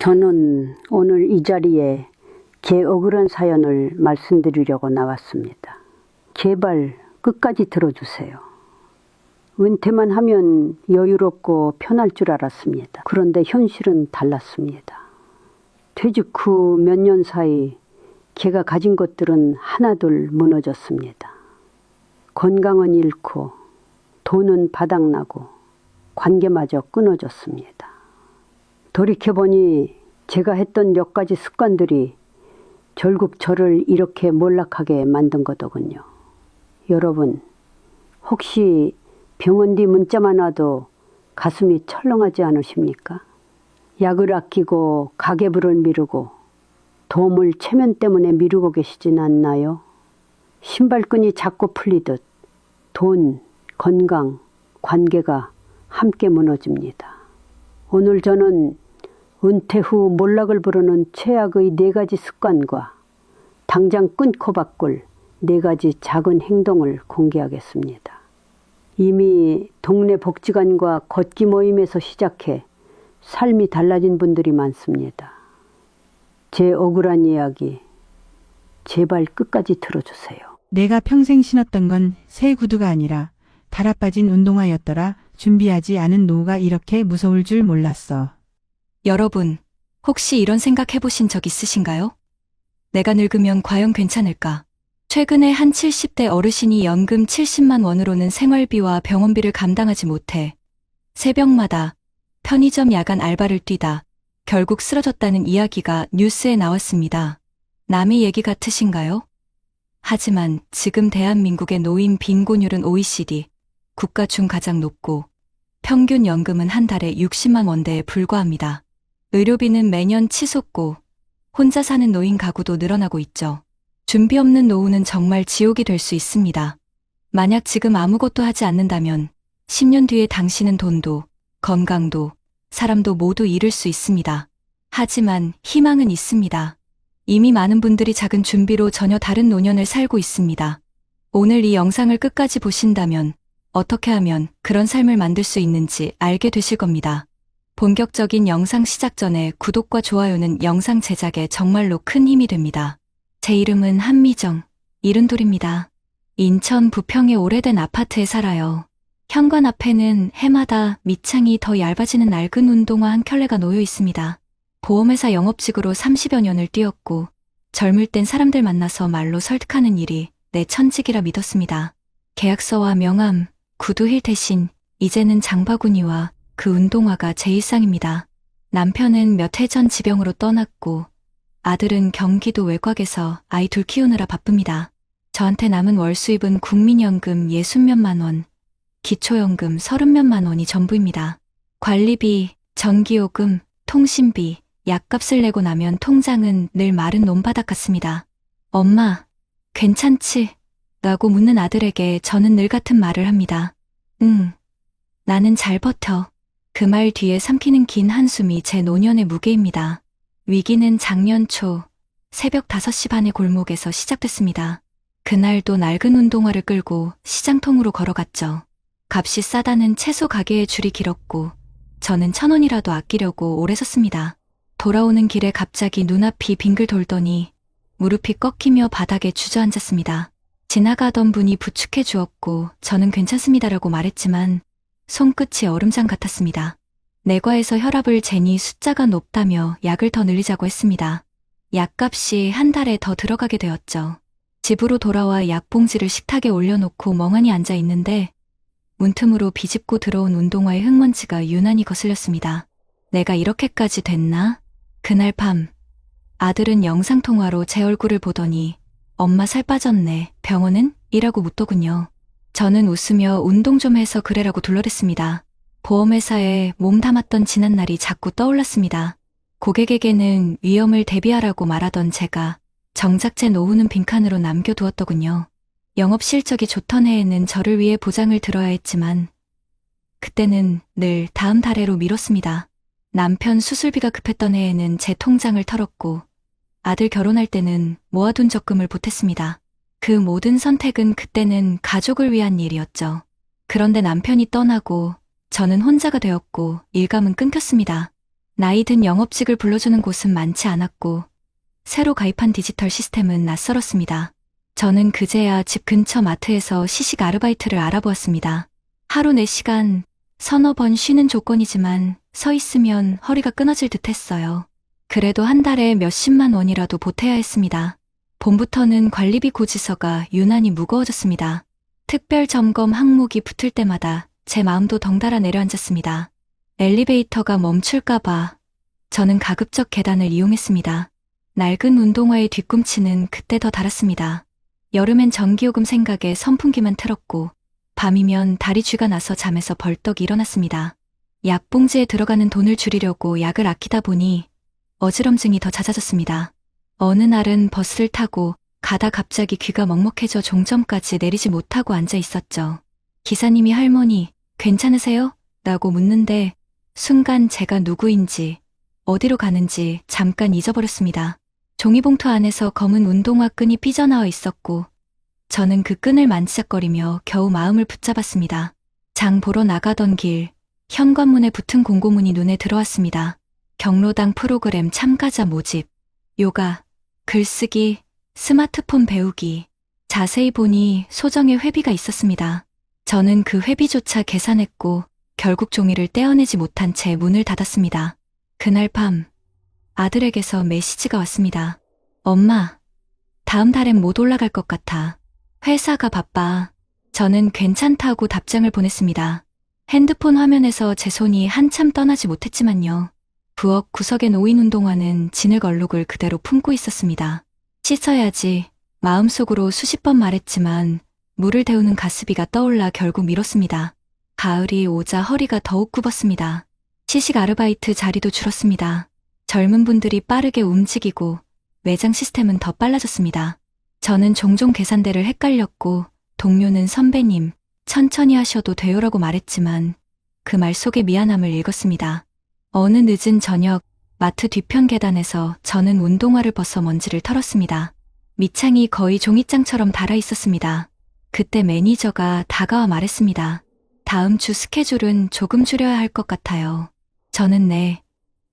저는 오늘 이 자리에 제 억울한 사연을 말씀드리려고 나왔습니다. 제발 끝까지 들어주세요. 은퇴만 하면 여유롭고 편할 줄 알았습니다. 그런데 현실은 달랐습니다. 퇴직 후 몇 년 사이 제가 가진 것들은 하나둘 무너졌습니다. 건강은 잃고 돈은 바닥나고 관계마저 끊어졌습니다. 돌이켜보니 제가 했던 몇 가지 습관들이 결국 저를 이렇게 몰락하게 만든 거더군요. 여러분, 혹시 병원 뒤 문자만 와도 가슴이 철렁하지 않으십니까? 약을 아끼고 가계부를 미루고 도움을 체면 때문에 미루고 계시진 않나요? 신발끈이 자꾸 풀리듯 돈, 건강, 관계가 함께 무너집니다. 오늘 저는 은퇴 후 몰락을 부르는 최악의 4가지 습관과 당장 끊고 바꿀 4가지 작은 행동을 공개하겠습니다. 이미 동네 복지관과 걷기 모임에서 시작해 삶이 달라진 분들이 많습니다. 제 억울한 이야기 제발 끝까지 들어주세요. 내가 평생 신었던 건 새 구두가 아니라 달아빠진 운동화였더라. 준비하지 않은 노후가 이렇게 무서울 줄 몰랐어. 여러분, 혹시 이런 생각 해보신 적 있으신가요? 내가 늙으면 과연 괜찮을까? 최근에 한 70대 어르신이 연금 70만 원으로는 생활비와 병원비를 감당하지 못해 새벽마다 편의점 야간 알바를 뛰다 결국 쓰러졌다는 이야기가 뉴스에 나왔습니다. 남의 얘기 같으신가요? 하지만 지금 대한민국의 노인 빈곤율은 OECD 국가 중 가장 높고 평균 연금은 한 달에 60만 원대에 불과합니다. 의료비는 매년 치솟고 혼자 사는 노인 가구도 늘어나고 있죠. 준비 없는 노후는 정말 지옥이 될 수 있습니다. 만약 지금 아무것도 하지 않는다면 10년 뒤에 당신은 돈도 건강도 사람도 모두 잃을 수 있습니다. 하지만 희망은 있습니다. 이미 많은 분들이 작은 준비로 전혀 다른 노년을 살고 있습니다. 오늘 이 영상을 끝까지 보신다면 어떻게 하면 그런 삶을 만들 수 있는지 알게 되실 겁니다. 본격적인 영상 시작 전에 구독과 좋아요는 영상 제작에 정말로 큰 힘이 됩니다. 제 이름은 한미정, 72입니다. 인천 부평의 오래된 아파트에 살아요. 현관 앞에는 해마다 밑창이 더 얇아지는 낡은 운동화 한 켤레가 놓여 있습니다. 보험회사 영업직으로 30여 년을 뛰었고 젊을 땐 사람들 만나서 말로 설득하는 일이 내 천직이라 믿었습니다. 계약서와 명함, 구두 힐 대신 이제는 장바구니와 그 운동화가 제 일상입니다. 남편은 몇 해 전 지병으로 떠났고 아들은 경기도 외곽에서 아이 둘 키우느라 바쁩니다. 저한테 남은 월 수입은 국민연금 60몇만 원, 기초연금 30몇만 원이 전부입니다. 관리비, 전기요금, 통신비, 약값을 내고 나면 통장은 늘 마른 논바닥 같습니다. 엄마, 괜찮지? 라고 묻는 아들에게 저는 늘 같은 말을 합니다. 응, 나는 잘 버텨. 그 말 뒤에 삼키는 긴 한숨이 제 노년의 무게입니다. 위기는 작년 초 새벽 5시 반의 골목에서 시작됐습니다. 그날도 낡은 운동화를 끌고 시장통으로 걸어갔죠. 값이 싸다는 채소 가게의 줄이 길었고 저는 1,000원이라도 아끼려고 오래 섰습니다. 돌아오는 길에 갑자기 눈앞이 빙글 돌더니 무릎이 꺾이며 바닥에 주저앉았습니다. 지나가던 분이 부축해 주었고 저는 괜찮습니다라고 말했지만 손끝이 얼음장 같았습니다. 내과에서 혈압을 재니 숫자가 높다며 약을 더 늘리자고 했습니다. 약값이 한 달에 더 들어가게 되었죠. 집으로 돌아와 약봉지를 식탁에 올려놓고 멍하니 앉아 있는데 문틈으로 비집고 들어온 운동화의 흙먼지가 유난히 거슬렸습니다. 내가 이렇게까지 됐나? 그날 밤 아들은 영상통화로 제 얼굴을 보더니 엄마 살 빠졌네. 병원은? 이라고 묻더군요. 저는 웃으며 운동 좀 해서 그래라고 둘러댔습니다. 보험회사에 몸 담았던 지난날이 자꾸 떠올랐습니다. 고객에게는 위험을 대비하라고 말하던 제가 정작 제 노후는 빈칸으로 남겨두었더군요. 영업 실적이 좋던 해에는 저를 위해 보장을 들어야 했지만 그때는 늘 다음 달에로 미뤘습니다. 남편 수술비가 급했던 해에는 제 통장을 털었고 아들 결혼할 때는 모아둔 적금을 보탰습니다. 그 모든 선택은 그때는 가족을 위한 일이었죠. 그런데 남편이 떠나고 저는 혼자가 되었고 일감은 끊겼습니다. 나이 든 영업직을 불러주는 곳은 많지 않았고 새로 가입한 디지털 시스템은 낯설었습니다. 저는 그제야 집 근처 마트에서 시식 아르바이트를 알아보았습니다. 하루 4시간, 서너 번 쉬는 조건이지만 서 있으면 허리가 끊어질 듯 했어요. 그래도 한 달에 몇십만 원이라도 보태야 했습니다. 봄부터는 관리비 고지서가 유난히 무거워졌습니다. 특별 점검 항목이 붙을 때마다 제 마음도 덩달아 내려앉았습니다. 엘리베이터가 멈출까봐 저는 가급적 계단을 이용했습니다. 낡은 운동화의 뒤꿈치는 그때 더 달았습니다. 여름엔 전기요금 생각에 선풍기만 틀었고 밤이면 다리 쥐가 나서 잠에서 벌떡 일어났습니다. 약봉지에 들어가는 돈을 줄이려고 약을 아끼다 보니 어지럼증이 더 잦아졌습니다. 어느 날은 버스를 타고 가다 갑자기 귀가 먹먹해져 종점까지 내리지 못하고 앉아 있었죠. 기사님이 할머니, 괜찮으세요? 라고 묻는데 순간 제가 누구인지 어디로 가는지 잠깐 잊어버렸습니다. 종이봉투 안에서 검은 운동화 끈이 삐져나와 있었고 저는 그 끈을 만지작거리며 겨우 마음을 붙잡았습니다. 장 보러 나가던 길, 현관문에 붙은 공고문이 눈에 들어왔습니다. 경로당 프로그램 참가자 모집, 요가, 글쓰기, 스마트폰 배우기. 자세히 보니 소정의 회비가 있었습니다. 저는 그 회비조차 계산했고 결국 종이를 떼어내지 못한 채 문을 닫았습니다. 그날 밤 아들에게서 메시지가 왔습니다. 엄마, 다음 달엔 못 올라갈 것 같아. 회사가 바빠. 저는 괜찮다고 답장을 보냈습니다. 핸드폰 화면에서 제 손이 한참 떠나지 못했지만요. 부엌 구석에 놓인 운동화는 지늘 얼룩을 그대로 품고 있었습니다. 씻어야지. 마음속으로 수십 번 말했지만 물을 데우는 가스비가 떠올라 결국 미뤘습니다. 가을이 오자 허리가 더욱 굽었습니다. 시식 아르바이트 자리도 줄었습니다. 젊은 분들이 빠르게 움직이고 매장 시스템은 더 빨라졌습니다. 저는 종종 계산대를 헷갈렸고 동료는 선배님, 천천히 하셔도 돼요라고 말했지만 그 말 속에 미안함을 읽었습니다. 어느 늦은 저녁 마트 뒤편 계단에서 저는 운동화를 벗어 먼지를 털었습니다. 밑창이 거의 종이장처럼 달아 있었습니다. 그때 매니저가 다가와 말했습니다. 다음 주 스케줄은 조금 줄여야 할 것 같아요. 저는 네,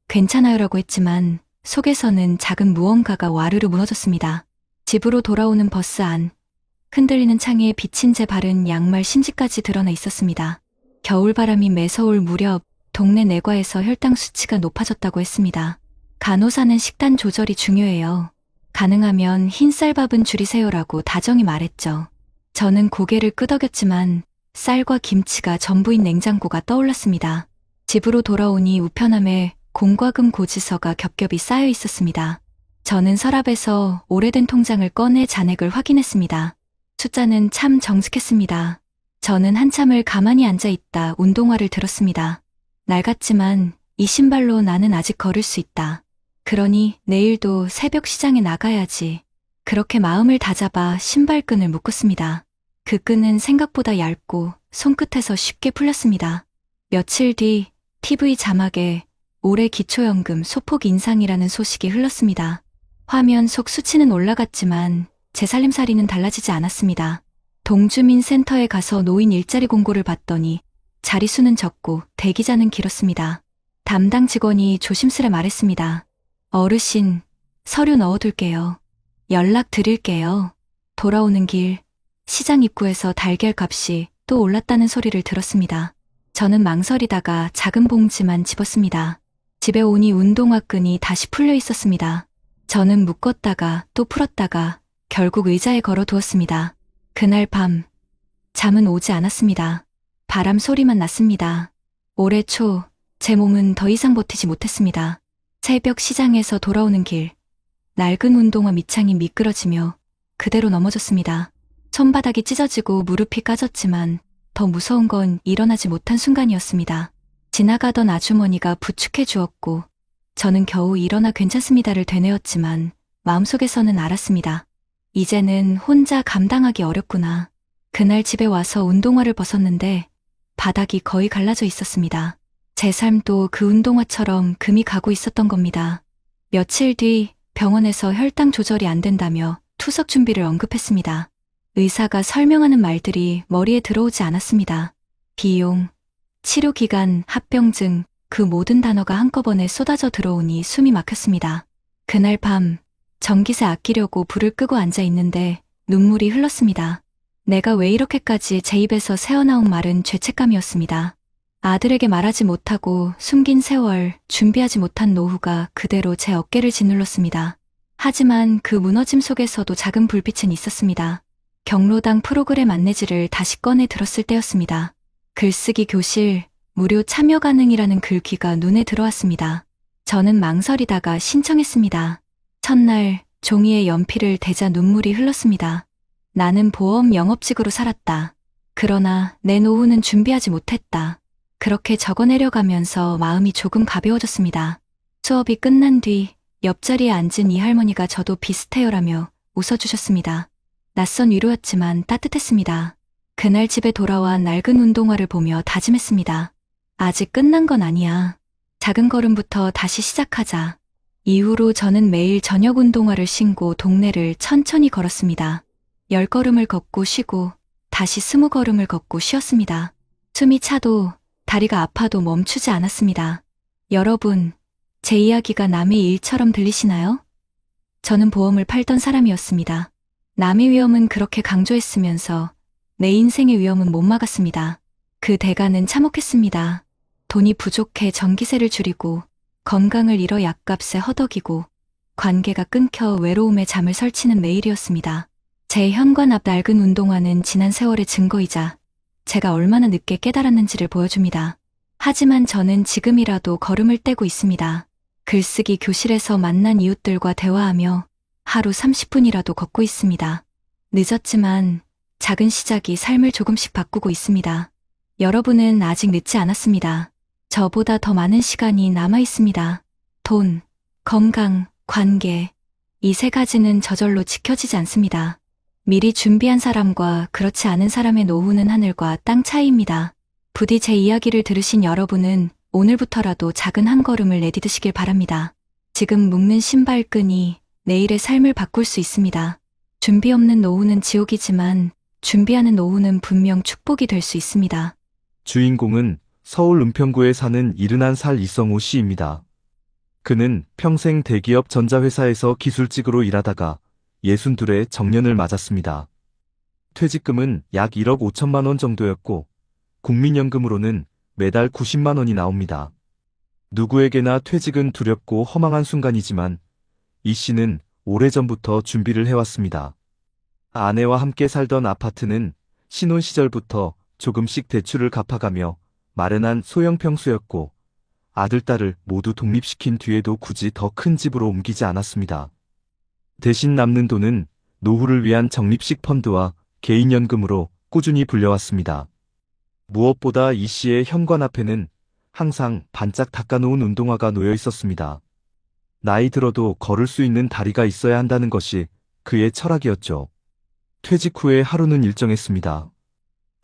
괜찮아요라고 했지만 속에서는 작은 무언가가 와르르 무너졌습니다. 집으로 돌아오는 버스 안, 흔들리는 창에 비친 제 발은 양말 심지까지 드러나 있었습니다. 겨울바람이 매서울 무렵 동네 내과에서 혈당 수치가 높아졌다고 했습니다. 간호사는 식단 조절이 중요해요. 가능하면 흰쌀밥은 줄이세요라고 다정히 말했죠. 저는 고개를 끄덕였지만 쌀과 김치가 전부인 냉장고가 떠올랐습니다. 집으로 돌아오니 우편함에 공과금 고지서가 겹겹이 쌓여 있었습니다. 저는 서랍에서 오래된 통장을 꺼내 잔액을 확인했습니다. 숫자는 참 정직했습니다. 저는 한참을 가만히 앉아 있다 운동화를 들었습니다. 낡았지만 이 신발로 나는 아직 걸을 수 있다. 그러니 내일도 새벽 시장에 나가야지. 그렇게 마음을 다잡아 신발끈을 묶었습니다. 그 끈은 생각보다 얇고 손끝에서 쉽게 풀렸습니다. 며칠 뒤 TV 자막에 올해 기초연금 소폭 인상이라는 소식이 흘렀습니다. 화면 속 수치는 올라갔지만 제 살림살이는 달라지지 않았습니다. 동주민센터에 가서 노인 일자리 공고를 봤더니 자리수는 적고 대기자는 길었습니다. 담당 직원이 조심스레 말했습니다. 어르신, 서류 넣어둘게요. 연락 드릴게요. 돌아오는 길, 시장 입구에서 달걀 값이 또 올랐다는 소리를 들었습니다. 저는 망설이다가 작은 봉지만 집었습니다. 집에 오니 운동화 끈이 다시 풀려 있었습니다. 저는 묶었다가 또 풀었다가 결국 의자에 걸어두었습니다. 그날 밤, 잠은 오지 않았습니다. 바람 소리만 났습니다. 올해 초, 제 몸은 더 이상 버티지 못했습니다. 새벽 시장에서 돌아오는 길, 낡은 운동화 밑창이 미끄러지며 그대로 넘어졌습니다. 손바닥이 찢어지고 무릎이 까졌지만 더 무서운 건 일어나지 못한 순간이었습니다. 지나가던 아주머니가 부축해 주었고 저는 겨우 일어나 괜찮습니다를 되뇌었지만 마음속에서는 알았습니다. 이제는 혼자 감당하기 어렵구나. 그날 집에 와서 운동화를 벗었는데 바닥이 거의 갈라져 있었습니다. 제 삶도 그 운동화처럼 금이 가고 있었던 겁니다. 며칠 뒤 병원에서 혈당 조절이 안 된다며 투석 준비를 언급했습니다. 의사가 설명하는 말들이 머리에 들어오지 않았습니다. 비용, 치료기간, 합병증, 그 모든 단어가 한꺼번에 쏟아져 들어오니 숨이 막혔습니다. 그날 밤 전기세 아끼려고 불을 끄고 앉아 있는데 눈물이 흘렀습니다. 내가 왜 이렇게까지 제 입에서 새어나온 말은 죄책감이었습니다. 아들에게 말하지 못하고 숨긴 세월, 준비하지 못한 노후가 그대로 제 어깨를 짓눌렀습니다. 하지만 그 무너짐 속에서도 작은 불빛은 있었습니다. 경로당 프로그램 안내지를 다시 꺼내 들었을 때였습니다. 글쓰기 교실, 무료 참여 가능이라는 글귀가 눈에 들어왔습니다. 저는 망설이다가 신청했습니다. 첫날 종이에 연필을 대자 눈물이 흘렀습니다. 나는 보험 영업직으로 살았다. 그러나 내 노후는 준비하지 못했다. 그렇게 적어내려가면서 마음이 조금 가벼워졌습니다. 수업이 끝난 뒤 옆자리에 앉은 이 할머니가 저도 비슷해요라며 웃어주셨습니다. 낯선 위로였지만 따뜻했습니다. 그날 집에 돌아와 낡은 운동화를 보며 다짐했습니다. 아직 끝난 건 아니야. 작은 걸음부터 다시 시작하자. 이후로 저는 매일 저녁 운동화를 신고 동네를 천천히 걸었습니다. 10걸음을 걷고 쉬고 다시 20걸음을 걷고 쉬었습니다. 숨이 차도 다리가 아파도 멈추지 않았습니다. 여러분, 제 이야기가 남의 일처럼 들리시나요? 저는 보험을 팔던 사람이었습니다. 남의 위험은 그렇게 강조했으면서 내 인생의 위험은 못 막았습니다. 그 대가는 참혹했습니다. 돈이 부족해 전기세를 줄이고 건강을 잃어 약값에 허덕이고 관계가 끊겨 외로움에 잠을 설치는 매일이었습니다. 제 현관 앞 낡은 운동화는 지난 세월의 증거이자 제가 얼마나 늦게 깨달았는지를 보여줍니다. 하지만 저는 지금이라도 걸음을 떼고 있습니다. 글쓰기 교실에서 만난 이웃들과 대화하며 하루 30분이라도 걷고 있습니다. 늦었지만 작은 시작이 삶을 조금씩 바꾸고 있습니다. 여러분은 아직 늦지 않았습니다. 저보다 더 많은 시간이 남아 있습니다. 돈, 건강, 관계, 이 세 가지는 저절로 지켜지지 않습니다. 미리 준비한 사람과 그렇지 않은 사람의 노후는 하늘과 땅 차이입니다. 부디 제 이야기를 들으신 여러분은 오늘부터라도 작은 한 걸음을 내디드시길 바랍니다. 지금 묶는 신발끈이 내일의 삶을 바꿀 수 있습니다. 준비 없는 노후는 지옥이지만 준비하는 노후는 분명 축복이 될 수 있습니다. 주인공은 서울 은평구에 사는 71살 이성우 씨입니다. 그는 평생 대기업 전자회사에서 기술직으로 일하다가 62에 정년을 맞았습니다. 퇴직금은 약 1억 5천만 원 정도였고 국민연금으로는 매달 90만 원이 나옵니다. 누구에게나 퇴직은 두렵고 허망한 순간이지만 이 씨는 오래전부터 준비를 해왔습니다. 아내와 함께 살던 아파트는 신혼 시절부터 조금씩 대출을 갚아가며 마련한 소형 평수였고 아들, 딸을 모두 독립시킨 뒤에도 굳이 더 큰 집으로 옮기지 않았습니다. 대신 남는 돈은 노후를 위한 적립식 펀드와 개인연금으로 꾸준히 불려왔습니다. 무엇보다 이 씨의 현관 앞에는 항상 반짝 닦아놓은 운동화가 놓여 있었습니다. 나이 들어도 걸을 수 있는 다리가 있어야 한다는 것이 그의 철학이었죠. 퇴직 후에 하루는 일정했습니다.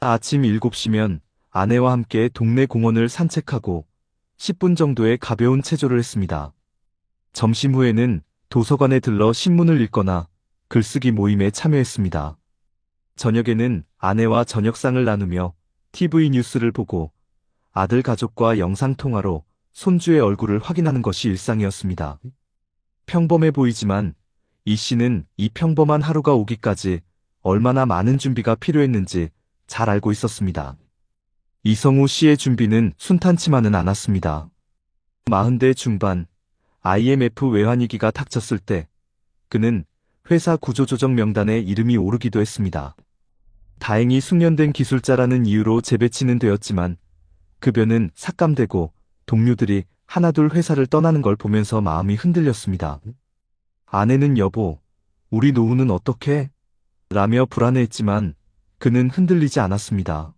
아침 7시면 아내와 함께 동네 공원을 산책하고 10분 정도의 가벼운 체조를 했습니다. 점심 후에는 도서관에 들러 신문을 읽거나 글쓰기 모임에 참여했습니다. 저녁에는 아내와 저녁상을 나누며 TV 뉴스를 보고 아들 가족과 영상통화로 손주의 얼굴을 확인하는 것이 일상이었습니다. 평범해 보이지만 이 씨는 이 평범한 하루가 오기까지 얼마나 많은 준비가 필요했는지 잘 알고 있었습니다. 이성우 씨의 준비는 순탄치만은 않았습니다. 40대 중반 IMF 외환위기가 닥쳤을 때 그는 회사 구조조정 명단에 이름이 오르기도 했습니다. 다행히 숙련된 기술자라는 이유로 재배치는 되었지만 급여는 삭감되고 동료들이 하나둘 회사를 떠나는 걸 보면서 마음이 흔들렸습니다. 아내는 여보, 우리 노후는 어떻게? 라며 불안해했지만 그는 흔들리지 않았습니다.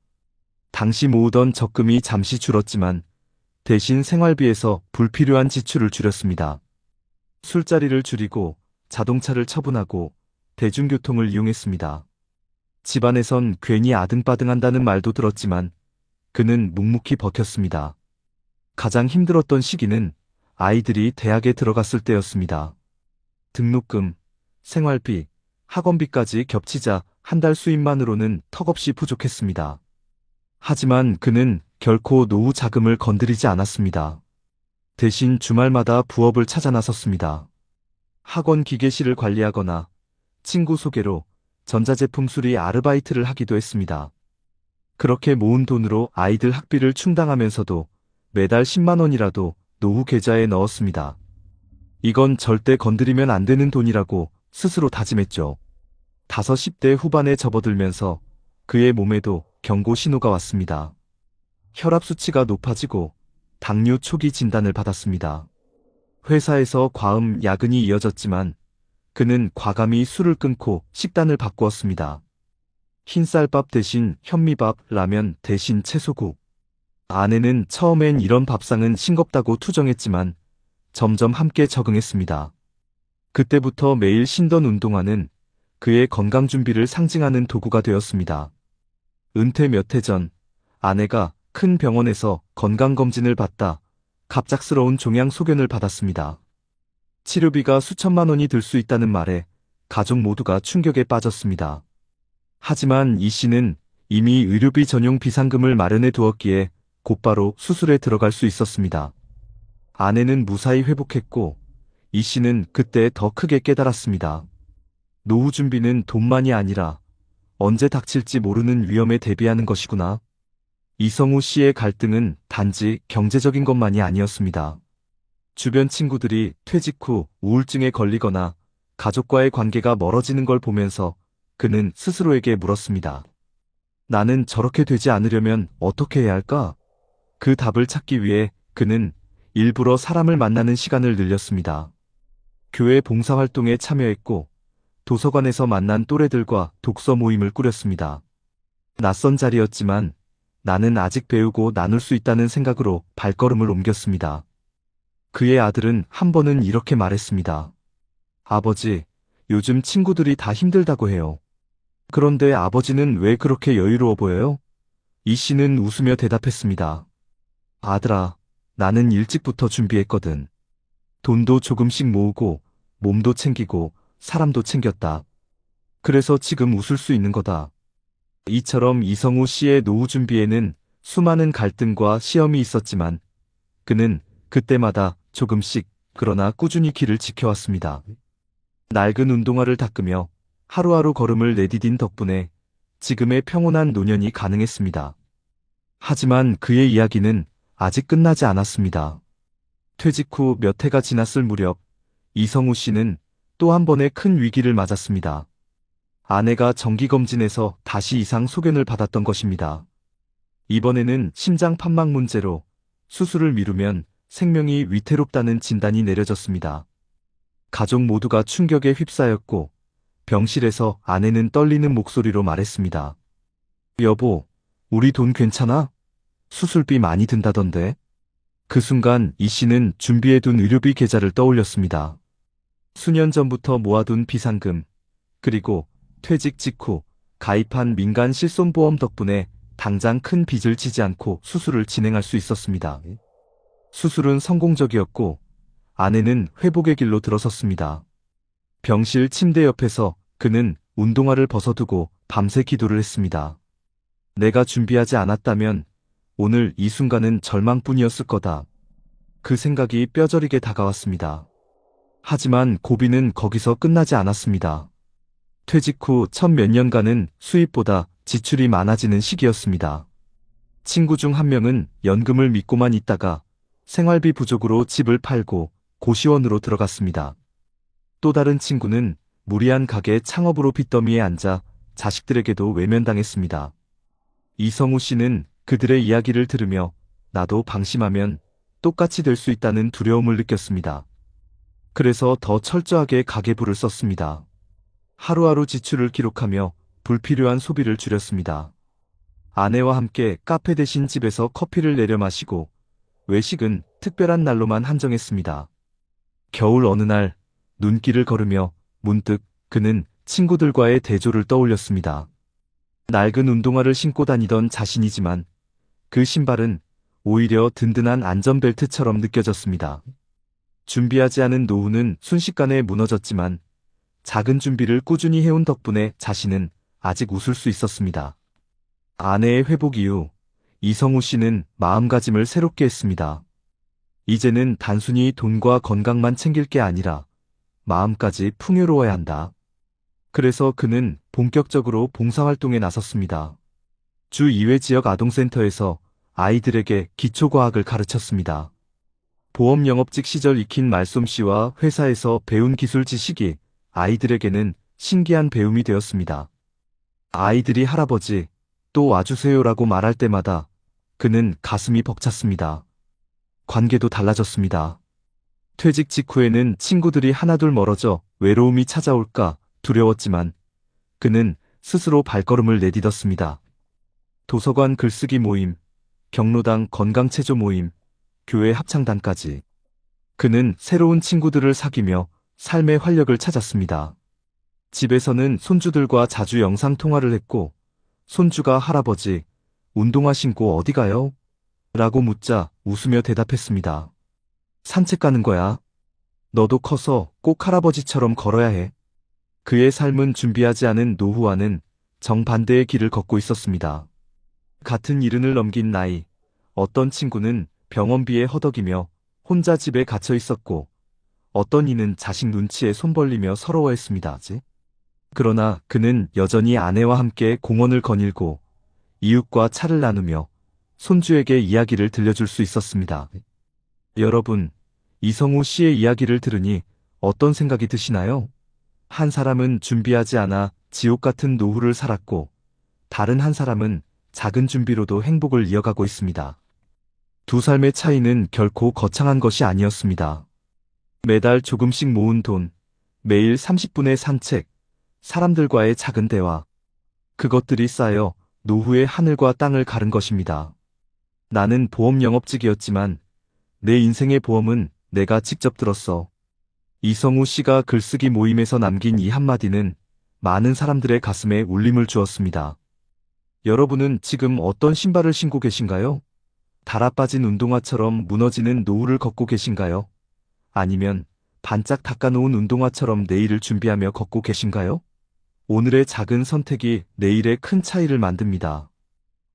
당시 모으던 적금이 잠시 줄었지만 대신 생활비에서 불필요한 지출을 줄였습니다. 술자리를 줄이고 자동차를 처분하고 대중교통을 이용했습니다. 집안에선 괜히 아등바등한다는 말도 들었지만 그는 묵묵히 버텼습니다. 가장 힘들었던 시기는 아이들이 대학에 들어갔을 때였습니다. 등록금, 생활비, 학원비까지 겹치자 한 달 수입만으로는 턱없이 부족했습니다. 하지만 그는 결코 노후 자금을 건드리지 않았습니다. 대신 주말마다 부업을 찾아 나섰습니다. 학원 기계실을 관리하거나 친구 소개로 전자제품 수리 아르바이트를 하기도 했습니다. 그렇게 모은 돈으로 아이들 학비를 충당하면서도 매달 10만 원이라도 노후 계좌에 넣었습니다. 이건 절대 건드리면 안 되는 돈이라고 스스로 다짐했죠. 50대 후반에 접어들면서 그의 몸에도 경고 신호가 왔습니다. 혈압 수치가 높아지고 당뇨 초기 진단을 받았습니다. 회사에서 과음 야근이 이어졌지만 그는 과감히 술을 끊고 식단을 바꾸었습니다. 흰쌀밥 대신 현미밥, 라면 대신 채소국. 아내는 처음엔 이런 밥상은 싱겁다고 투정했지만 점점 함께 적응했습니다. 그때부터 매일 신던 운동화는 그의 건강 준비를 상징하는 도구가 되었습니다. 은퇴 몇 해 전 아내가 큰 병원에서 건강검진을 받다 갑작스러운 종양 소견을 받았습니다. 치료비가 수천만 원이 들 수 있다는 말에 가족 모두가 충격에 빠졌습니다. 하지만 이 씨는 이미 의료비 전용 비상금을 마련해 두었기에 곧바로 수술에 들어갈 수 있었습니다. 아내는 무사히 회복했고 이 씨는 그때 더 크게 깨달았습니다. 노후 준비는 돈만이 아니라 언제 닥칠지 모르는 위험에 대비하는 것이구나. 이성우 씨의 갈등은 단지 경제적인 것만이 아니었습니다. 주변 친구들이 퇴직 후 우울증에 걸리거나 가족과의 관계가 멀어지는 걸 보면서 그는 스스로에게 물었습니다. 나는 저렇게 되지 않으려면 어떻게 해야 할까? 그 답을 찾기 위해 그는 일부러 사람을 만나는 시간을 늘렸습니다. 교회 봉사활동에 참여했고 도서관에서 만난 또래들과 독서 모임을 꾸렸습니다. 낯선 자리였지만 나는 아직 배우고 나눌 수 있다는 생각으로 발걸음을 옮겼습니다. 그의 아들은 한 번은 이렇게 말했습니다. 아버지, 요즘 친구들이 다 힘들다고 해요. 그런데 아버지는 왜 그렇게 여유로워 보여요? 이 씨는 웃으며 대답했습니다. 아들아, 나는 일찍부터 준비했거든. 돈도 조금씩 모으고 몸도 챙기고 사람도 챙겼다. 그래서 지금 웃을 수 있는 거다. 이처럼 이성우 씨의 노후 준비에는 수많은 갈등과 시험이 있었지만 그는 그때마다 조금씩 그러나 꾸준히 길을 지켜왔습니다. 낡은 운동화를 닦으며 하루하루 걸음을 내디딘 덕분에 지금의 평온한 노년이 가능했습니다. 하지만 그의 이야기는 아직 끝나지 않았습니다. 퇴직 후 몇 해가 지났을 무렵 이성우 씨는 또 한 번의 큰 위기를 맞았습니다. 아내가 정기검진에서 다시 이상 소견을 받았던 것입니다. 이번에는 심장 판막 문제로 수술을 미루면 생명이 위태롭다는 진단이 내려졌습니다. 가족 모두가 충격에 휩싸였고 병실에서 아내는 떨리는 목소리로 말했습니다. 여보, 우리 돈 괜찮아? 수술비 많이 든다던데. 그 순간 이 씨는 준비해둔 의료비 계좌를 떠올렸습니다. 수년 전부터 모아둔 비상금, 그리고 퇴직 직후 가입한 민간 실손보험 덕분에 당장 큰 빚을 지지 않고 수술을 진행할 수 있었습니다. 수술은 성공적이었고 아내는 회복의 길로 들어섰습니다. 병실 침대 옆에서 그는 운동화를 벗어두고 밤새 기도를 했습니다. 내가 준비하지 않았다면 오늘 이 순간은 절망뿐이었을 거다. 그 생각이 뼈저리게 다가왔습니다. 하지만 고비는 거기서 끝나지 않았습니다. 퇴직 후 첫 몇 년간은 수입보다 지출이 많아지는 시기였습니다. 친구 중 한 명은 연금을 믿고만 있다가 생활비 부족으로 집을 팔고 고시원으로 들어갔습니다. 또 다른 친구는 무리한 가게 창업으로 빚더미에 앉아 자식들에게도 외면당했습니다. 이성우 씨는 그들의 이야기를 들으며 나도 방심하면 똑같이 될 수 있다는 두려움을 느꼈습니다. 그래서 더 철저하게 가계부를 썼습니다. 하루하루 지출을 기록하며 불필요한 소비를 줄였습니다. 아내와 함께 카페 대신 집에서 커피를 내려 마시고 외식은 특별한 날로만 한정했습니다. 겨울 어느 날 눈길을 걸으며 문득 그는 친구들과의 대조를 떠올렸습니다. 낡은 운동화를 신고 다니던 자신이지만 그 신발은 오히려 든든한 안전벨트처럼 느껴졌습니다. 준비하지 않은 노후는 순식간에 무너졌지만 작은 준비를 꾸준히 해온 덕분에 자신은 아직 웃을 수 있었습니다. 아내의 회복 이후 이성우 씨는 마음가짐을 새롭게 했습니다. 이제는 단순히 돈과 건강만 챙길 게 아니라 마음까지 풍요로워야 한다. 그래서 그는 본격적으로 봉사활동에 나섰습니다. 주 2회 지역 아동센터에서 아이들에게 기초과학을 가르쳤습니다. 보험 영업직 시절 익힌 말솜씨와 회사에서 배운 기술 지식이 아이들에게는 신기한 배움이 되었습니다. 아이들이 할아버지, 또 와주세요라고 말할 때마다 그는 가슴이 벅찼습니다. 관계도 달라졌습니다. 퇴직 직후에는 친구들이 하나둘 멀어져 외로움이 찾아올까 두려웠지만 그는 스스로 발걸음을 내딛었습니다. 도서관 글쓰기 모임, 경로당 건강체조 모임, 교회 합창단까지. 그는 새로운 친구들을 사귀며 삶의 활력을 찾았습니다. 집에서는 손주들과 자주 영상통화를 했고 손주가 할아버지, 운동화 신고 어디 가요? 라고 묻자 웃으며 대답했습니다. 산책 가는 거야. 너도 커서 꼭 할아버지처럼 걸어야 해. 그의 삶은 준비하지 않은 노후와는 정반대의 길을 걷고 있었습니다. 같은 이른을 넘긴 나이, 어떤 친구는 병원비에 허덕이며 혼자 집에 갇혀 있었고 어떤 이는 자식 눈치에 손 벌리며 서러워했습니다. 그러나 그는 여전히 아내와 함께 공원을 거닐고 이웃과 차를 나누며 손주에게 이야기를 들려줄 수 있었습니다. 여러분, 이성우 씨의 이야기를 들으니 어떤 생각이 드시나요? 한 사람은 준비하지 않아 지옥 같은 노후를 살았고 다른 한 사람은 작은 준비로도 행복을 이어가고 있습니다. 두 삶의 차이는 결코 거창한 것이 아니었습니다. 매달 조금씩 모은 돈, 매일 30분의 산책, 사람들과의 작은 대화. 그것들이 쌓여 노후의 하늘과 땅을 가른 것입니다. 나는 보험 영업직이었지만 내 인생의 보험은 내가 직접 들었어. 이성우 씨가 글쓰기 모임에서 남긴 이 한마디는 많은 사람들의 가슴에 울림을 주었습니다. 여러분은 지금 어떤 신발을 신고 계신가요? 달아빠진 운동화처럼 무너지는 노후를 걷고 계신가요? 아니면 반짝 닦아놓은 운동화처럼 내일을 준비하며 걷고 계신가요? 오늘의 작은 선택이 내일의 큰 차이를 만듭니다.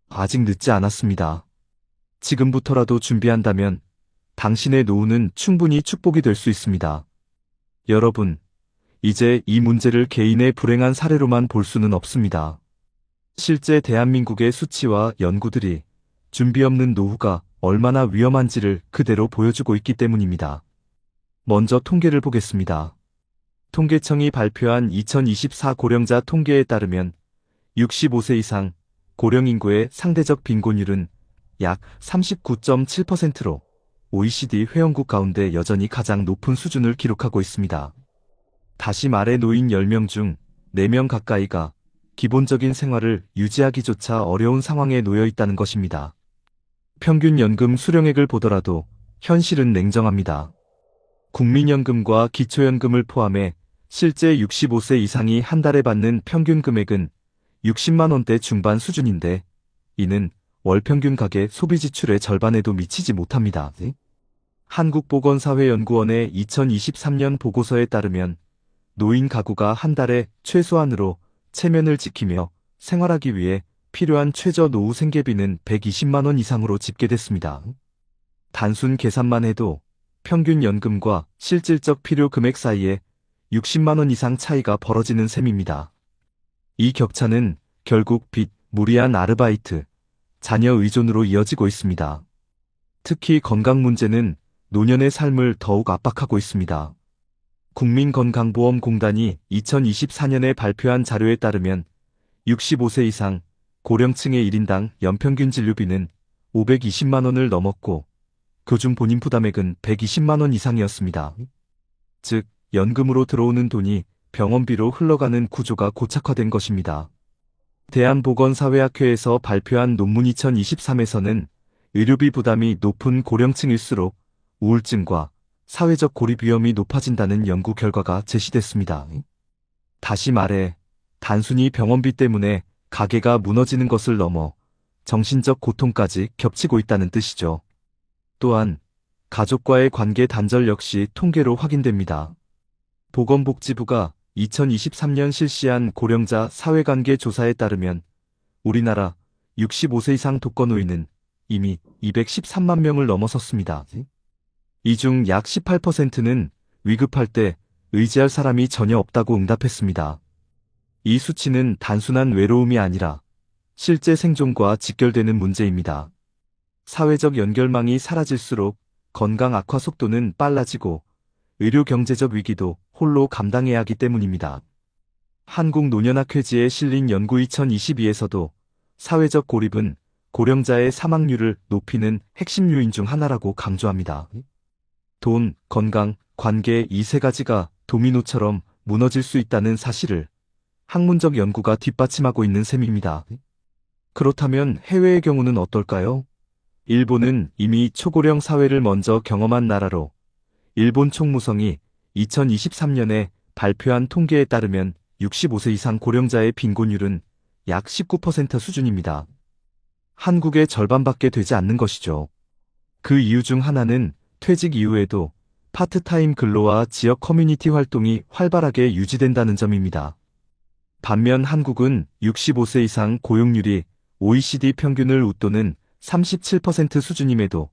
아직 늦지 않았습니다. 지금부터라도 준비한다면 당신의 노후는 충분히 축복이 될 수 있습니다. 여러분, 이제 이 문제를 개인의 불행한 사례로만 볼 수는 없습니다. 실제 대한민국의 수치와 연구들이 준비 없는 노후가 얼마나 위험한지를 그대로 보여주고 있기 때문입니다. 먼저 통계를 보겠습니다. 통계청이 발표한 2024 고령자 통계에 따르면 65세 이상 고령 인구의 상대적 빈곤율은 약 39.7%로 OECD 회원국 가운데 여전히 가장 높은 수준을 기록하고 있습니다. 다시 말해 노인 10명 중 4명 가까이가 기본적인 생활을 유지하기조차 어려운 상황에 놓여 있다는 것입니다. 평균 연금 수령액을 보더라도 현실은 냉정합니다. 국민연금과 기초연금을 포함해 실제 65세 이상이 한 달에 받는 평균 금액은 60만 원대 중반 수준인데 이는 월평균 가계 소비 지출의 절반에도 미치지 못합니다. 한국보건사회연구원의 2023년 보고서에 따르면 노인 가구가 한 달에 최소한으로 체면을 지키며 생활하기 위해 필요한 최저 노후 생계비는 120만 원 이상으로 집계됐습니다. 단순 계산만 해도 평균 연금과 실질적 필요 금액 사이에 60만 원 이상 차이가 벌어지는 셈입니다. 이 격차는 결국 빚, 무리한 아르바이트, 자녀 의존으로 이어지고 있습니다. 특히 건강 문제는 노년의 삶을 더욱 압박하고 있습니다. 국민건강보험공단이 2024년에 발표한 자료에 따르면 65세 이상 고령층의 1인당 연평균 진료비는 520만 원을 넘었고 그중 본인 부담액은 120만 원 이상이었습니다. 즉, 연금으로 들어오는 돈이 병원비로 흘러가는 구조가 고착화된 것입니다. 대한보건사회학회에서 발표한 논문 2023에서는 의료비 부담이 높은 고령층일수록 우울증과 사회적 고립 위험이 높아진다는 연구 결과가 제시됐습니다. 다시 말해, 단순히 병원비 때문에 가게가 무너지는 것을 넘어 정신적 고통까지 겹치고 있다는 뜻이죠. 또한 가족과의 관계 단절 역시 통계로 확인됩니다. 보건복지부가 2023년 실시한 고령자 사회관계 조사에 따르면 우리나라 65세 이상 독거노인은 이미 213만 명을 넘어섰습니다. 이 중 약 18%는 위급할 때 의지할 사람이 전혀 없다고 응답했습니다. 이 수치는 단순한 외로움이 아니라 실제 생존과 직결되는 문제입니다. 사회적 연결망이 사라질수록 건강 악화 속도는 빨라지고 의료 경제적 위기도 홀로 감당해야 하기 때문입니다. 한국노년학회지에 실린 연구 2022에서도 사회적 고립은 고령자의 사망률을 높이는 핵심 요인 중 하나라고 강조합니다. 돈, 건강, 관계 이 세 가지가 도미노처럼 무너질 수 있다는 사실을 학문적 연구가 뒷받침하고 있는 셈입니다. 그렇다면 해외의 경우는 어떨까요? 일본은 이미 초고령 사회를 먼저 경험한 나라로 일본 총무성이 2023년에 발표한 통계에 따르면 65세 이상 고령자의 빈곤율은 약 19% 수준입니다. 한국의 절반밖에 되지 않는 것이죠. 그 이유 중 하나는 퇴직 이후에도 파트타임 근로와 지역 커뮤니티 활동이 활발하게 유지된다는 점입니다. 반면 한국은 65세 이상 고용률이 OECD 평균을 웃도는 37% 수준임에도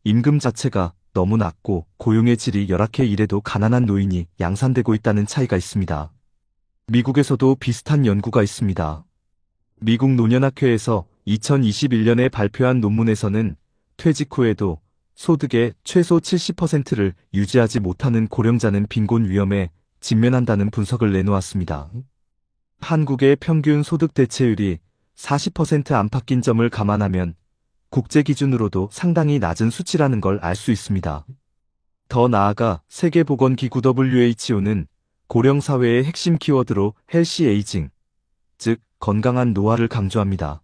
임금 자체가 너무 낮고 고용의 질이 열악해 이래도 가난한 노인이 양산되고 있다는 차이가 있습니다. 미국에서도 비슷한 연구가 있습니다. 미국 노년학회에서 2021년에 발표한 논문에서는 퇴직 후에도 소득의 최소 70%를 유지하지 못하는 고령자는 빈곤 위험에 직면한다는 분석을 내놓았습니다. 한국의 평균 소득 대체율이 40% 안팎인 점을 감안하면 국제 기준으로도 상당히 낮은 수치라는 걸 알 수 있습니다. 더 나아가 세계보건기구 WHO는 고령 사회의 핵심 키워드로 헬시 에이징, 즉 건강한 노화를 강조합니다.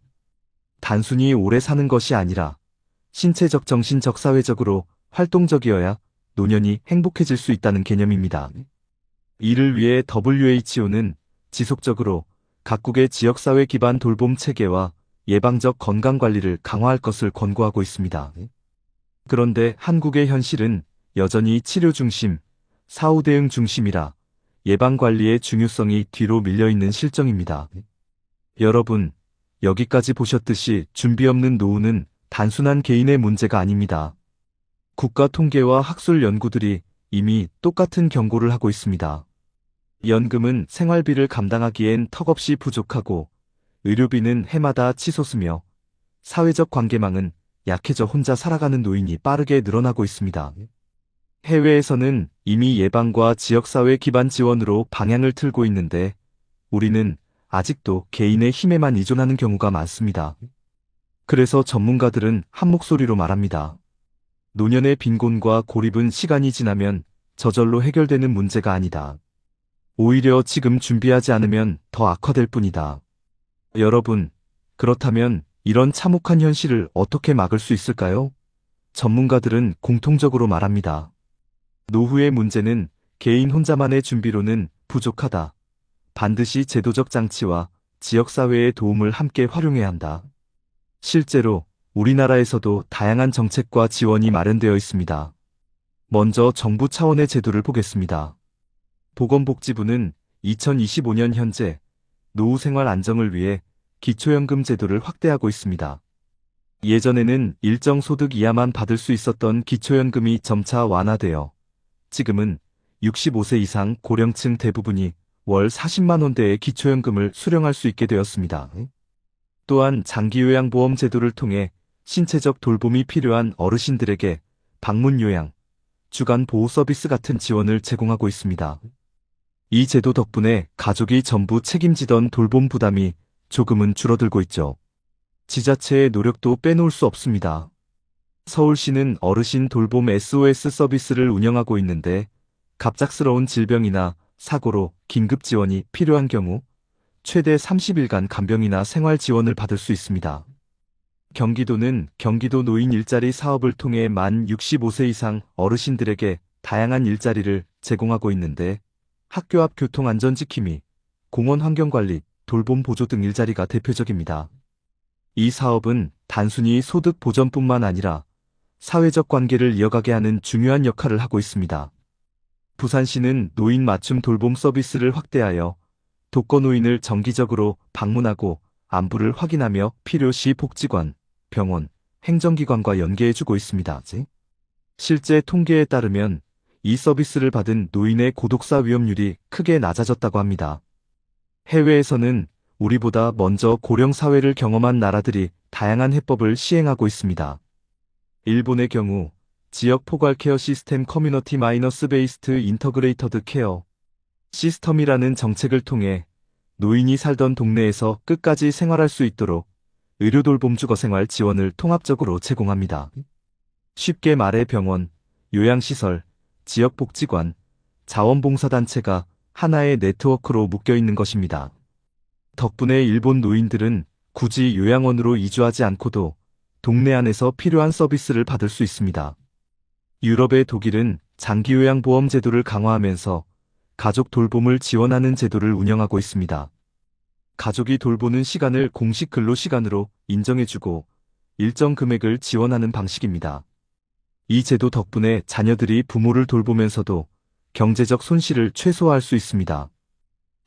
단순히 오래 사는 것이 아니라 신체적, 정신적, 사회적으로 활동적이어야 노년이 행복해질 수 있다는 개념입니다. 이를 위해 WHO는 지속적으로 각국의 지역사회 기반 돌봄 체계와 예방적 건강관리를 강화할 것을 권고하고 있습니다. 그런데 한국의 현실은 여전히 치료 중심, 사후 대응 중심이라 예방관리의 중요성이 뒤로 밀려있는 실정입니다. 여러분, 여기까지 보셨듯이 준비 없는 노후는 단순한 개인의 문제가 아닙니다. 국가 통계와 학술 연구들이 이미 똑같은 경고를 하고 있습니다. 연금은 생활비를 감당하기엔 턱없이 부족하고 의료비는 해마다 치솟으며 사회적 관계망은 약해져 혼자 살아가는 노인이 빠르게 늘어나고 있습니다. 해외에서는 이미 예방과 지역사회 기반 지원으로 방향을 틀고 있는데 우리는 아직도 개인의 힘에만 의존하는 경우가 많습니다. 그래서 전문가들은 한 목소리로 말합니다. 노년의 빈곤과 고립은 시간이 지나면 저절로 해결되는 문제가 아니다. 오히려 지금 준비하지 않으면 더 악화될 뿐이다. 여러분, 그렇다면 이런 참혹한 현실을 어떻게 막을 수 있을까요? 전문가들은 공통적으로 말합니다. 노후의 문제는 개인 혼자만의 준비로는 부족하다. 반드시 제도적 장치와 지역사회의 도움을 함께 활용해야 한다. 실제로 우리나라에서도 다양한 정책과 지원이 마련되어 있습니다. 먼저 정부 차원의 제도를 보겠습니다. 보건복지부는 2025년 현재 노후 생활 안정을 위해 기초연금 제도를 확대하고 있습니다. 예전에는 일정 소득 이하만 받을 수 있었던 기초연금이 점차 완화되어 지금은 65세 이상 고령층 대부분이 월 40만 원대의 기초연금을 수령할 수 있게 되었습니다. 또한 장기요양보험 제도를 통해 신체적 돌봄이 필요한 어르신들에게 방문요양, 주간 보호 서비스 같은 지원을 제공하고 있습니다. 이 제도 덕분에 가족이 전부 책임지던 돌봄 부담이 조금은 줄어들고 있죠. 지자체의 노력도 빼놓을 수 없습니다. 서울시는 어르신 돌봄 SOS 서비스를 운영하고 있는데 갑작스러운 질병이나 사고로 긴급 지원이 필요한 경우 최대 30일간 간병이나 생활 지원을 받을 수 있습니다. 경기도는 경기도 노인 일자리 사업을 통해 만 65세 이상 어르신들에게 다양한 일자리를 제공하고 있는데 학교 앞 교통안전지킴이, 공원 환경관리, 돌봄 보조 등 일자리가 대표적입니다. 이 사업은 단순히 소득 보전뿐만 아니라 사회적 관계를 이어가게 하는 중요한 역할을 하고 있습니다. 부산시는 노인 맞춤 돌봄 서비스를 확대하여 독거노인을 정기적으로 방문하고 안부를 확인하며 필요시 복지관, 병원, 행정기관과 연계해주고 있습니다. 실제 통계에 따르면 이 서비스를 받은 노인의 고독사 위험률이 크게 낮아졌다고 합니다. 해외에서는 우리보다 먼저 고령 사회를 경험한 나라들이 다양한 해법을 시행하고 있습니다. 일본의 경우 지역 포괄 케어 시스템 커뮤니티 마이너스 베이스트 인터그레이터드 케어 시스템이라는 정책을 통해 노인이 살던 동네에서 끝까지 생활할 수 있도록 의료 돌봄 주거 생활 지원을 통합적으로 제공합니다. 쉽게 말해 병원, 요양시설, 지역복지관, 자원봉사단체가 하나의 네트워크로 묶여 있는 것입니다. 덕분에 일본 노인들은 굳이 요양원으로 이주하지 않고도 동네 안에서 필요한 서비스를 받을 수 있습니다. 유럽의 독일은 장기요양보험 제도를 강화하면서 가족 돌봄을 지원하는 제도를 운영하고 있습니다. 가족이 돌보는 시간을 공식 근로시간으로 인정해주고 일정 금액을 지원하는 방식입니다. 이 제도 덕분에 자녀들이 부모를 돌보면서도 경제적 손실을 최소화할 수 있습니다.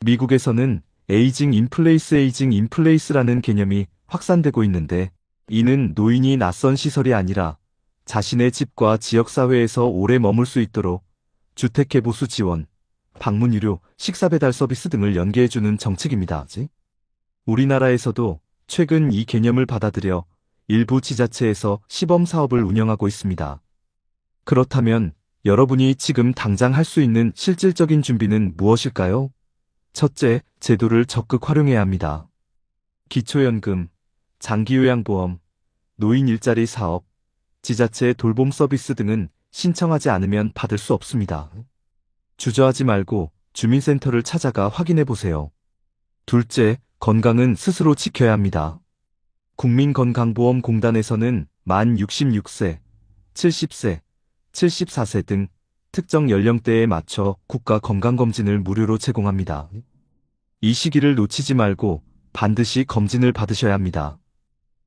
미국에서는 에이징 인플레이스라는 개념이 확산되고 있는데 이는 노인이 낯선 시설이 아니라 자신의 집과 지역사회에서 오래 머물 수 있도록 주택개보수 지원, 방문 유료, 식사 배달 서비스 등을 연계해주는 정책입니다. 우리나라에서도 최근 이 개념을 받아들여 일부 지자체에서 시범 사업을 운영하고 있습니다. 그렇다면 여러분이 지금 당장 할 수 있는 실질적인 준비는 무엇일까요? 첫째, 제도를 적극 활용해야 합니다. 기초연금, 장기요양보험, 노인 일자리 사업, 지자체 돌봄 서비스 등은 신청하지 않으면 받을 수 없습니다. 주저하지 말고 주민센터를 찾아가 확인해 보세요. 둘째, 건강은 스스로 지켜야 합니다. 국민건강보험공단에서는 만 66세, 70세, 74세 등 특정 연령대에 맞춰 국가 건강검진을 무료로 제공합니다. 이 시기를 놓치지 말고 반드시 검진을 받으셔야 합니다.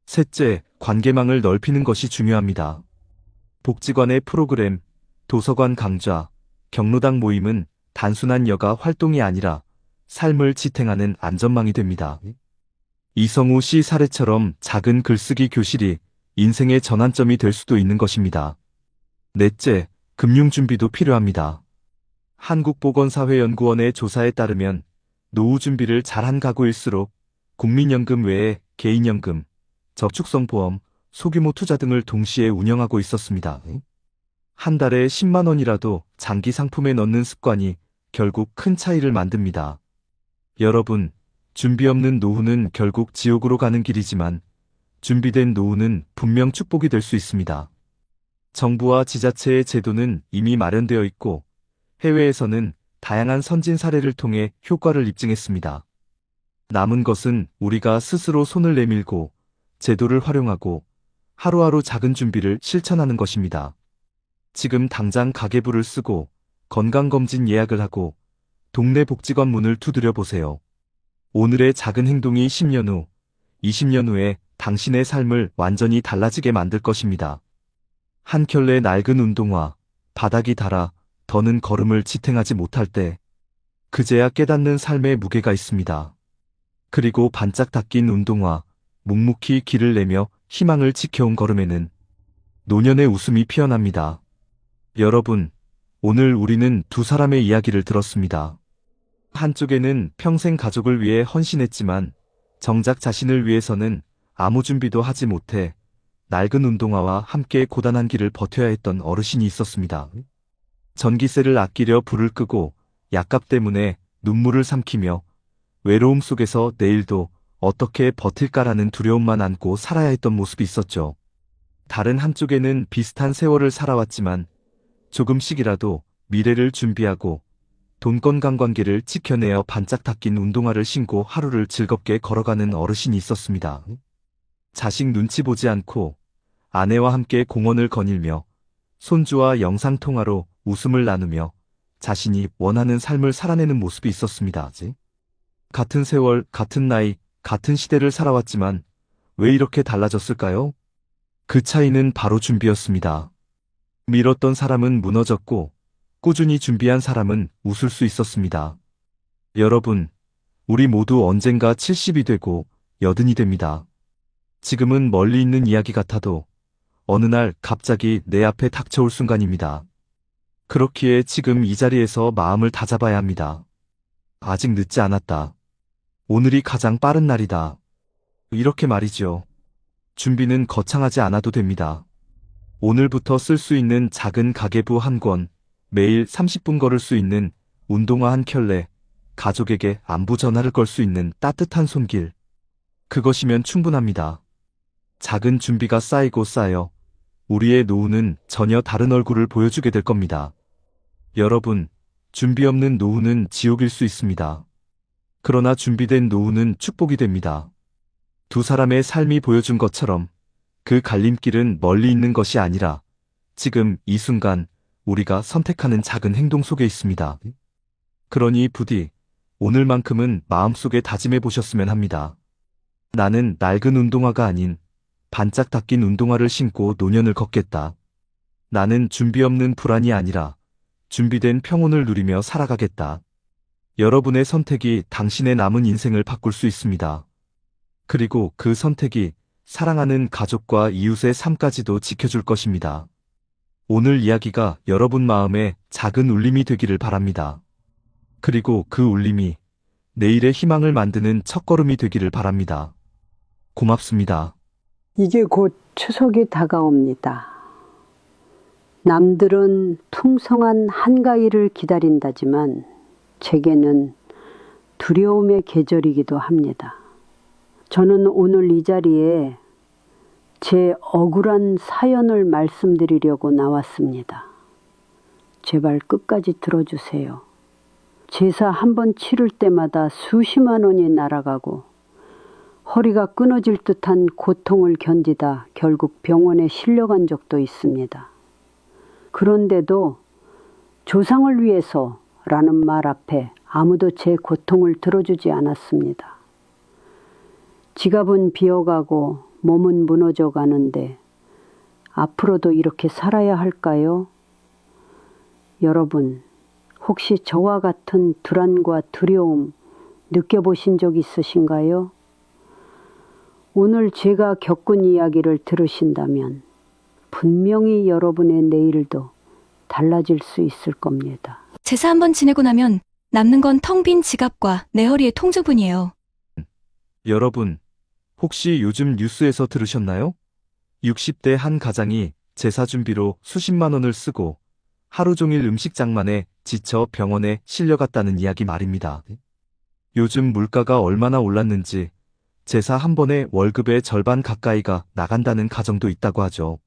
셋째, 관계망을 넓히는 것이 중요합니다. 복지관의 프로그램, 도서관 강좌, 경로당 모임은 단순한 여가 활동이 아니라 삶을 지탱하는 안전망이 됩니다. 이성우 씨 사례처럼 작은 글쓰기 교실이 인생의 전환점이 될 수도 있는 것입니다. 넷째, 금융 준비도 필요합니다. 한국보건사회연구원의 조사에 따르면 노후 준비를 잘한 가구일수록 국민연금 외에 개인연금, 저축성보험, 소규모 투자 등을 동시에 운영하고 있었습니다. 한 달에 10만 원이라도 장기 상품에 넣는 습관이 결국 큰 차이를 만듭니다. 여러분, 준비 없는 노후는 결국 지옥으로 가는 길이지만 준비된 노후는 분명 축복이 될 수 있습니다. 정부와 지자체의 제도는 이미 마련되어 있고 해외에서는 다양한 선진 사례를 통해 효과를 입증했습니다. 남은 것은 우리가 스스로 손을 내밀고 제도를 활용하고 하루하루 작은 준비를 실천하는 것입니다. 지금 당장 가계부를 쓰고 건강검진 예약을 하고 동네 복지관 문을 두드려 보세요. 오늘의 작은 행동이 10년 후, 20년 후에 당신의 삶을 완전히 달라지게 만들 것입니다. 한 켤레 낡은 운동화, 바닥이 닳아 더는 걸음을 지탱하지 못할 때 그제야 깨닫는 삶의 무게가 있습니다. 그리고 반짝 닦인 운동화, 묵묵히 길을 내며 희망을 지켜온 걸음에는 노년의 웃음이 피어납니다. 여러분, 오늘 우리는 두 사람의 이야기를 들었습니다. 한쪽에는 평생 가족을 위해 헌신했지만 정작 자신을 위해서는 아무 준비도 하지 못해 낡은 운동화와 함께 고단한 길을 버텨야 했던 어르신이 있었습니다. 전기세를 아끼려 불을 끄고 약값 때문에 눈물을 삼키며 외로움 속에서 내일도 어떻게 버틸까라는 두려움만 안고 살아야 했던 모습이 있었죠. 다른 한쪽에는 비슷한 세월을 살아왔지만 조금씩이라도 미래를 준비하고 돈건강관계를 지켜내어 반짝 닦인 운동화를 신고 하루를 즐겁게 걸어가는 어르신이 있었습니다. 자식 눈치 보지 않고 아내와 함께 공원을 거닐며 손주와 영상통화로 웃음을 나누며 자신이 원하는 삶을 살아내는 모습이 있었습니다. 같은 세월, 같은 나이, 같은 시대를 살아왔지만 왜 이렇게 달라졌을까요? 그 차이는 바로 준비였습니다. 밀었던 사람은 무너졌고 꾸준히 준비한 사람은 웃을 수 있었습니다. 여러분, 우리 모두 언젠가 70이 되고 80이 됩니다. 지금은 멀리 있는 이야기 같아도 어느 날 갑자기 내 앞에 닥쳐올 순간입니다. 그렇기에 지금 이 자리에서 마음을 다잡아야 합니다. 아직 늦지 않았다. 오늘이 가장 빠른 날이다. 이렇게 말이죠. 준비는 거창하지 않아도 됩니다. 오늘부터 쓸 수 있는 작은 가계부 한 권, 매일 30분 걸을 수 있는 운동화 한 켤레, 가족에게 안부 전화를 걸 수 있는 따뜻한 손길. 그것이면 충분합니다. 작은 준비가 쌓이고 쌓여 우리의 노후는 전혀 다른 얼굴을 보여주게 될 겁니다. 여러분, 준비 없는 노후는 지옥일 수 있습니다. 그러나 준비된 노후는 축복이 됩니다. 두 사람의 삶이 보여준 것처럼 그 갈림길은 멀리 있는 것이 아니라 지금 이 순간 우리가 선택하는 작은 행동 속에 있습니다. 그러니 부디 오늘만큼은 마음속에 다짐해 보셨으면 합니다. 나는 낡은 운동화가 아닌 반짝 닦인 운동화를 신고 노년을 걷겠다. 나는 준비 없는 불안이 아니라 준비된 평온을 누리며 살아가겠다. 여러분의 선택이 당신의 남은 인생을 바꿀 수 있습니다. 그리고 그 선택이 사랑하는 가족과 이웃의 삶까지도 지켜줄 것입니다. 오늘 이야기가 여러분 마음에 작은 울림이 되기를 바랍니다. 그리고 그 울림이 내일의 희망을 만드는 첫걸음이 되기를 바랍니다. 고맙습니다. 이제 곧 추석이 다가옵니다. 남들은 풍성한 한가위를 기다린다지만 제게는 두려움의 계절이기도 합니다. 저는 오늘 이 자리에 제 억울한 사연을 말씀드리려고 나왔습니다. 제발 끝까지 들어주세요. 제사 한 번 치를 때마다 수십만 원이 날아가고 허리가 끊어질 듯한 고통을 견디다 결국 병원에 실려간 적도 있습니다. 그런데도 조상을 위해서라는 말 앞에 아무도 제 고통을 들어주지 않았습니다. 지갑은 비어가고 몸은 무너져 가는데 앞으로도 이렇게 살아야 할까요? 여러분, 혹시 저와 같은 불안과 두려움 느껴보신 적 있으신가요? 오늘 제가 겪은 이야기를 들으신다면 분명히 여러분의 내일도 달라질 수 있을 겁니다. 제사 한번 지내고 나면 남는 건 텅 빈 지갑과 내 허리의 통주뿐이에요. 여러분, 혹시 요즘 뉴스에서 들으셨나요? 60대 한 가장이 제사 준비로 수십만 원을 쓰고 하루 종일 음식장만에 지쳐 병원에 실려갔다는 이야기 말입니다. 요즘 물가가 얼마나 올랐는지 제사 한 번에 월급의 절반 가까이가 나간다는 가정도 있다고 하죠.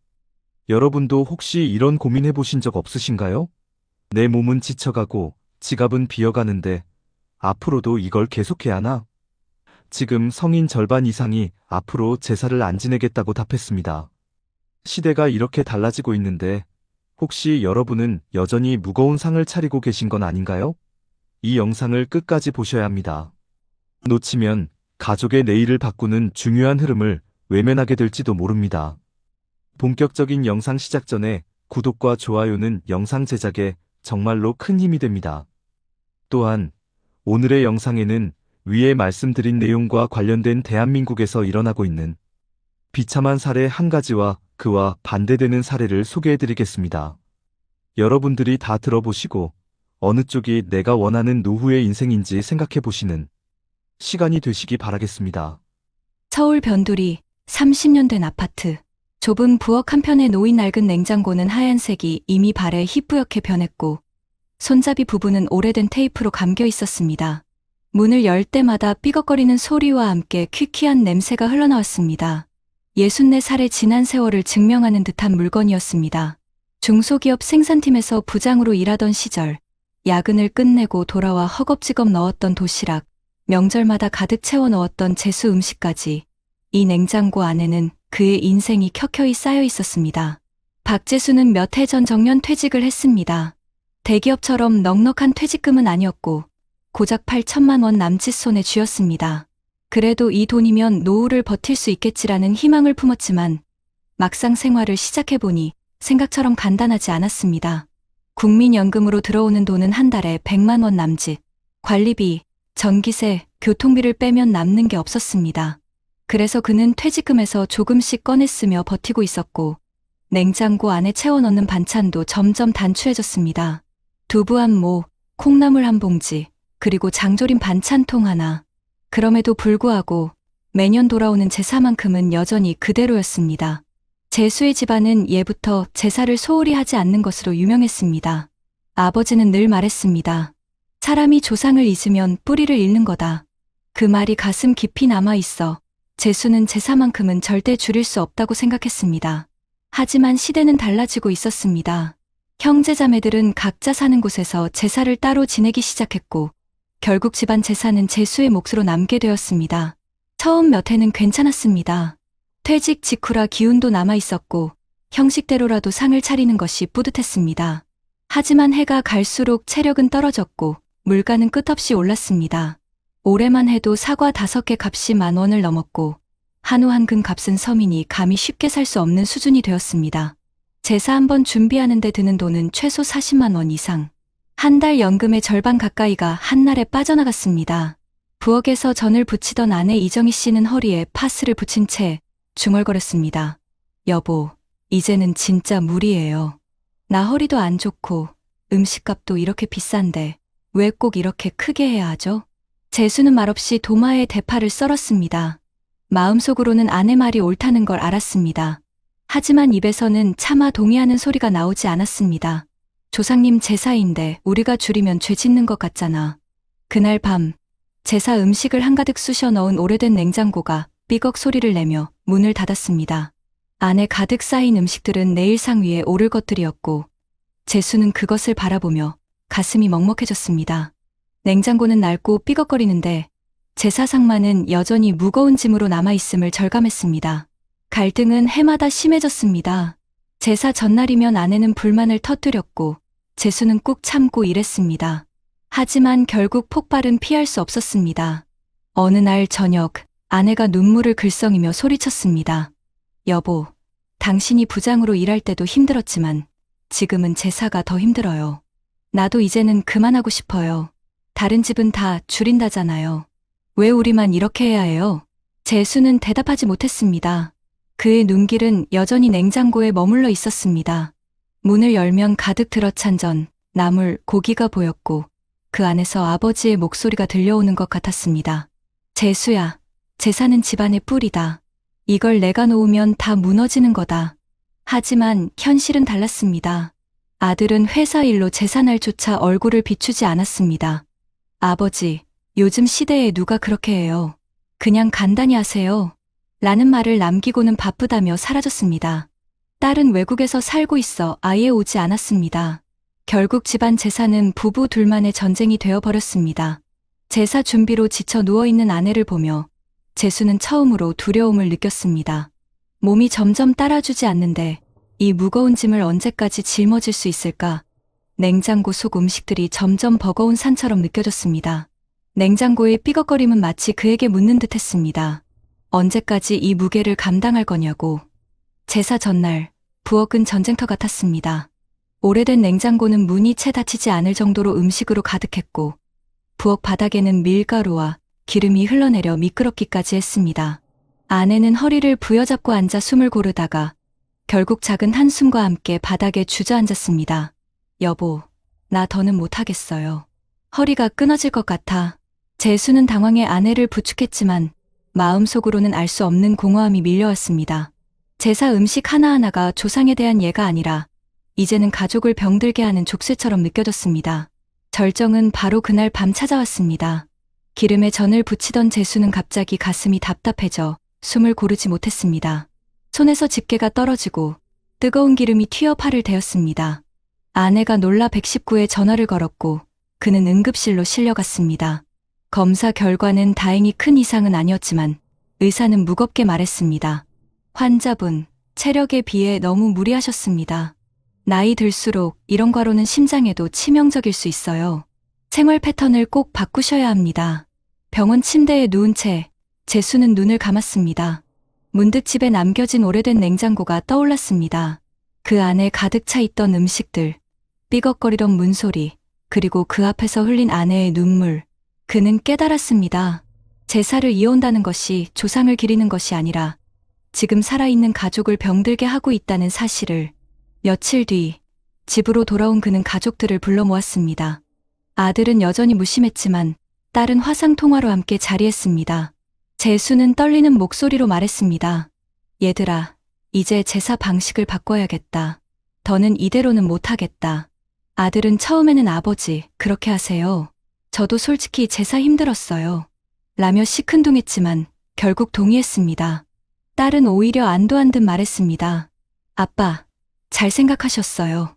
여러분도 혹시 이런 고민해 보신 적 없으신가요? 내 몸은 지쳐가고 지갑은 비어가는데 앞으로도 이걸 계속해야 하나? 지금 성인 절반 이상이 앞으로 제사를 안 지내겠다고 답했습니다. 시대가 이렇게 달라지고 있는데 혹시 여러분은 여전히 무거운 상을 차리고 계신 건 아닌가요? 이 영상을 끝까지 보셔야 합니다. 놓치면 가족의 내일을 바꾸는 중요한 흐름을 외면하게 될지도 모릅니다. 본격적인 영상 시작 전에 구독과 좋아요는 영상 제작에 정말로 큰 힘이 됩니다. 또한 오늘의 영상에는 위에 말씀드린 내용과 관련된 대한민국에서 일어나고 있는 비참한 사례 한 가지와 그와 반대되는 사례를 소개해드리겠습니다. 여러분들이 다 들어보시고 어느 쪽이 내가 원하는 노후의 인생인지 생각해보시는 시간이 되시기 바라겠습니다. 서울 변두리 30년 된 아파트. 좁은 부엌 한편의 놓인 낡은 냉장고는 하얀색이 이미 발에 희뿌옇게 변했고 손잡이 부분은 오래된 테이프로 감겨 있었습니다. 문을 열 때마다 삐걱거리는 소리와 함께 퀴퀴한 냄새가 흘러나왔습니다. 64살의 지난 세월을 증명하는 듯한 물건이었습니다. 중소기업 생산팀에서 부장으로 일하던 시절 야근을 끝내고 돌아와 허겁지겁 넣었던 도시락, 명절마다 가득 채워 넣었던 제수 음식까지 이 냉장고 안에는 그의 인생이 켜켜이 쌓여 있었습니다. 박재수는 몇 해 전 정년 퇴직을 했습니다. 대기업처럼 넉넉한 퇴직금은 아니었고 고작 8천만 원 남짓 손에 쥐었습니다. 그래도 이 돈이면 노후를 버틸 수 있겠지라는 희망을 품었지만 막상 생활을 시작해보니 생각처럼 간단하지 않았습니다. 국민연금으로 들어오는 돈은 한 달에 100만 원 남짓, 관리비, 전기세, 교통비를 빼면 남는 게 없었습니다. 그래서 그는 퇴직금에서 조금씩 꺼냈으며 버티고 있었고 냉장고 안에 채워 넣는 반찬도 점점 단추해졌습니다. 두부 한 모, 콩나물 한 봉지, 그리고 장조림 반찬통 하나. 그럼에도 불구하고 매년 돌아오는 제사만큼은 여전히 그대로였습니다. 제수의 집안은 예부터 제사를 소홀히 하지 않는 것으로 유명했습니다. 아버지는 늘 말했습니다. 사람이 조상을 잊으면 뿌리를 잃는 거다. 그 말이 가슴 깊이 남아 있어 제수는 제사만큼은 절대 줄일 수 없다고 생각했습니다. 하지만 시대는 달라지고 있었습니다. 형제자매들은 각자 사는 곳에서 제사를 따로 지내기 시작했고 결국 집안 제사는 제수의 몫으로 남게 되었습니다. 처음 몇 해는 괜찮았습니다. 퇴직 직후라 기운도 남아 있었고 형식대로라도 상을 차리는 것이 뿌듯했습니다. 하지만 해가 갈수록 체력은 떨어졌고 물가는 끝없이 올랐습니다. 올해만 해도 사과 5개 값이 10,000원을 넘었고 한우 한 근 값은 서민이 감히 쉽게 살 수 없는 수준이 되었습니다. 제사 한번 준비하는 데 드는 돈은 최소 40만 원 이상. 한 달 연금의 절반 가까이가 한날에 빠져나갔습니다. 부엌에서 전을 부치던 아내 이정희 씨는 허리에 파스를 붙인 채 중얼거렸습니다. 여보, 이제는 진짜 무리예요. 나 허리도 안 좋고 음식값도 이렇게 비싼데 왜 꼭 이렇게 크게 해야 하죠? 재수는 말없이 도마에 대파를 썰었습니다. 마음속으로는 아내 말이 옳다는 걸 알았습니다. 하지만 입에서는 차마 동의하는 소리가 나오지 않았습니다. 조상님 제사인데 우리가 줄이면 죄 짓는 것 같잖아. 그날 밤 제사 음식을 한가득 쑤셔 넣은 오래된 냉장고가 삐걱 소리를 내며 문을 닫았습니다. 안에 가득 쌓인 음식들은 내일상 위에 오를 것들이었고 재수는 그것을 바라보며 가슴이 먹먹해졌습니다. 냉장고는 낡고 삐걱거리는데 제사상만은 여전히 무거운 짐으로 남아있음을 절감했습니다. 갈등은 해마다 심해졌습니다. 제사 전날이면 아내는 불만을 터뜨렸고 재수는 꾹 참고 일했습니다. 하지만 결국 폭발은 피할 수 없었습니다. 어느 날 저녁 아내가 눈물을 글썽이며 소리쳤습니다. 여보, 당신이 부장으로 일할 때도 힘들었지만 지금은 제사가 더 힘들어요. 나도 이제는 그만하고 싶어요. 다른 집은 다 줄인다잖아요. 왜 우리만 이렇게 해야 해요? 재수는 대답하지 못했습니다. 그의 눈길은 여전히 냉장고에 머물러 있었습니다. 문을 열면 가득 들어찬 전, 나물, 고기가 보였고 그 안에서 아버지의 목소리가 들려오는 것 같았습니다. 재수야, 제사는 집안의 뿌리다. 이걸 내가 놓으면 다 무너지는 거다. 하지만 현실은 달랐습니다. 아들은 회사 일로 제사날조차 얼굴을 비추지 않았습니다. 아버지, 요즘 시대에 누가 그렇게 해요. 그냥 간단히 하세요. 라는 말을 남기고는 바쁘다며 사라졌습니다. 딸은 외국에서 살고 있어 아예 오지 않았습니다. 결국 집안 제사는 부부 둘만의 전쟁이 되어버렸습니다. 제사 준비로 지쳐 누워있는 아내를 보며 재수는 처음으로 두려움을 느꼈습니다. 몸이 점점 따라주지 않는데 이 무거운 짐을 언제까지 짊어질 수 있을까? 냉장고 속 음식들이 점점 버거운 산처럼 느껴졌습니다. 냉장고의 삐걱거림은 마치 그에게 묻는 듯 했습니다. 언제까지 이 무게를 감당할 거냐고. 제사 전날, 부엌은 전쟁터 같았습니다. 오래된 냉장고는 문이 채 닫히지 않을 정도로 음식으로 가득했고, 부엌 바닥에는 밀가루와 기름이 흘러내려 미끄럽기까지 했습니다. 아내는 허리를 부여잡고 앉아 숨을 고르다가 결국 작은 한숨과 함께 바닥에 주저앉았습니다. 여보, 나 더는 못하겠어요. 허리가 끊어질 것 같아. 재수는 당황해 아내를 부축했지만 마음속으로는 알 수 없는 공허함이 밀려왔습니다. 제사 음식 하나하나가 조상에 대한 예가 아니라 이제는 가족을 병들게 하는 족쇄처럼 느껴졌습니다. 절정은 바로 그날 밤 찾아왔습니다. 기름에 전을 부치던 재수는 갑자기 가슴이 답답해져 숨을 고르지 못했습니다. 손에서 집게가 떨어지고 뜨거운 기름이 튀어 팔을 대었습니다. 아내가 놀라 119에 전화를 걸었고 그는 응급실로 실려갔습니다. 검사 결과는 다행히 큰 이상은 아니었지만 의사는 무겁게 말했습니다. 환자분, 체력에 비해 너무 무리하셨습니다. 나이 들수록 이런 과로는 심장에도 치명적일 수 있어요. 생활 패턴을 꼭 바꾸셔야 합니다. 병원 침대에 누운 채 재수는 눈을 감았습니다. 문득 집에 남겨진 오래된 냉장고가 떠올랐습니다. 그 안에 가득 차 있던 음식들, 삐걱거리던 문소리, 그리고 그 앞에서 흘린 아내의 눈물. 그는 깨달았습니다. 제사를 이어온다는 것이 조상을 기리는 것이 아니라 지금 살아있는 가족을 병들게 하고 있다는 사실을. 며칠 뒤 집으로 돌아온 그는 가족들을 불러 모았습니다. 아들은 여전히 무심했지만 딸은 화상통화로 함께 자리했습니다. 재수는 떨리는 목소리로 말했습니다. 얘들아, 이제 제사 방식을 바꿔야겠다. 더는 이대로는 못하겠다. 아들은 처음에는 아버지, 그렇게 하세요. 저도 솔직히 제사 힘들었어요. 라며 시큰둥했지만 결국 동의했습니다. 딸은 오히려 안도한 듯 말했습니다. 아빠, 잘 생각하셨어요.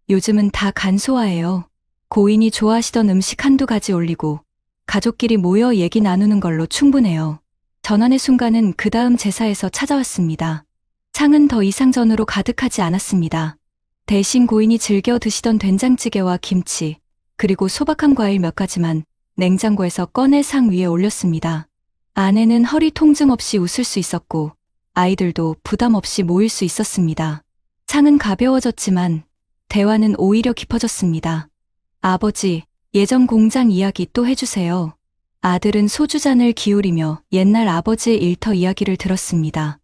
요즘은 다 간소화해요. 고인이 좋아하시던 음식 한두 가지 올리고 가족끼리 모여 얘기 나누는 걸로 충분해요. 전환의 순간은 그 다음 제사에서 찾아왔습니다. 상은 더 이상 전으로 가득하지 않았습니다. 대신 고인이 즐겨 드시던 된장찌개와 김치, 그리고 소박한 과일 몇 가지만 냉장고에서 꺼내 상 위에 올렸습니다. 아내는 허리 통증 없이 웃을 수 있었고 아이들도 부담 없이 모일 수 있었습니다. 상은 가벼워졌지만 대화는 오히려 깊어졌습니다. 아버지, 예전 공장 이야기 또 해주세요. 아들은 소주잔을 기울이며 옛날 아버지의 일터 이야기를 들었습니다.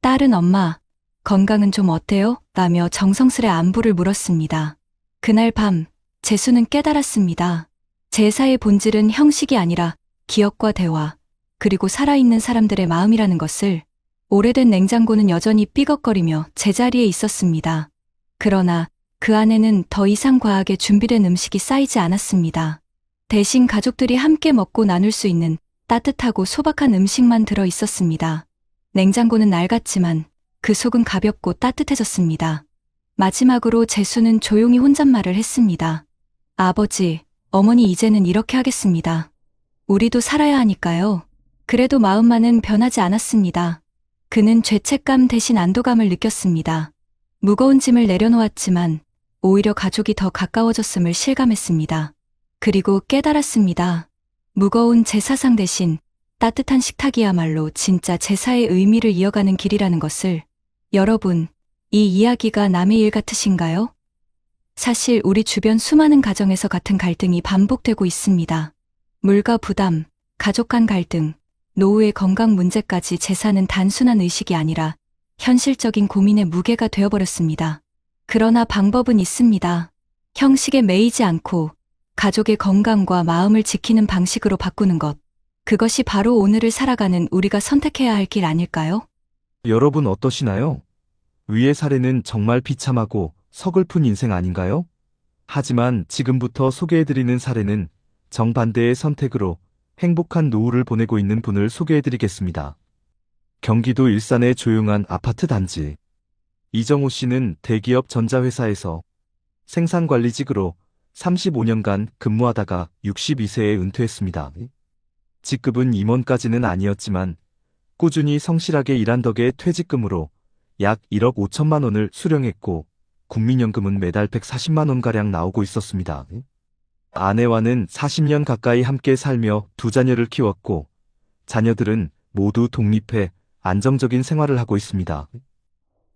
딸은 엄마, 건강은 좀 어때요? 라며 정성스레 안부를 물었습니다. 그날 밤, 재수는 깨달았습니다. 제사의 본질은 형식이 아니라 기억과 대화, 그리고 살아있는 사람들의 마음이라는 것을. 오래된 냉장고는 여전히 삐걱거리며 제자리에 있었습니다. 그러나 그 안에는 더 이상 과하게 준비된 음식이 쌓이지 않았습니다. 대신 가족들이 함께 먹고 나눌 수 있는 따뜻하고 소박한 음식만 들어 있었습니다. 냉장고는 낡았지만 그 속은 가볍고 따뜻해졌습니다. 마지막으로 재수는 조용히 혼잣말을 했습니다. 아버지, 어머니 이제는 이렇게 하겠습니다. 우리도 살아야 하니까요. 그래도 마음만은 변하지 않았습니다. 그는 죄책감 대신 안도감을 느꼈습니다. 무거운 짐을 내려놓았지만 오히려 가족이 더 가까워졌음을 실감했습니다. 그리고 깨달았습니다. 무거운 제사상 대신 따뜻한 식탁이야말로 진짜 제사의 의미를 이어가는 길이라는 것을. 여러분, 이 이야기가 남의 일 같으신가요? 사실 우리 주변 수많은 가정에서 같은 갈등이 반복되고 있습니다. 물가 부담, 가족 간 갈등, 노후의 건강 문제까지 제사는 단순한 의식이 아니라 현실적인 고민의 무게가 되어버렸습니다. 그러나 방법은 있습니다. 형식에 매이지 않고 가족의 건강과 마음을 지키는 방식으로 바꾸는 것. 그것이 바로 오늘을 살아가는 우리가 선택해야 할 길 아닐까요? 여러분 어떠시나요? 위의 사례는 정말 비참하고 서글픈 인생 아닌가요? 하지만 지금부터 소개해드리는 사례는 정반대의 선택으로 행복한 노후를 보내고 있는 분을 소개해드리겠습니다. 경기도 일산의 조용한 아파트 단지. 이정호 씨는 대기업 전자회사에서 생산관리직으로 35년간 근무하다가 62세에 은퇴했습니다. 직급은 임원까지는 아니었지만 꾸준히 성실하게 일한 덕에 퇴직금으로 약 1억 5천만 원을 수령했고 국민연금은 매달 140만 원가량 나오고 있었습니다. 아내와는 40년 가까이 함께 살며 두 자녀를 키웠고 자녀들은 모두 독립해 안정적인 생활을 하고 있습니다.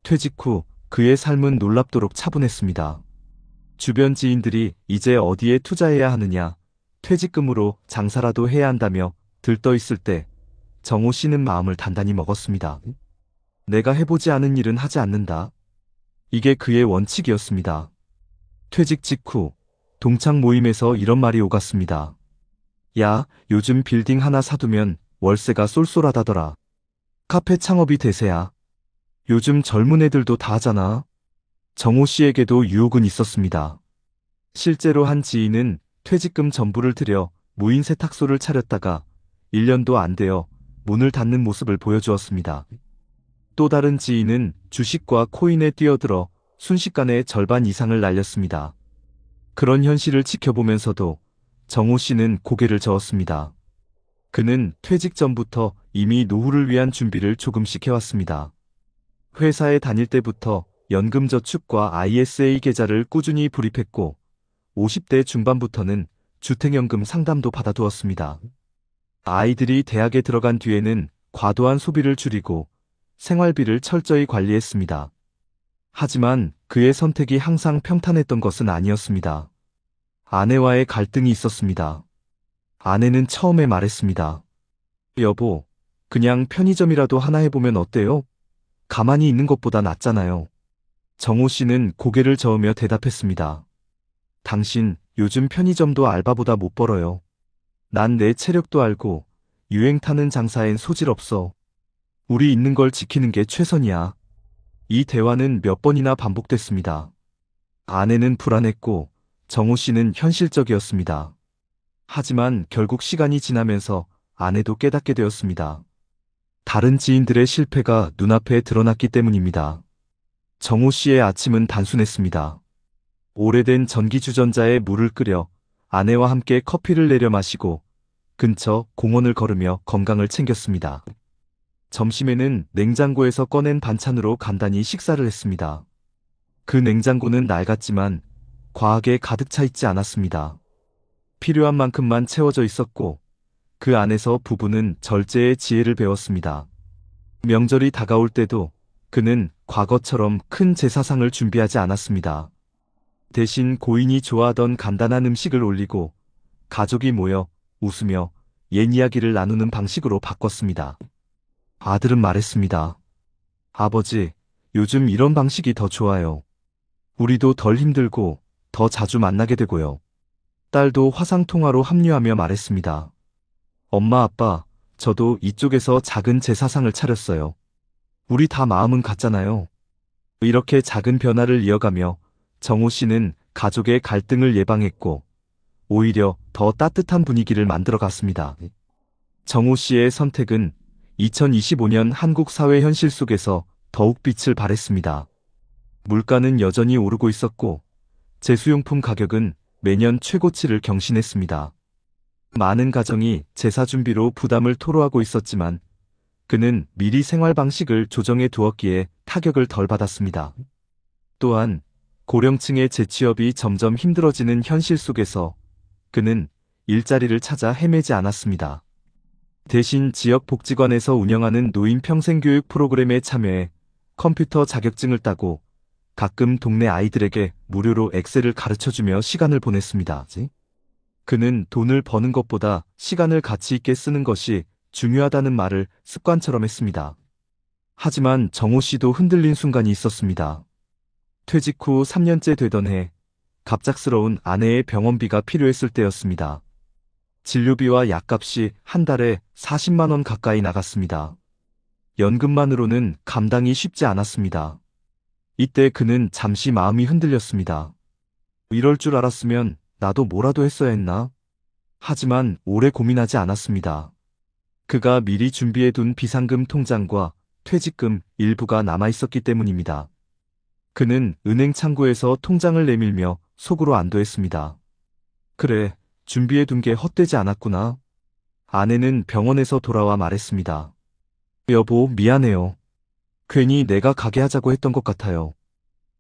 퇴직 후 그의 삶은 놀랍도록 차분했습니다. 주변 지인들이 이제 어디에 투자해야 하느냐, 퇴직금으로 장사라도 해야 한다며 들떠 있을 때 정호 씨는 마음을 단단히 먹었습니다. 내가 해보지 않은 일은 하지 않는다. 이게 그의 원칙이었습니다. 퇴직 직후 동창 모임에서 이런 말이 오갔습니다. 야, 요즘 빌딩 하나 사두면 월세가 쏠쏠하다더라. 카페 창업이 대세야. 요즘 젊은 애들도 다 하잖아. 정호 씨에게도 유혹은 있었습니다. 실제로 한 지인은 퇴직금 전부를 들여 무인 세탁소를 차렸다가 1년도 안 되어 문을 닫는 모습을 보여주었습니다. 또 다른 지인은 주식과 코인에 뛰어들어 순식간에 절반 이상을 날렸습니다. 그런 현실을 지켜보면서도 정호 씨는 고개를 저었습니다. 그는 퇴직 전부터 이미 노후를 위한 준비를 조금씩 해왔습니다. 회사에 다닐 때부터 연금저축과 ISA 계좌를 꾸준히 불입했고 50대 중반부터는 주택연금 상담도 받아두었습니다. 아이들이 대학에 들어간 뒤에는 과도한 소비를 줄이고 생활비를 철저히 관리했습니다. 하지만 그의 선택이 항상 평탄했던 것은 아니었습니다. 아내와의 갈등이 있었습니다. 아내는 처음에 말했습니다. 여보, 그냥 편의점이라도 하나 해보면 어때요? 가만히 있는 것보다 낫잖아요. 정호 씨는 고개를 저으며 대답했습니다. 당신 요즘 편의점도 알바보다 못 벌어요. 난 내 체력도 알고 유행 타는 장사엔 소질 없어. 우리 있는 걸 지키는 게 최선이야. 이 대화는 몇 번이나 반복됐습니다. 아내는 불안했고 정호 씨는 현실적이었습니다. 하지만 결국 시간이 지나면서 아내도 깨닫게 되었습니다. 다른 지인들의 실패가 눈앞에 드러났기 때문입니다. 정호 씨의 아침은 단순했습니다. 오래된 전기주전자에 물을 끓여 아내와 함께 커피를 내려 마시고 근처 공원을 걸으며 건강을 챙겼습니다. 점심에는 냉장고에서 꺼낸 반찬으로 간단히 식사를 했습니다. 그 냉장고는 낡았지만 과하게 가득 차 있지 않았습니다. 필요한 만큼만 채워져 있었고 그 안에서 부부는 절제의 지혜를 배웠습니다. 명절이 다가올 때도 그는 과거처럼 큰 제사상을 준비하지 않았습니다. 대신 고인이 좋아하던 간단한 음식을 올리고 가족이 모여 웃으며 옛 이야기를 나누는 방식으로 바꿨습니다. 아들은 말했습니다. 아버지, 요즘 이런 방식이 더 좋아요. 우리도 덜 힘들고 더 자주 만나게 되고요. 딸도 화상통화로 합류하며 말했습니다. 엄마, 아빠, 저도 이쪽에서 작은 제사상을 차렸어요. 우리 다 마음은 같잖아요. 이렇게 작은 변화를 이어가며 정호 씨는 가족의 갈등을 예방했고 오히려 더 따뜻한 분위기를 만들어 갔습니다. 정호 씨의 선택은 2025년 한국 사회 현실 속에서 더욱 빛을 발했습니다. 물가는 여전히 오르고 있었고 제수용품 가격은 매년 최고치를 경신했습니다. 많은 가정이 제사 준비로 부담을 토로하고 있었지만 그는 미리 생활 방식을 조정해 두었기에 타격을 덜 받았습니다. 또한 고령층의 재취업이 점점 힘들어지는 현실 속에서 그는 일자리를 찾아 헤매지 않았습니다. 대신 지역 복지관에서 운영하는 노인 평생교육 프로그램에 참여해 컴퓨터 자격증을 따고 가끔 동네 아이들에게 무료로 엑셀을 가르쳐주며 시간을 보냈습니다. 그는 돈을 버는 것보다 시간을 가치 있게 쓰는 것이 중요하다는 말을 습관처럼 했습니다. 하지만 정호 씨도 흔들린 순간이 있었습니다. 퇴직 후 3년째 되던 해 갑작스러운 아내의 병원비가 필요했을 때였습니다. 진료비와 약값이 한 달에 40만 원 가까이 나갔습니다. 연금만으로는 감당이 쉽지 않았습니다. 이때 그는 잠시 마음이 흔들렸습니다. 이럴 줄 알았으면 나도 뭐라도 했어야 했나? 하지만 오래 고민하지 않았습니다. 그가 미리 준비해둔 비상금 통장과 퇴직금 일부가 남아있었기 때문입니다. 그는 은행 창구에서 통장을 내밀며 속으로 안도했습니다. 그래, 준비해둔 게 헛되지 않았구나. 아내는 병원에서 돌아와 말했습니다. 여보, 미안해요. 괜히 내가 가게 하자고 했던 것 같아요.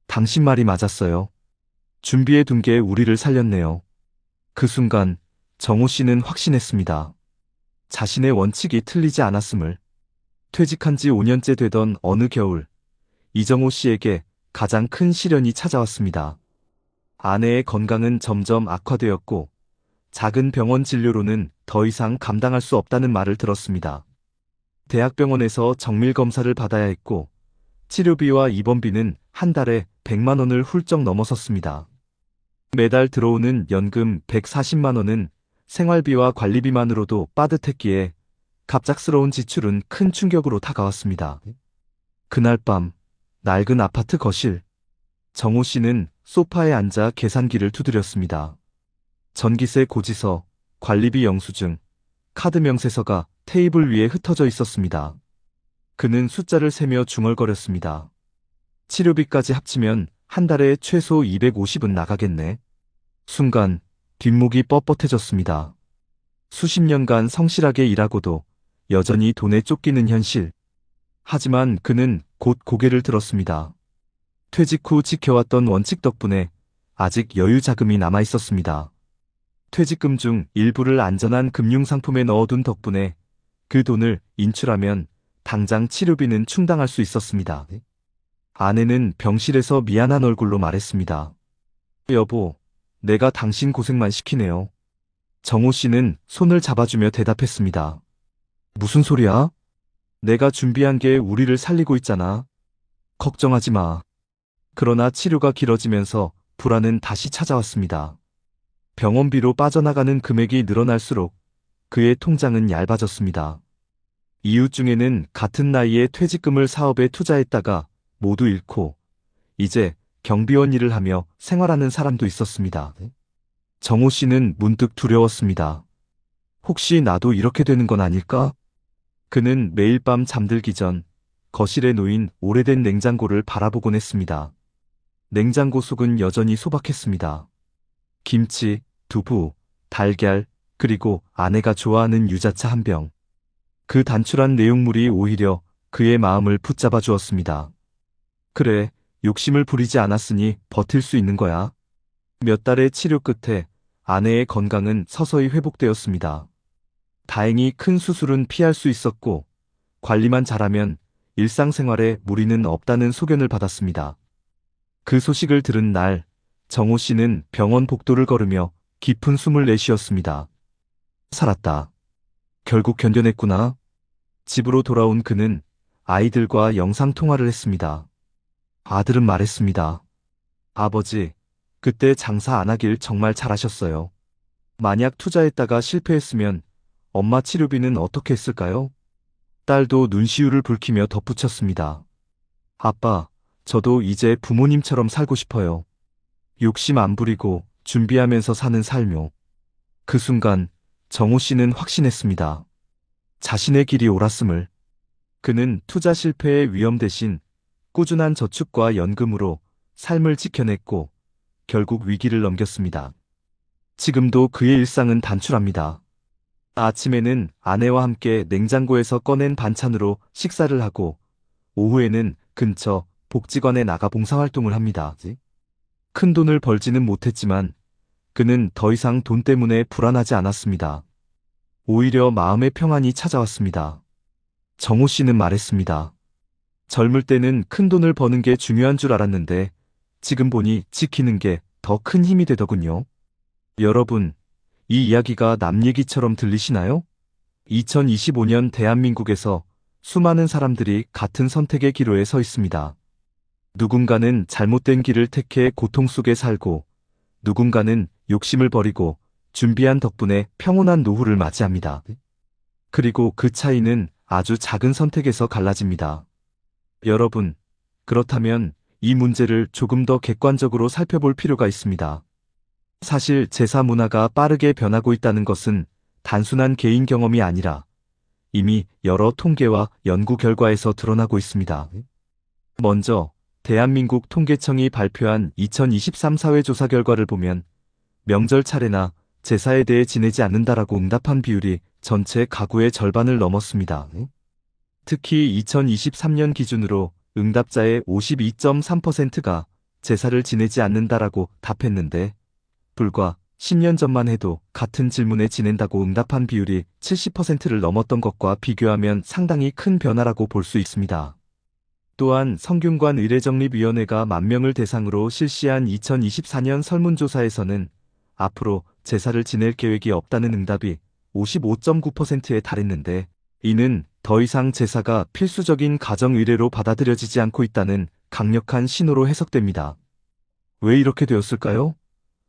당신 말이 맞았어요. 준비해둔 게 우리를 살렸네요. 그 순간 정호 씨는 확신했습니다. 자신의 원칙이 틀리지 않았음을. 퇴직한 지 5년째 되던 어느 겨울, 이정호 씨에게 가장 큰 시련이 찾아왔습니다. 아내의 건강은 점점 악화되었고 작은 병원 진료로는 더 이상 감당할 수 없다는 말을 들었습니다. 대학병원에서 정밀 검사를 받아야 했고 치료비와 입원비는 한 달에 100만 원을 훌쩍 넘어섰습니다. 매달 들어오는 연금 140만 원은 생활비와 관리비만으로도 빠듯했기에 갑작스러운 지출은 큰 충격으로 다가왔습니다. 그날 밤 낡은 아파트 거실, 정호 씨는 소파에 앉아 계산기를 두드렸습니다. 전기세 고지서, 관리비 영수증, 카드 명세서가 테이블 위에 흩어져 있었습니다. 그는 숫자를 세며 중얼거렸습니다. 치료비까지 합치면 한 달에 최소 250은 나가겠네. 순간 뒷목이 뻣뻣해졌습니다. 수십 년간 성실하게 일하고도 여전히 돈에 쫓기는 현실. 하지만 그는 곧 고개를 들었습니다. 퇴직 후 지켜왔던 원칙 덕분에 아직 여유 자금이 남아 있었습니다. 퇴직금 중 일부를 안전한 금융상품에 넣어둔 덕분에 그 돈을 인출하면 당장 치료비는 충당할 수 있었습니다. 아내는 병실에서 미안한 얼굴로 말했습니다. 여보, 내가 당신 고생만 시키네요. 정호 씨는 손을 잡아주며 대답했습니다. 무슨 소리야? 내가 준비한 게 우리를 살리고 있잖아. 걱정하지 마. 그러나 치료가 길어지면서 불안은 다시 찾아왔습니다. 병원비로 빠져나가는 금액이 늘어날수록 그의 통장은 얇아졌습니다. 이웃 중에는 같은 나이에 퇴직금을 사업에 투자했다가 모두 잃고 이제 경비원 일을 하며 생활하는 사람도 있었습니다. 정호 씨는 문득 두려웠습니다. 혹시 나도 이렇게 되는 건 아닐까? 그는 매일 밤 잠들기 전 거실에 놓인 오래된 냉장고를 바라보곤 했습니다. 냉장고 속은 여전히 소박했습니다. 김치, 두부, 달걀, 그리고 아내가 좋아하는 유자차 한 병. 그 단출한 내용물이 오히려 그의 마음을 붙잡아 주었습니다. 그래, 욕심을 부리지 않았으니 버틸 수 있는 거야. 몇 달의 치료 끝에 아내의 건강은 서서히 회복되었습니다. 다행히 큰 수술은 피할 수 있었고 관리만 잘하면 일상생활에 무리는 없다는 소견을 받았습니다. 그 소식을 들은 날, 정호 씨는 병원 복도를 걸으며 깊은 숨을 내쉬었습니다. 살았다. 결국 견뎌냈구나. 집으로 돌아온 그는 아이들과 영상통화를 했습니다. 아들은 말했습니다. 아버지, 그때 장사 안 하길 정말 잘하셨어요. 만약 투자했다가 실패했으면 엄마 치료비는 어떻게 했을까요? 딸도 눈시울을 붉히며 덧붙였습니다. 아빠, 저도 이제 부모님처럼 살고 싶어요. 욕심 안 부리고 준비하면서 사는 삶요. 그 순간 정호 씨는 확신했습니다. 자신의 길이 옳았음을. 그는 투자 실패의 위험 대신 꾸준한 저축과 연금으로 삶을 지켜냈고 결국 위기를 넘겼습니다. 지금도 그의 일상은 단출합니다. 아침에는 아내와 함께 냉장고에서 꺼낸 반찬으로 식사를 하고 오후에는 근처 복지관에 나가 봉사활동을 합니다. 큰 돈을 벌지는 못했지만 그는 더 이상 돈 때문에 불안하지 않았습니다. 오히려 마음의 평안이 찾아왔습니다. 정호 씨는 말했습니다. 젊을 때는 큰 돈을 버는 게 중요한 줄 알았는데 지금 보니 지키는 게 더 큰 힘이 되더군요. 여러분, 이 이야기가 남 얘기처럼 들리시나요? 2025년 대한민국에서 수많은 사람들이 같은 선택의 기로에 서 있습니다. 누군가는 잘못된 길을 택해 고통 속에 살고 누군가는 욕심을 버리고 준비한 덕분에 평온한 노후를 맞이합니다. 그리고 그 차이는 아주 작은 선택에서 갈라집니다. 여러분, 그렇다면 이 문제를 조금 더 객관적으로 살펴볼 필요가 있습니다. 사실 제사 문화가 빠르게 변하고 있다는 것은 단순한 개인 경험이 아니라 이미 여러 통계와 연구 결과에서 드러나고 있습니다. 먼저 대한민국 통계청이 발표한 2023 사회조사 결과를 보면 명절 차례나 제사에 대해 지내지 않는다라고 응답한 비율이 전체 가구의 절반을 넘었습니다. 특히 2023년 기준으로 응답자의 52.3%가 제사를 지내지 않는다라고 답했는데 불과 10년 전만 해도 같은 질문에 지낸다고 응답한 비율이 70%를 넘었던 것과 비교하면 상당히 큰 변화라고 볼 수 있습니다. 또한 성균관 의례정립위원회가 10,000명을 대상으로 실시한 2024년 설문조사에서는 앞으로 제사를 지낼 계획이 없다는 응답이 55.9%에 달했는데 이는 더 이상 제사가 필수적인 가정의례로 받아들여지지 않고 있다는 강력한 신호로 해석됩니다. 왜 이렇게 되었을까요?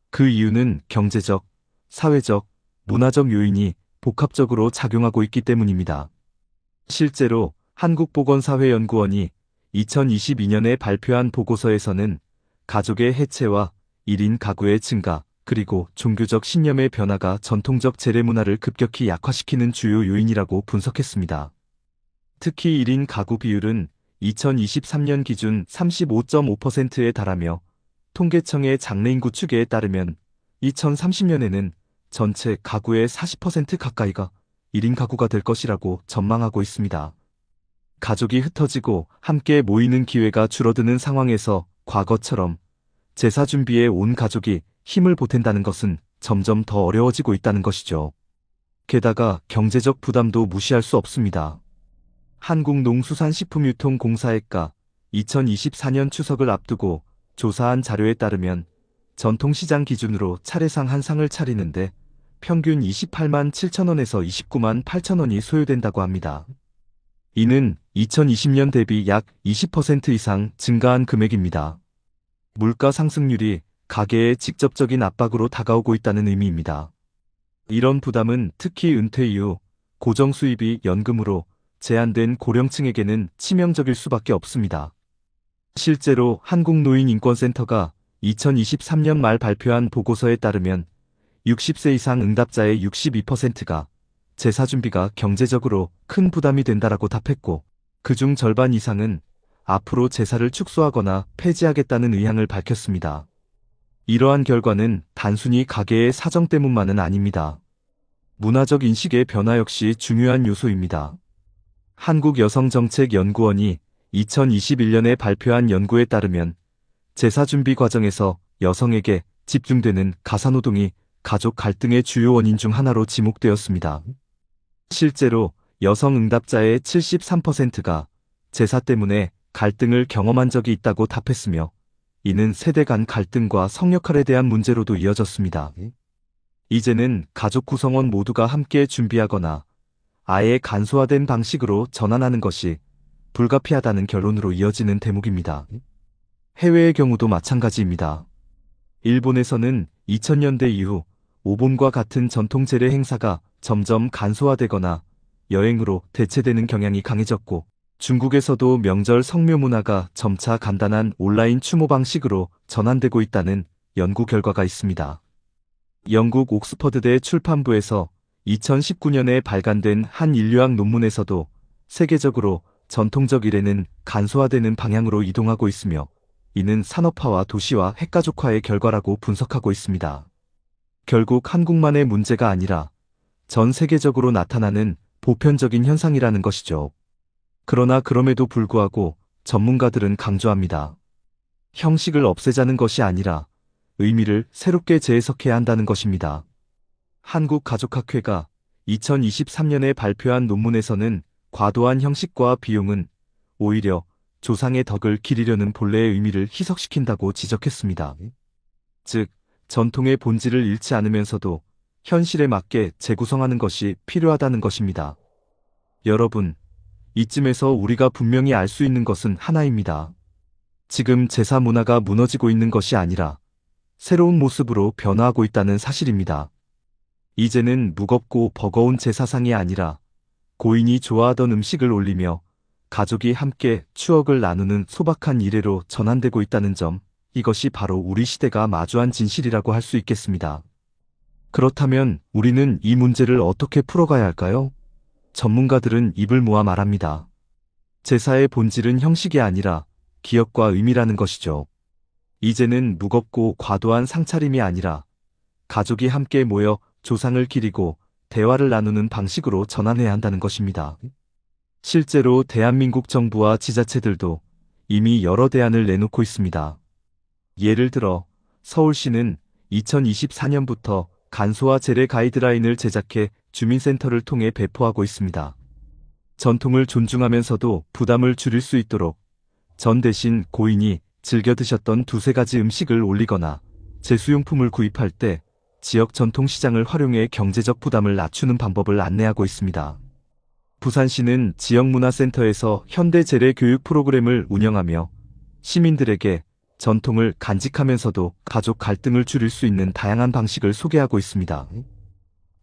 그 이유는 경제적, 사회적, 문화적 요인이 복합적으로 작용하고 있기 때문입니다. 실제로 한국보건사회연구원이 2022년에 발표한 보고서에서는 가족의 해체와 1인 가구의 증가, 그리고 종교적 신념의 변화가 전통적 재래 문화를 급격히 약화시키는 주요 요인이라고 분석했습니다. 특히 1인 가구 비율은 2023년 기준 35.5%에 달하며 통계청의 장래인구 추계에 따르면 2030년에는 전체 가구의 40% 가까이가 1인 가구가 될 것이라고 전망하고 있습니다. 가족이 흩어지고 함께 모이는 기회가 줄어드는 상황에서 과거처럼 제사 준비에 온 가족이 힘을 보탠다는 것은 점점 더 어려워지고 있다는 것이죠. 게다가 경제적 부담도 무시할 수 없습니다. 한국농수산식품유통공사회가 2024년 추석을 앞두고 조사한 자료에 따르면 전통시장 기준으로 차례상 한 상을 차리는데 평균 28만 7천 원에서 29만 8천 원이 소요된다고 합니다. 이는 2020년 대비 약 20% 이상 증가한 금액입니다. 물가 상승률이 가계에 직접적인 압박으로 다가오고 있다는 의미입니다. 이런 부담은 특히 은퇴 이후 고정 수입이 연금으로 제한된 고령층에게는 치명적일 수밖에 없습니다. 실제로 한국노인인권센터가 2023년 말 발표한 보고서에 따르면 60세 이상 응답자의 62%가 제사 준비가 경제적으로 큰 부담이 된다라고 답했고, 그중 절반 이상은 앞으로 제사를 축소하거나 폐지하겠다는 의향을 밝혔습니다. 이러한 결과는 단순히 가계의 사정 때문만은 아닙니다. 문화적 인식의 변화 역시 중요한 요소입니다. 한국여성정책연구원이 2021년에 발표한 연구에 따르면 제사 준비 과정에서 여성에게 집중되는 가사노동이 가족 갈등의 주요 원인 중 하나로 지목되었습니다. 실제로 여성 응답자의 73%가 제사 때문에 갈등을 경험한 적이 있다고 답했으며, 이는 세대 간 갈등과 성역할에 대한 문제로도 이어졌습니다. 이제는 가족 구성원 모두가 함께 준비하거나 아예 간소화된 방식으로 전환하는 것이 불가피하다는 결론으로 이어지는 대목입니다. 해외의 경우도 마찬가지입니다. 일본에서는 2000년대 이후 오본과 같은 전통 제례 행사가 점점 간소화되거나 여행으로 대체되는 경향이 강해졌고, 중국에서도 명절 성묘 문화가 점차 간단한 온라인 추모 방식으로 전환되고 있다는 연구 결과가 있습니다. 영국 옥스퍼드대 출판부에서 2019년에 발간된 한 인류학 논문에서도 세계적으로 전통적 일에는 간소화되는 방향으로 이동하고 있으며, 이는 산업화와 도시화 핵가족화의 결과라고 분석하고 있습니다. 결국 한국만의 문제가 아니라 전 세계적으로 나타나는 보편적인 현상이라는 것이죠. 그러나 그럼에도 불구하고 전문가들은 강조합니다. 형식을 없애자는 것이 아니라 의미를 새롭게 재해석해야 한다는 것입니다. 한국가족학회가 2023년에 발표한 논문에서는 과도한 형식과 비용은 오히려 조상의 덕을 기리려는 본래의 의미를 희석시킨다고 지적했습니다. 즉, 전통의 본질을 잃지 않으면서도 현실에 맞게 재구성하는 것이 필요하다는 것입니다. 여러분, 이쯤에서 우리가 분명히 알 수 있는 것은 하나입니다. 지금 제사 문화가 무너지고 있는 것이 아니라 새로운 모습으로 변화하고 있다는 사실입니다. 이제는 무겁고 버거운 제사상이 아니라 고인이 좋아하던 음식을 올리며 가족이 함께 추억을 나누는 소박한 일회로 전환되고 있다는 점, 이것이 바로 우리 시대가 마주한 진실이라고 할 수 있겠습니다. 그렇다면 우리는 이 문제를 어떻게 풀어가야 할까요? 전문가들은 입을 모아 말합니다. 제사의 본질은 형식이 아니라 기억과 의미라는 것이죠. 이제는 무겁고 과도한 상차림이 아니라 가족이 함께 모여 조상을 기리고 대화를 나누는 방식으로 전환해야 한다는 것입니다. 실제로 대한민국 정부와 지자체들도 이미 여러 대안을 내놓고 있습니다. 예를 들어 서울시는 2024년부터 간소화 제례 가이드라인을 제작해 주민센터를 통해 배포하고 있습니다. 전통을 존중하면서도 부담을 줄일 수 있도록 전 대신 고인이 즐겨 드셨던 두세 가지 음식을 올리거나 제수용품을 구입할 때 지역 전통시장을 활용해 경제적 부담을 낮추는 방법을 안내하고 있습니다. 부산시는 지역문화센터에서 현대 제례 교육 프로그램을 운영하며 시민들에게 전통을 간직하면서도 가족 갈등을 줄일 수 있는 다양한 방식을 소개하고 있습니다.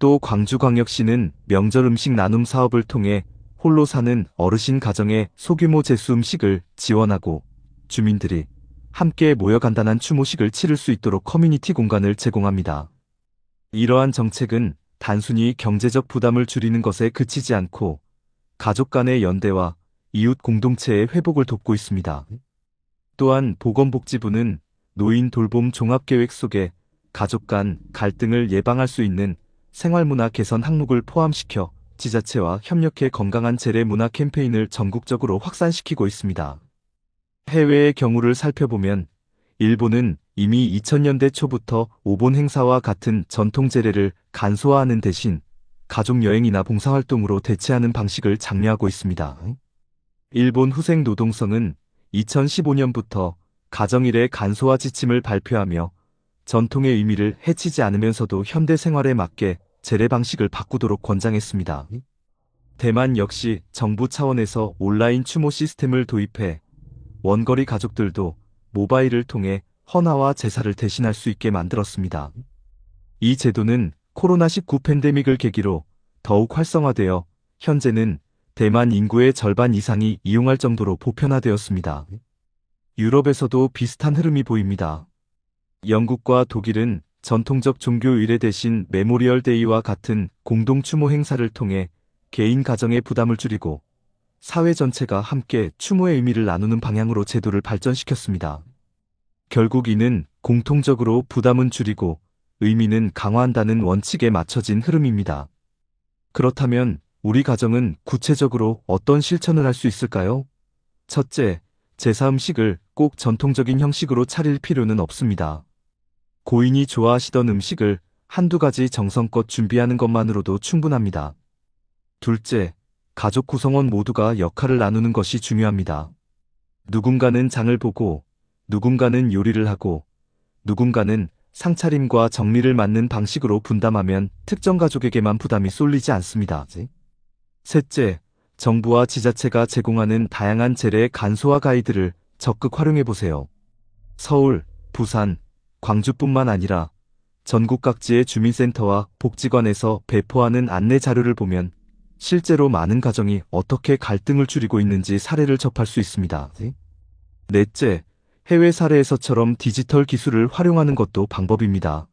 또 광주광역시는 명절 음식 나눔 사업을 통해 홀로 사는 어르신 가정에 소규모 제수 음식을 지원하고 주민들이 함께 모여 간단한 추모식을 치를 수 있도록 커뮤니티 공간을 제공합니다. 이러한 정책은 단순히 경제적 부담을 줄이는 것에 그치지 않고 가족 간의 연대와 이웃 공동체의 회복을 돕고 있습니다. 또한 보건복지부는 노인 돌봄 종합계획 속에 가족 간 갈등을 예방할 수 있는 생활문화 개선 항목을 포함시켜 지자체와 협력해 건강한 제례 문화 캠페인을 전국적으로 확산시키고 있습니다. 해외의 경우를 살펴보면 일본은 이미 2000년대 초부터 오본 행사와 같은 전통 제례를 간소화하는 대신 가족 여행이나 봉사활동으로 대체하는 방식을 장려하고 있습니다. 일본 후생 노동성은 2015년부터 가정일의 간소화 지침을 발표하며 전통의 의미를 해치지 않으면서도 현대 생활에 맞게 제례 방식을 바꾸도록 권장했습니다. 대만 역시 정부 차원에서 온라인 추모 시스템을 도입해 원거리 가족들도 모바일을 통해 헌화와 제사를 대신할 수 있게 만들었습니다. 이 제도는 코로나19 팬데믹을 계기로 더욱 활성화되어 현재는 대만 인구의 절반 이상이 이용할 정도로 보편화되었습니다. 유럽에서도 비슷한 흐름이 보입니다. 영국과 독일은 전통적 종교 의례 대신 메모리얼 데이와 같은 공동 추모 행사를 통해 개인 가정의 부담을 줄이고 사회 전체가 함께 추모의 의미를 나누는 방향으로 제도를 발전시켰습니다. 결국 이는 공통적으로 부담은 줄이고 의미는 강화한다는 원칙에 맞춰진 흐름입니다. 그렇다면 우리 가정은 구체적으로 어떤 실천을 할 수 있을까요? 첫째, 제사 음식을 꼭 전통적인 형식으로 차릴 필요는 없습니다. 고인이 좋아하시던 음식을 한두 가지 정성껏 준비하는 것만으로도 충분합니다. 둘째, 가족 구성원 모두가 역할을 나누는 것이 중요합니다. 누군가는 장을 보고, 누군가는 요리를 하고, 누군가는 상차림과 정리를 맡는 방식으로 분담하면 특정 가족에게만 부담이 쏠리지 않습니다. 셋째, 정부와 지자체가 제공하는 다양한 재래 간소화 가이드를 적극 활용해보세요. 서울, 부산, 광주뿐만 아니라 전국 각지의 주민센터와 복지관에서 배포하는 안내 자료를 보면 실제로 많은 가정이 어떻게 갈등을 줄이고 있는지 사례를 접할 수 있습니다. 넷째, 해외 사례에서처럼 디지털 기술을 활용하는 것도 방법입니다.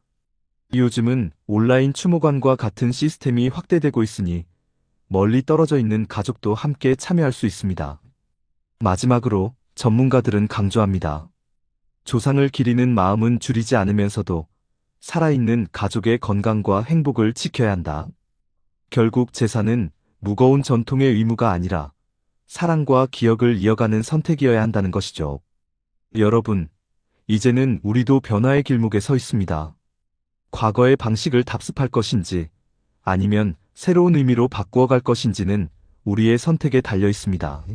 요즘은 온라인 추모관과 같은 시스템이 확대되고 있으니 멀리 떨어져 있는 가족도 함께 참여할 수 있습니다. 마지막으로 전문가들은 강조합니다. 조상을 기리는 마음은 줄이지 않으면서도 살아있는 가족의 건강과 행복을 지켜야 한다. 결국 제사는 무거운 전통의 의무가 아니라 사랑과 기억을 이어가는 선택이어야 한다는 것이죠. 여러분, 이제는 우리도 변화의 길목에 서 있습니다. 과거의 방식을 답습할 것인지 아니면 새로운 의미로 바꾸어 갈 것인지는 우리의 선택에 달려 있습니다.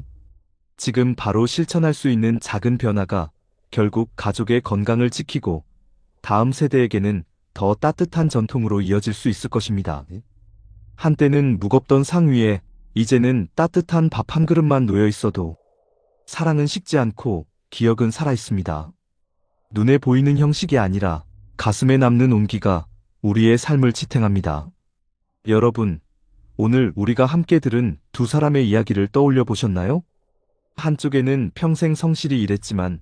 지금 바로 실천할 수 있는 작은 변화가 결국 가족의 건강을 지키고 다음 세대에게는 더 따뜻한 전통으로 이어질 수 있을 것입니다. 한때는 무겁던 상 위에 이제는 따뜻한 밥 한 그릇만 놓여 있어도 사랑은 식지 않고 기억은 살아 있습니다. 눈에 보이는 형식이 아니라 가슴에 남는 온기가 우리의 삶을 지탱합니다. 여러분, 오늘 우리가 함께 들은 두 사람의 이야기를 떠올려 보셨나요? 한쪽에는 평생 성실히 일했지만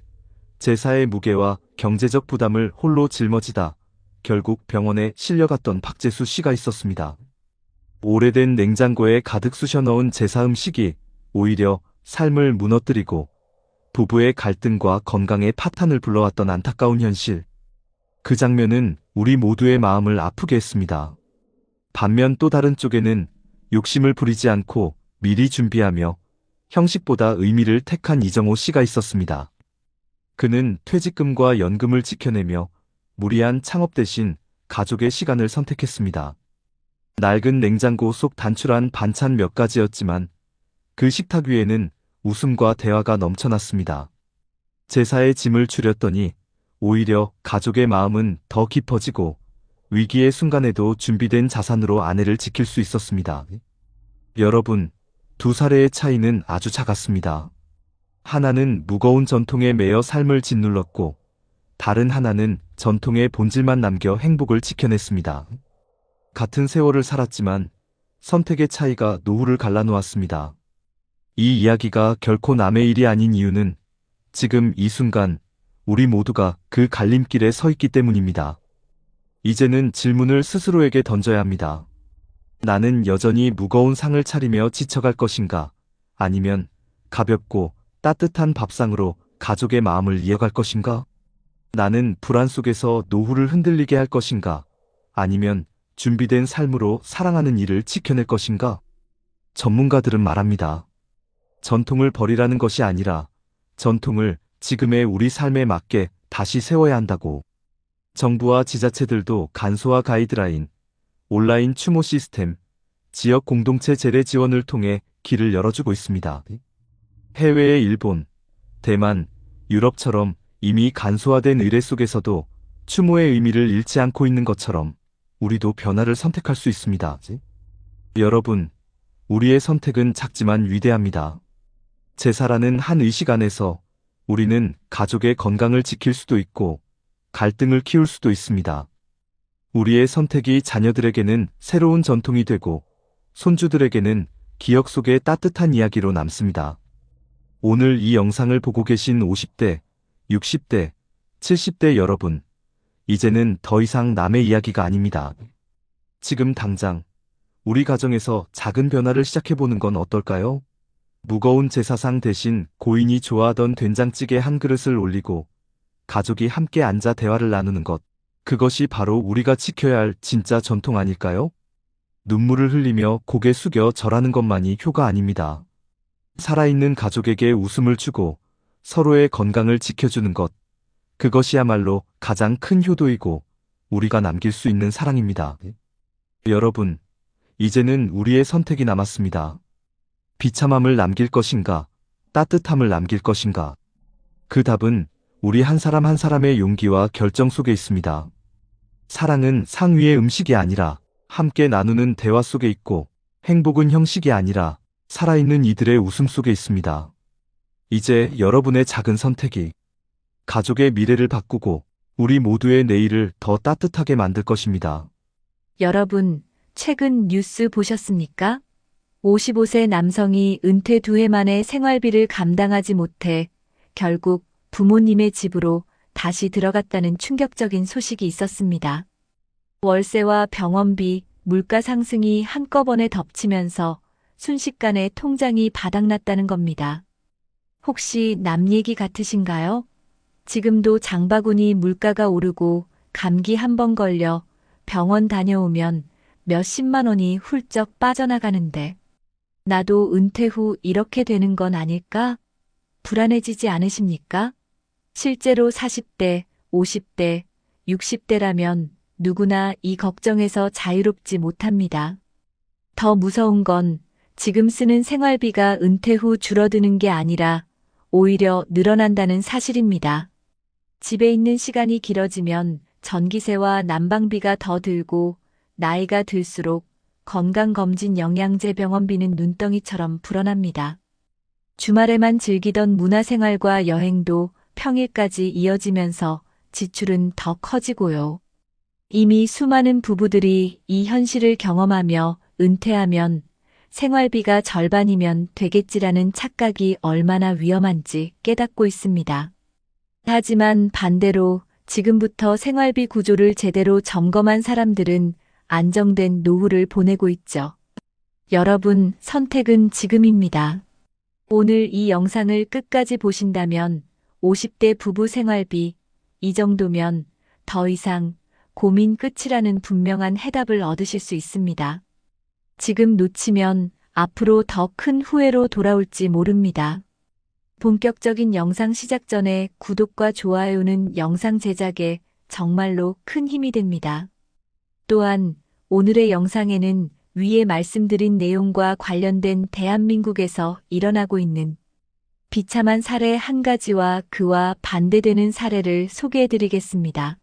제사의 무게와 경제적 부담을 홀로 짊어지다 결국 병원에 실려갔던 박재수 씨가 있었습니다. 오래된 냉장고에 가득 쑤셔 넣은 제사 음식이 오히려 삶을 무너뜨리고 부부의 갈등과 건강에 파탄을 불러왔던 안타까운 현실. 그 장면은 우리 모두의 마음을 아프게 했습니다. 반면 또 다른 쪽에는 욕심을 부리지 않고 미리 준비하며 형식보다 의미를 택한 이정호 씨가 있었습니다. 그는 퇴직금과 연금을 지켜내며 무리한 창업 대신 가족의 시간을 선택했습니다. 낡은 냉장고 속 단출한 반찬 몇 가지였지만 그 식탁 위에는 웃음과 대화가 넘쳐났습니다. 제사의 짐을 줄였더니 오히려 가족의 마음은 더 깊어지고 위기의 순간에도 준비된 자산으로 아내를 지킬 수 있었습니다. 여러분, 두 사례의 차이는 아주 작았습니다. 하나는 무거운 전통에 매여 삶을 짓눌렀고 다른 하나는 전통의 본질만 남겨 행복을 지켜냈습니다. 같은 세월을 살았지만 선택의 차이가 노후를 갈라놓았습니다. 이 이야기가 결코 남의 일이 아닌 이유는 지금 이 순간 우리 모두가 그 갈림길에 서 있기 때문입니다. 이제는 질문을 스스로에게 던져야 합니다. 나는 여전히 무거운 상을 차리며 지쳐갈 것인가? 아니면 가볍고 따뜻한 밥상으로 가족의 마음을 이어갈 것인가? 나는 불안 속에서 노후를 흔들리게 할 것인가? 아니면 준비된 삶으로 사랑하는 일을 지켜낼 것인가? 전문가들은 말합니다. 전통을 버리라는 것이 아니라 전통을 지금의 우리 삶에 맞게 다시 세워야 한다고. 정부와 지자체들도 간소화 가이드라인, 온라인 추모 시스템, 지역 공동체 재래 지원을 통해 길을 열어주고 있습니다. 해외의 일본, 대만, 유럽처럼 이미 간소화된 의례 속에서도 추모의 의미를 잃지 않고 있는 것처럼 우리도 변화를 선택할 수 있습니다. 여러분, 우리의 선택은 작지만 위대합니다. 제사라는 한 의식 안에서 우리는 가족의 건강을 지킬 수도 있고 갈등을 키울 수도 있습니다. 우리의 선택이 자녀들에게는 새로운 전통이 되고 손주들에게는 기억 속의 따뜻한 이야기로 남습니다. 오늘 이 영상을 보고 계신 50대, 60대, 70대 여러분, 이제는 더 이상 남의 이야기가 아닙니다. 지금 당장 우리 가정에서 작은 변화를 시작해보는 건 어떨까요? 무거운 제사상 대신 고인이 좋아하던 된장찌개 한 그릇을 올리고 가족이 함께 앉아 대화를 나누는 것, 그것이 바로 우리가 지켜야 할 진짜 전통 아닐까요? 눈물을 흘리며 고개 숙여 절하는 것만이 효가 아닙니다. 살아있는 가족에게 웃음을 주고 서로의 건강을 지켜주는 것, 그것이야말로 가장 큰 효도이고 우리가 남길 수 있는 사랑입니다. 여러분, 이제는 우리의 선택이 남았습니다. 비참함을 남길 것인가, 따뜻함을 남길 것인가? 그 답은 우리 한 사람 한 사람의 용기와 결정 속에 있습니다. 사랑은 상 위의 음식이 아니라 함께 나누는 대화 속에 있고, 행복은 형식이 아니라 살아있는 이들의 웃음 속에 있습니다. 이제 여러분의 작은 선택이 가족의 미래를 바꾸고 우리 모두의 내일을 더 따뜻하게 만들 것입니다. 여러분, 최근 뉴스 보셨습니까? 55세 남성이 은퇴 2해 만에 생활비를 감당하지 못해 결국 부모님의 집으로 다시 들어갔다는 충격적인 소식이 있었습니다. 월세와 병원비, 물가 상승이 한꺼번에 덮치면서 순식간에 통장이 바닥났다는 겁니다. 혹시 남 얘기 같으신가요? 지금도 장바구니 물가가 오르고 감기 한 번 걸려 병원 다녀오면 몇십만 원이 훌쩍 빠져나가는데 나도 은퇴 후 이렇게 되는 건 아닐까? 불안해지지 않으십니까? 실제로 40대, 50대, 60대라면 누구나 이 걱정에서 자유롭지 못합니다. 더 무서운 건 지금 쓰는 생활비가 은퇴 후 줄어드는 게 아니라 오히려 늘어난다는 사실입니다. 집에 있는 시간이 길어지면 전기세와 난방비가 더 들고 나이가 들수록 건강검진 영양제 병원비는 눈덩이처럼 불어납니다. 주말에만 즐기던 문화생활과 여행도 평일까지 이어지면서 지출은 더 커지고요. 이미 수많은 부부들이 이 현실을 경험하며 은퇴하면 생활비가 절반이면 되겠지라는 착각이 얼마나 위험한지 깨닫고 있습니다. 하지만 반대로 지금부터 생활비 구조를 제대로 점검한 사람들은 안정된 노후를 보내고 있죠. 여러분, 선택은 지금입니다. 오늘 이 영상을 끝까지 보신다면 50대 부부 생활비, 이 정도면 더 이상 고민 끝이라는 분명한 해답을 얻으실 수 있습니다. 지금 놓치면 앞으로 더 큰 후회로 돌아올지 모릅니다. 본격적인 영상 시작 전에 구독과 좋아요는 영상 제작에 정말로 큰 힘이 됩니다. 또한 오늘의 영상에는 위에 말씀드린 내용과 관련된 대한민국에서 일어나고 있는 비참한 사례 한 가지와 그와 반대되는 사례를 소개해드리겠습니다.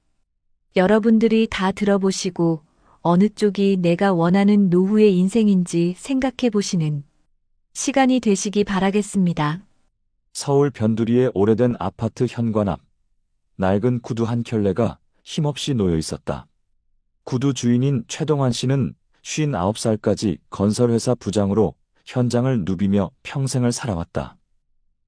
여러분들이 다 들어보시고 어느 쪽이 내가 원하는 노후의 인생인지 생각해보시는 시간이 되시기 바라겠습니다. 서울 변두리의 오래된 아파트 현관 앞, 낡은 구두 한 켤레가 힘없이 놓여 있었다. 구두 주인인 최동환 씨는 59살까지 건설회사 부장으로 현장을 누비며 평생을 살아왔다.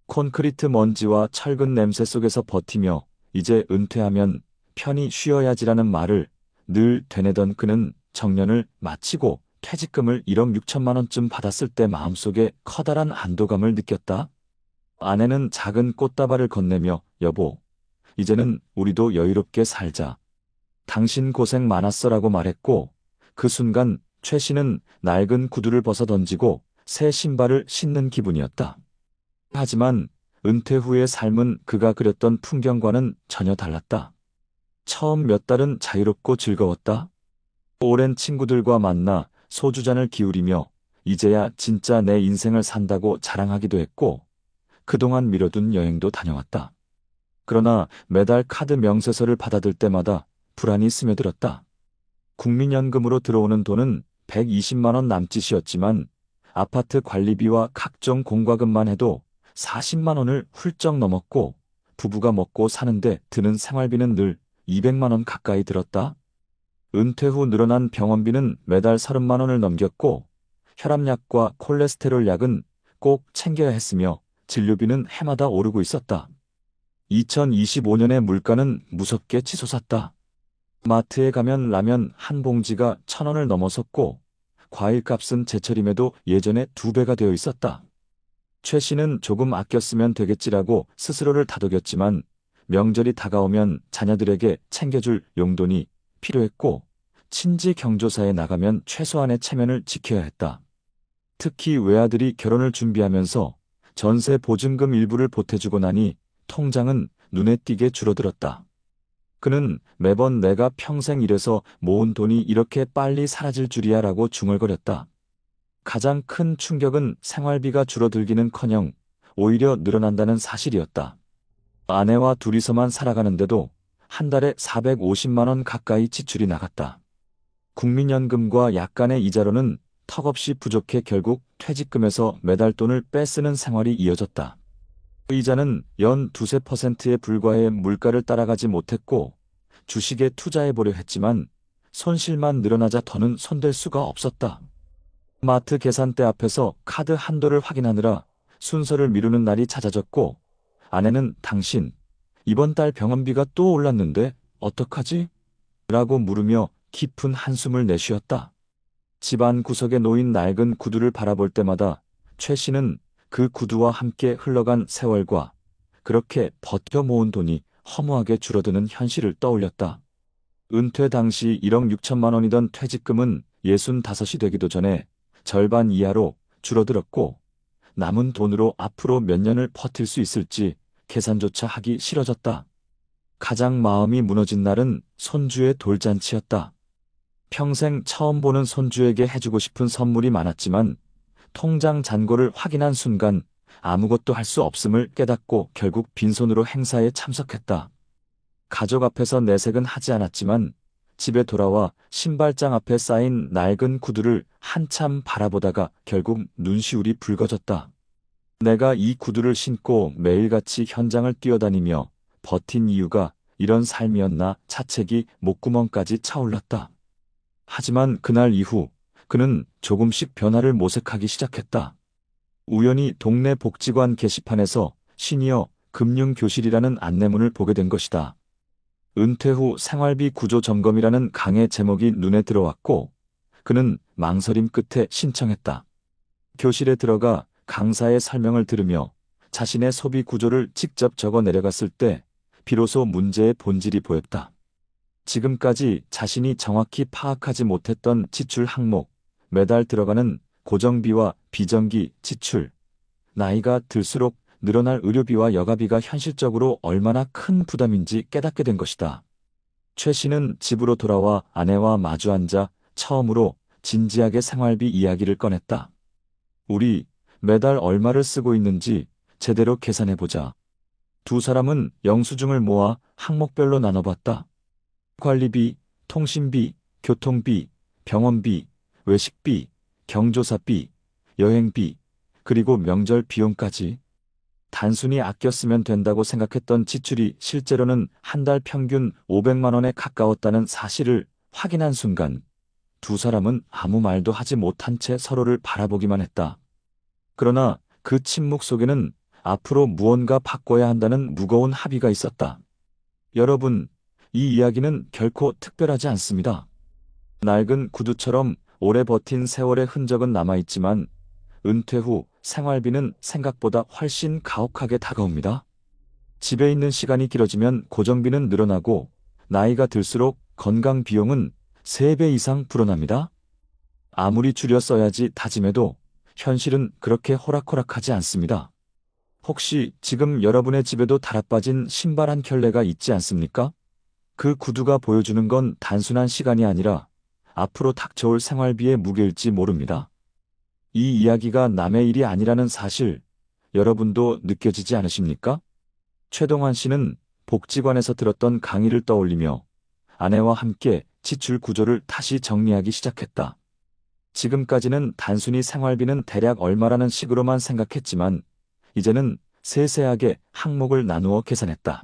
콘크리트 먼지와 철근 냄새 속에서 버티며 이제 은퇴하면 편히 쉬어야지라는 말을 늘 되뇌던 그는 정년을 마치고 퇴직금을 1억 6천만 원쯤 받았을 때 마음속에 커다란 안도감을 느꼈다. 아내는 작은 꽃다발을 건네며 여보, 이제는 우리도 여유롭게 살자. 당신 고생 많았어라고 말했고 그 순간 최 씨는 낡은 구두를 벗어 던지고 새 신발을 신는 기분이었다. 하지만 은퇴 후의 삶은 그가 그렸던 풍경과는 전혀 달랐다. 처음 몇 달은 자유롭고 즐거웠다. 오랜 친구들과 만나 소주잔을 기울이며 이제야 진짜 내 인생을 산다고 자랑하기도 했고 그동안 미뤄둔 여행도 다녀왔다. 그러나 매달 카드 명세서를 받아들 때마다 불안이 스며들었다. 국민연금으로 들어오는 돈은 120만 원 남짓이었지만 아파트 관리비와 각종 공과금만 해도 40만 원을 훌쩍 넘었고 부부가 먹고 사는데 드는 생활비는 늘 200만 원 가까이 들었다. 은퇴 후 늘어난 병원비는 매달 30만 원을 넘겼고 혈압약과 콜레스테롤 약은 꼭 챙겨야 했으며 진료비는 해마다 오르고 있었다. 2025년에 물가는 무섭게 치솟았다. 마트에 가면 라면 한 봉지가 1,000원을 넘어섰고 과일값은 제철임에도 예전에 2배가 되어 있었다. 최 씨는 조금 아껴 쓰면 되겠지라고 스스로를 다독였지만 명절이 다가오면 자녀들에게 챙겨줄 용돈이 필요했고 친지 경조사에 나가면 최소한의 체면을 지켜야 했다. 특히 외아들이 결혼을 준비하면서 전세 보증금 일부를 보태주고 나니 통장은 눈에 띄게 줄어들었다. 그는 매번 내가 평생 일해서 모은 돈이 이렇게 빨리 사라질 줄이야 라고 중얼거렸다. 가장 큰 충격은 생활비가 줄어들기는커녕 오히려 늘어난다는 사실이었다. 아내와 둘이서만 살아가는데도 한 달에 450만 원 가까이 지출이 나갔다. 국민연금과 약간의 이자로는 턱없이 부족해 결국 퇴직금에서 매달 돈을 빼쓰는 생활이 이어졌다. 이자는 연 2~3%에 불과해 물가를 따라가지 못했고 주식에 투자해보려 했지만 손실만 늘어나자 더는 손댈 수가 없었다. 마트 계산대 앞에서 카드 한도를 확인하느라 순서를 미루는 날이 잦아졌고 아내는 당신, 이번 달 병원비가 또 올랐는데 어떡하지? 라고 물으며 깊은 한숨을 내쉬었다. 집안 구석에 놓인 낡은 구두를 바라볼 때마다 최 씨는 그 구두와 함께 흘러간 세월과 그렇게 버텨 모은 돈이 허무하게 줄어드는 현실을 떠올렸다. 은퇴 당시 1억 6천만 원이던 퇴직금은 65이 되기도 전에 절반 이하로 줄어들었고 남은 돈으로 앞으로 몇 년을 버틸 수 있을지 계산조차 하기 싫어졌다. 가장 마음이 무너진 날은 손주의 돌잔치였다. 평생 처음 보는 손주에게 해주고 싶은 선물이 많았지만 통장 잔고를 확인한 순간 아무것도 할 수 없음을 깨닫고 결국 빈손으로 행사에 참석했다. 가족 앞에서 내색은 하지 않았지만 집에 돌아와 신발장 앞에 쌓인 낡은 구두를 한참 바라보다가 결국 눈시울이 붉어졌다. 내가 이 구두를 신고 매일같이 현장을 뛰어다니며 버틴 이유가 이런 삶이었나 차책이 목구멍까지 차올랐다. 하지만 그날 이후 그는 조금씩 변화를 모색하기 시작했다. 우연히 동네 복지관 게시판에서 시니어 금융교실이라는 안내문을 보게 된 것이다. 은퇴 후 생활비 구조 점검이라는 강의 제목이 눈에 들어왔고 그는 망설임 끝에 신청했다. 교실에 들어가 강사의 설명을 들으며 자신의 소비 구조를 직접 적어 내려갔을 때 비로소 문제의 본질이 보였다. 지금까지 자신이 정확히 파악하지 못했던 지출 항목, 매달 들어가는 고정비와 비정기 지출, 나이가 들수록 늘어날 의료비와 여가비가 현실적으로 얼마나 큰 부담인지 깨닫게 된 것이다. 최 씨는 집으로 돌아와 아내와 마주 앉아 처음으로 진지하게 생활비 이야기를 꺼냈다. 우리 매달 얼마를 쓰고 있는지 제대로 계산해보자. 두 사람은 영수증을 모아 항목별로 나눠봤다. 관리비, 통신비, 교통비, 병원비, 외식비, 경조사비, 여행비, 그리고 명절 비용까지. 단순히 아껴 쓰면 된다고 생각했던 지출이 실제로는 한 달 평균 500만 원에 가까웠다는 사실을 확인한 순간 두 사람은 아무 말도 하지 못한 채 서로를 바라보기만 했다. 그러나 그 침묵 속에는 앞으로 무언가 바꿔야 한다는 무거운 합의가 있었다. 여러분, 이 이야기는 결코 특별하지 않습니다. 낡은 구두처럼 오래 버틴 세월의 흔적은 남아있지만 은퇴 후 생활비는 생각보다 훨씬 가혹하게 다가옵니다. 집에 있는 시간이 길어지면 고정비는 늘어나고 나이가 들수록 건강 비용은 3배 이상 불어납니다. 아무리 줄여 써야지 다짐해도 현실은 그렇게 호락호락하지 않습니다. 혹시 지금 여러분의 집에도 달아빠진 신발 한 켤레가 있지 않습니까? 그 구두가 보여주는 건 단순한 시간이 아니라 앞으로 닥쳐올 생활비의 무게일지 모릅니다. 이 이야기가 남의 일이 아니라는 사실, 여러분도 느껴지지 않으십니까? 최동환 씨는 복지관에서 들었던 강의를 떠올리며 아내와 함께 지출 구조를 다시 정리하기 시작했다. 지금까지는 단순히 생활비는 대략 얼마라는 식으로만 생각했지만 이제는 세세하게 항목을 나누어 계산했다.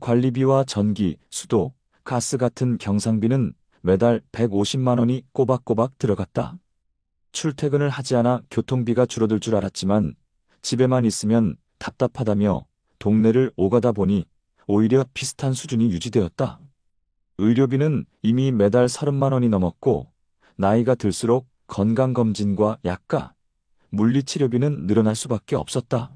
관리비와 전기, 수도, 가스 같은 경상비는 매달 150만 원이 꼬박꼬박 들어갔다. 출퇴근을 하지 않아 교통비가 줄어들 줄 알았지만 집에만 있으면 답답하다며 동네를 오가다 보니 오히려 비슷한 수준이 유지되었다. 의료비는 이미 매달 30만 원이 넘었고 나이가 들수록 건강검진과 약가, 물리치료비는 늘어날 수밖에 없었다.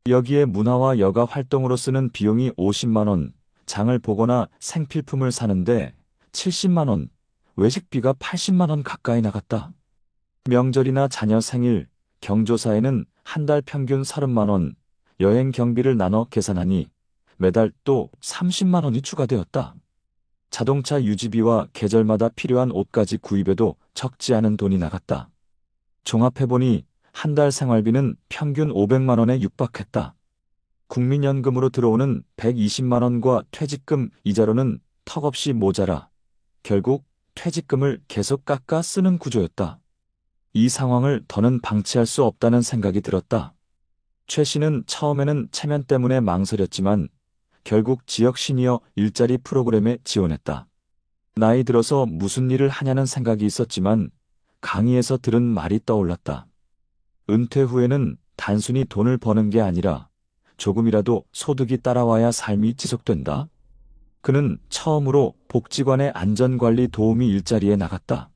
여기에 문화와 여가 활동으로 쓰는 비용이 50만 원, 장을 보거나 생필품을 사는데 70만 원, 외식비가 80만 원 가까이 나갔다. 명절이나 자녀 생일, 경조사에는 한 달 평균 30만 원, 여행 경비를 나눠 계산하니 매달 또 30만 원이 추가되었다. 자동차 유지비와 계절마다 필요한 옷까지 구입해도 적지 않은 돈이 나갔다. 종합해보니 한 달 생활비는 평균 500만 원에 육박했다. 국민연금으로 들어오는 120만 원과 퇴직금 이자로는 턱없이 모자라 결국 퇴직금을 계속 깎아 쓰는 구조였다. 이 상황을 더는 방치할 수 없다는 생각이 들었다. 최 씨는 처음에는 체면 때문에 망설였지만 결국 지역 시니어 일자리 프로그램에 지원했다. 나이 들어서 무슨 일을 하냐는 생각이 있었지만 강의에서 들은 말이 떠올랐다. 은퇴 후에는 단순히 돈을 버는 게 아니라 조금이라도 소득이 따라와야 삶이 지속된다. 그는 처음으로 복지관의 안전관리 도우미 일자리에 나갔다.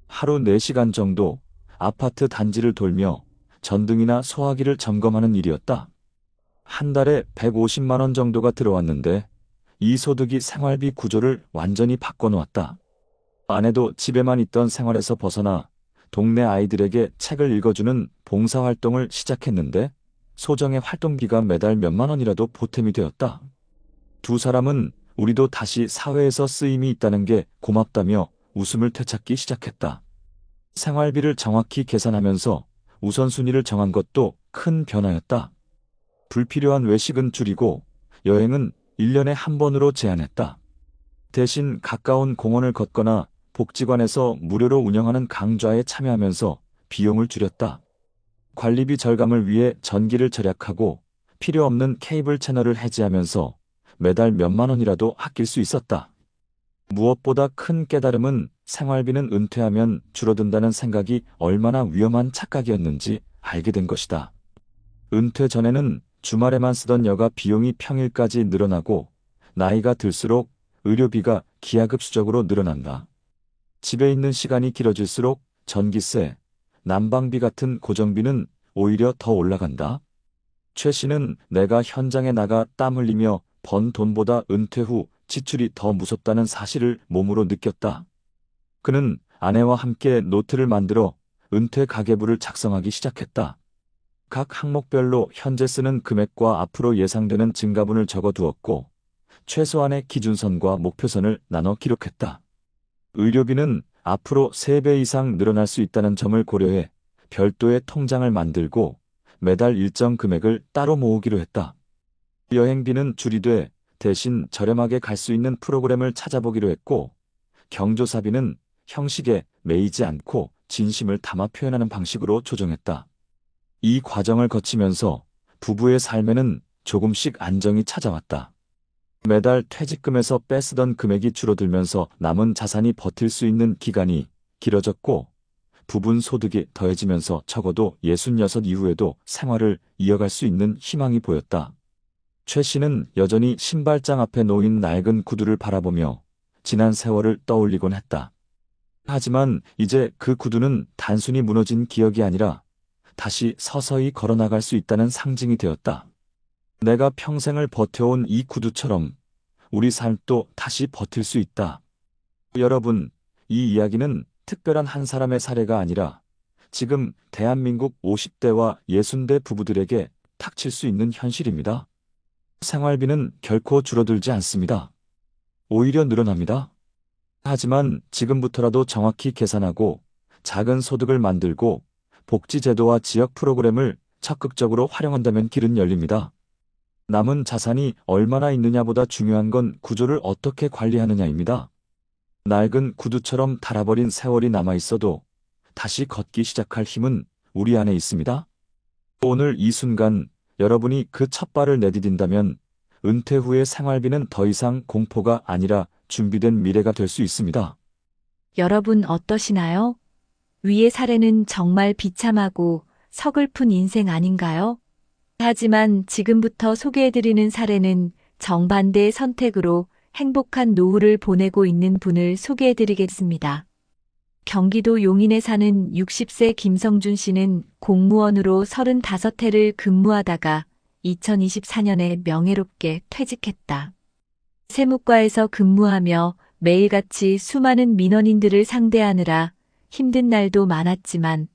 하루 4시간 정도 아파트 단지를 돌며 전등이나 소화기를 점검하는 일이었다. 한 달에 150만 원 정도가 들어왔는데 이 소득이 생활비 구조를 완전히 바꿔놓았다. 아내도 집에만 있던 생활에서 벗어나 동네 아이들에게 책을 읽어주는 봉사활동을 시작했는데 소정의 활동비가 매달 몇만 원이라도 보탬이 되었다. 두 사람은 우리도 다시 사회에서 쓰임이 있다는 게 고맙다며 웃음을 되찾기 시작했다. 생활비를 정확히 계산하면서 우선순위를 정한 것도 큰 변화였다. 불필요한 외식은 줄이고 여행은 1년에 한 번으로 제한했다. 대신 가까운 공원을 걷거나 복지관에서 무료로 운영하는 강좌에 참여하면서 비용을 줄였다. 관리비 절감을 위해 전기를 절약하고 필요 없는 케이블 채널을 해지하면서 매달 몇만 원이라도 아낄 수 있었다. 무엇보다 큰 깨달음은 생활비는 은퇴하면 줄어든다는 생각이 얼마나 위험한 착각이었는지 알게 된 것이다. 은퇴 전에는 주말에만 쓰던 여가 비용이 평일까지 늘어나고 나이가 들수록 의료비가 기하급수적으로 늘어난다. 집에 있는 시간이 길어질수록 전기세, 난방비 같은 고정비는 오히려 더 올라간다. 최 씨는 내가 현장에 나가 땀 흘리며 번 돈보다 은퇴 후 지출이 더 무섭다는 사실을 몸으로 느꼈다. 그는 아내와 함께 노트를 만들어 은퇴 가계부를 작성하기 시작했다. 각 항목별로 현재 쓰는 금액과 앞으로 예상되는 증가분을 적어두었고 최소한의 기준선과 목표선을 나눠 기록했다. 의료비는 앞으로 3배 이상 늘어날 수 있다는 점을 고려해 별도의 통장을 만들고 매달 일정 금액을 따로 모으기로 했다. 여행비는 줄이되 대신 저렴하게 갈 수 있는 프로그램을 찾아보기로 했고 경조사비는 형식에 매이지 않고 진심을 담아 표현하는 방식으로 조정했다. 이 과정을 거치면서 부부의 삶에는 조금씩 안정이 찾아왔다. 매달 퇴직금에서 빼쓰던 금액이 줄어들면서 남은 자산이 버틸 수 있는 기간이 길어졌고 부분 소득이 더해지면서 적어도 66 이후에도 생활을 이어갈 수 있는 희망이 보였다. 최 씨는 여전히 신발장 앞에 놓인 낡은 구두를 바라보며 지난 세월을 떠올리곤 했다. 하지만 이제 그 구두는 단순히 무너진 기억이 아니라 다시 서서히 걸어나갈 수 있다는 상징이 되었다. 내가 평생을 버텨온 이 구두처럼 우리 삶도 다시 버틸 수 있다. 여러분, 이 이야기는 특별한 한 사람의 사례가 아니라 지금 대한민국 50대와 60대 부부들에게 닥칠 수 있는 현실입니다. 생활비는 결코 줄어들지 않습니다. 오히려 늘어납니다. 하지만 지금부터라도 정확히 계산하고 작은 소득을 만들고 복지제도와 지역 프로그램을 적극적으로 활용한다면 길은 열립니다. 남은 자산이 얼마나 있느냐보다 중요한 건 구조를 어떻게 관리하느냐입니다. 낡은 구두처럼 닳아버린 세월이 남아있어도 다시 걷기 시작할 힘은 우리 안에 있습니다. 오늘 이 순간 여러분이 그 첫 발을 내디딘다면 은퇴 후의 생활비는 더 이상 공포가 아니라 준비된 미래가 될 수 있습니다. 여러분 어떠시나요? 위의 사례는 정말 비참하고 서글픈 인생 아닌가요? 하지만 지금부터 소개해드리는 사례는 정반대의 선택으로 행복한 노후를 보내고 있는 분을 소개해드리겠습니다. 경기도 용인에 사는 60세 김성준 씨는 공무원으로 35해를 근무하다가 2024년에 명예롭게 퇴직했다. 세무과에서 근무하며 매일같이 수많은 민원인들을 상대하느라 힘든 날도 많았지만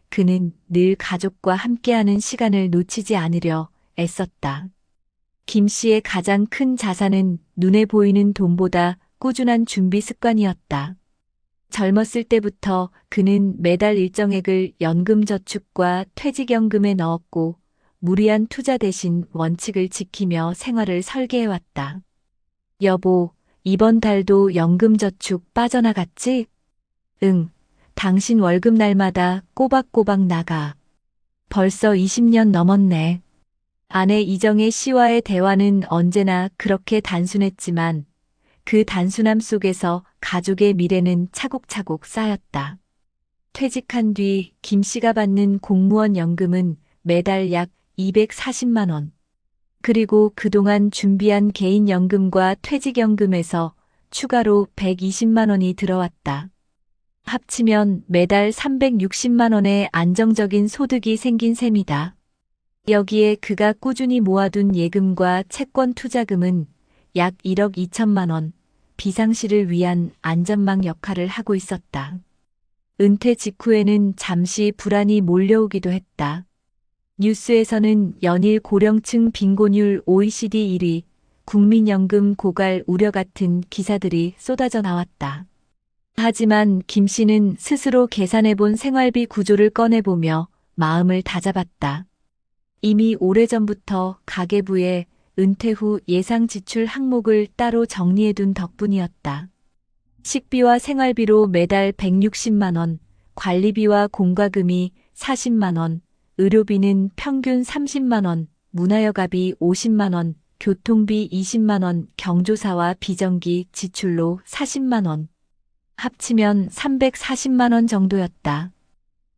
그는 늘 가족과 함께하는 시간을 놓치지 않으려 애썼다. 김 씨의 가장 큰 자산은 눈에 보이는 돈보다 꾸준한 준비 습관이었다. 젊었을 때부터 그는 매달 일정액을 연금저축과 퇴직연금에 넣었고 무리한 투자 대신 원칙을 지키며 생활을 설계해왔다. 여보, 이번 달도 연금저축 빠져나갔지? 응, 당신 월급 날마다 꼬박꼬박 나가. 벌써 20년 넘었네. 아내 이정혜 씨와의 대화는 언제나 그렇게 단순했지만 그 단순함 속에서 가족의 미래는 차곡차곡 쌓였다. 퇴직한 뒤 김 씨가 받는 공무원 연금은 매달 약 240만 원. 그리고 그동안 준비한 개인연금과 퇴직연금에서 추가로 120만 원이 들어왔다. 합치면 매달 360만 원의 안정적인 소득이 생긴 셈이다. 여기에 그가 꾸준히 모아둔 예금과 채권 투자금은 약 1억 2천만 원, 비상시를 위한 안전망 역할을 하고 있었다. 은퇴 직후에는 잠시 불안이 몰려오기도 했다. 뉴스에서는 연일 고령층 빈곤율 OECD 1위, 국민연금 고갈 우려 같은 기사들이 쏟아져 나왔다. 하지만 김 씨는 스스로 계산해본 생활비 구조를 꺼내보며 마음을 다잡았다. 이미 오래전부터 가계부에 은퇴 후 예상 지출 항목을 따로 정리해둔 덕분이었다. 식비와 생활비로 매달 160만 원, 관리비와 공과금이 40만 원, 의료비는 평균 30만 원, 문화여가비 50만 원, 교통비 20만 원, 경조사와 비정기 지출로 40만 원. 합치면 340만 원 정도였다.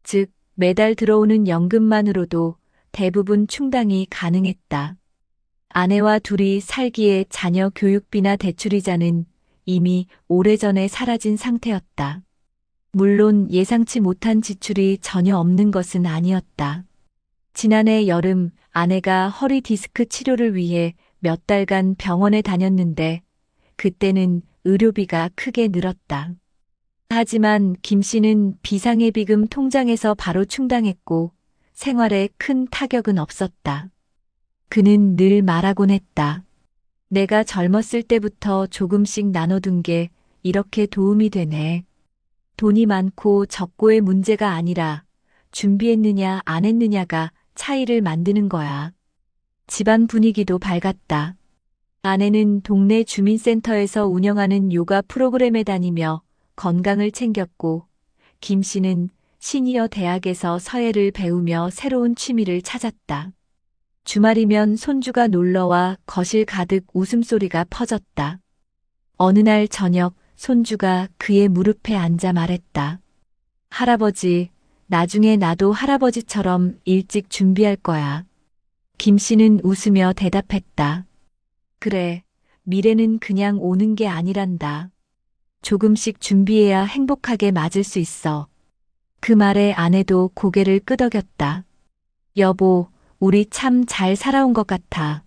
즉, 매달 들어오는 연금만으로도 대부분 충당이 가능했다. 아내와 둘이 살기에 자녀 교육비나 대출이자는 이미 오래전에 사라진 상태였다. 물론 예상치 못한 지출이 전혀 없는 것은 아니었다. 지난해 여름 아내가 허리 디스크 치료를 위해 몇 달간 병원에 다녔는데 그때는 의료비가 크게 늘었다. 하지만 김 씨는 비상예비금 통장에서 바로 충당했고 생활에 큰 타격은 없었다. 그는 늘 말하곤 했다. 내가 젊었을 때부터 조금씩 나눠둔 게 이렇게 도움이 되네. 돈이 많고 적고의 문제가 아니라 준비했느냐 안 했느냐가 차이를 만드는 거야. 집안 분위기도 밝았다. 아내는 동네 주민센터에서 운영하는 요가 프로그램에 다니며 건강을 챙겼고 김 씨는 시니어 대학에서 서예를 배우며 새로운 취미를 찾았다. 주말이면 손주가 놀러와 거실 가득 웃음소리가 퍼졌다. 어느 날 저녁 손주가 그의 무릎에 앉아 말했다. 할아버지, 나중에 나도 할아버지처럼 일찍 준비할 거야. 김 씨는 웃으며 대답했다. 그래, 미래는 그냥 오는 게 아니란다. 조금씩 준비해야 행복하게 맞을 수 있어. 그 말에 아내도 고개를 끄덕였다. 여보, 우리 참 잘 살아온 것 같아.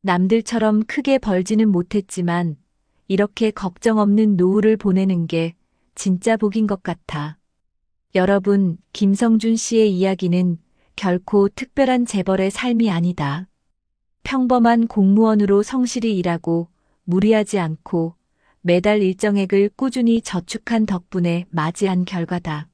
남들처럼 크게 벌지는 못했지만 이렇게 걱정 없는 노후를 보내는 게 진짜 복인 것 같아. 여러분, 김성준 씨의 이야기는 결코 특별한 재벌의 삶이 아니다. 평범한 공무원으로 성실히 일하고 무리하지 않고 매달 일정액을 꾸준히 저축한 덕분에 맞이한 결과다.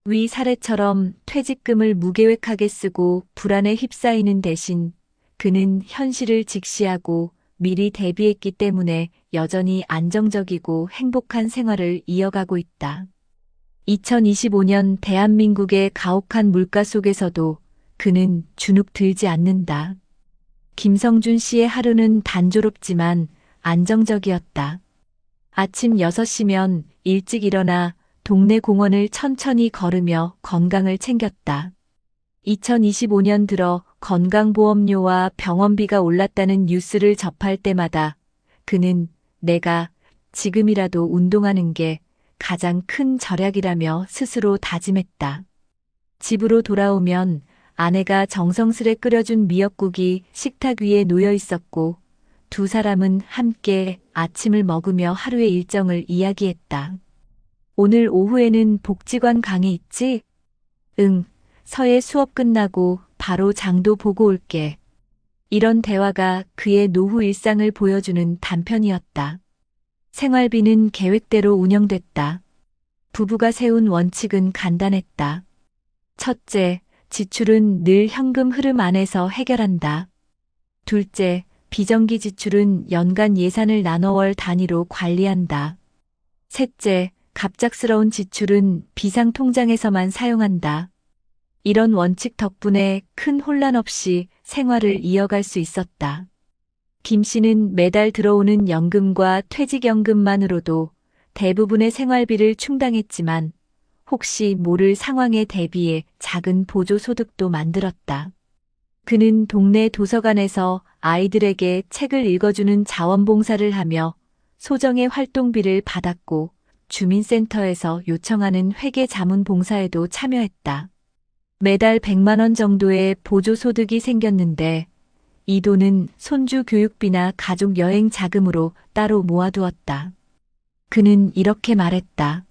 위 사례처럼 퇴직금을 무계획하게 쓰고 불안에 휩싸이는 대신 그는 현실을 직시하고 미리 대비했기 때문에 여전히 안정적이고 행복한 생활을 이어가고 있다. 2025년 대한민국의 가혹한 물가 속에서도 그는 주눅 들지 않는다. 김성준 씨의 하루는 단조롭지만 안정적이었다. 아침 6시면 일찍 일어나 동네 공원을 천천히 걸으며 건강을 챙겼다. 2025년 들어 건강보험료와 병원비가 올랐다는 뉴스를 접할 때마다 그는 내가 지금이라도 운동하는 게 가장 큰 절약이라며 스스로 다짐했다. 집으로 돌아오면 아내가 정성스레 끓여준 미역국이 식탁 위에 놓여 있었고 두 사람은 함께 아침을 먹으며 하루의 일정을 이야기했다. 오늘 오후에는 복지관 강의 있지? 응, 서예 수업 끝나고 바로 장도 보고 올게. 이런 대화가 그의 노후 일상을 보여주는 단편이었다. 생활비는 계획대로 운영됐다. 부부가 세운 원칙은 간단했다. 첫째, 지출은 늘 현금 흐름 안에서 해결한다. 둘째, 비정기 지출은 연간 예산을 나눠 월 단위로 관리한다. 셋째, 갑작스러운 지출은 비상 통장에서만 사용한다. 이런 원칙 덕분에 큰 혼란 없이 생활을 이어갈 수 있었다. 김 씨는 매달 들어오는 연금과 퇴직연금만으로도 대부분의 생활비를 충당했지만 혹시 모를 상황에 대비해 작은 보조소득도 만들었다. 그는 동네 도서관에서 아이들에게 책을 읽어주는 자원봉사를 하며 소정의 활동비를 받았고 주민센터에서 요청하는 회계 자문 봉사에도 참여했다. 매달 100만 원 정도의 보조소득이 생겼는데 이 돈은 손주 교육비나 가족 여행 자금으로 따로 모아두었다. 그는 이렇게 말했다.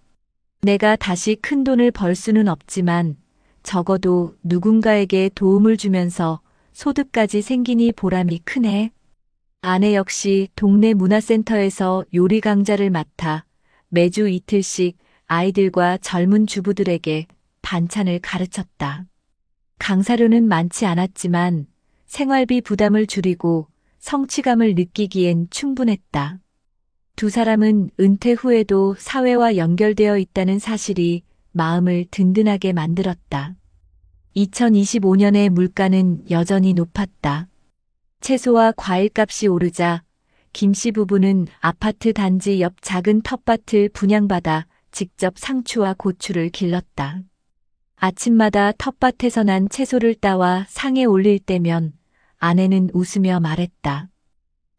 내가 다시 큰 돈을 벌 수는 없지만 적어도 누군가에게 도움을 주면서 소득까지 생기니 보람이 크네. 아내 역시 동네 문화센터에서 요리 강좌를 맡아 매주 이틀씩 아이들과 젊은 주부들에게 반찬을 가르쳤다. 강사료는 많지 않았지만 생활비 부담을 줄이고 성취감을 느끼기엔 충분했다. 두 사람은 은퇴 후에도 사회와 연결되어 있다는 사실이 마음을 든든하게 만들었다. 2025년의 물가는 여전히 높았다. 채소와 과일값이 오르자 김 씨 부부는 아파트 단지 옆 작은 텃밭을 분양받아 직접 상추와 고추를 길렀다. 아침마다 텃밭에서 난 채소를 따와 상에 올릴 때면 아내는 웃으며 말했다.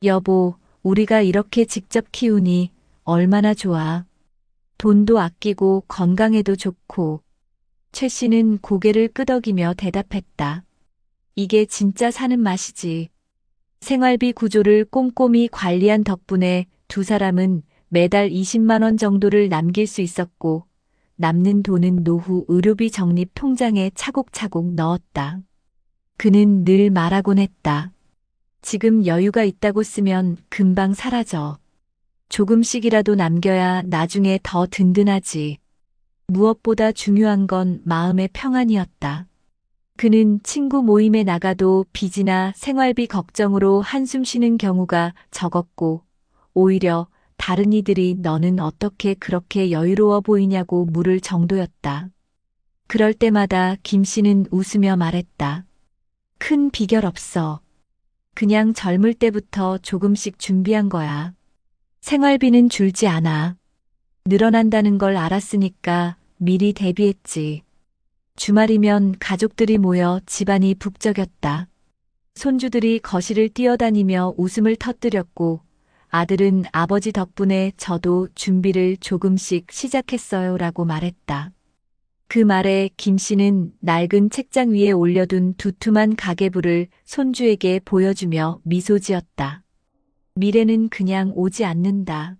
여보, 우리가 이렇게 직접 키우니 얼마나 좋아. 돈도 아끼고 건강에도 좋고. 최 씨는 고개를 끄덕이며 대답했다. 이게 진짜 사는 맛이지. 생활비 구조를 꼼꼼히 관리한 덕분에 두 사람은 매달 20만 원 정도를 남길 수 있었고 남는 돈은 노후 의료비 적립 통장에 차곡차곡 넣었다. 그는 늘 말하곤 했다. 지금 여유가 있다고 쓰면 금방 사라져. 조금씩이라도 남겨야 나중에 더 든든하지. 무엇보다 중요한 건 마음의 평안이었다. 그는 친구 모임에 나가도 빚이나 생활비 걱정으로 한숨 쉬는 경우가 적었고 오히려 다른 이들이 너는 어떻게 그렇게 여유로워 보이냐고 물을 정도였다. 그럴 때마다 김 씨는 웃으며 말했다. 큰 비결 없어. 그냥 젊을 때부터 조금씩 준비한 거야. 생활비는 줄지 않아. 늘어난다는 걸 알았으니까 미리 대비했지. 주말이면 가족들이 모여 집안이 북적였다. 손주들이 거실을 뛰어다니며 웃음을 터뜨렸고 아들은 아버지 덕분에 저도 준비를 조금씩 시작했어요 라고 말했다. 그 말에 김 씨는 낡은 책장 위에 올려둔 두툼한 가계부를 손주에게 보여주며 미소 지었다. 미래는 그냥 오지 않는다.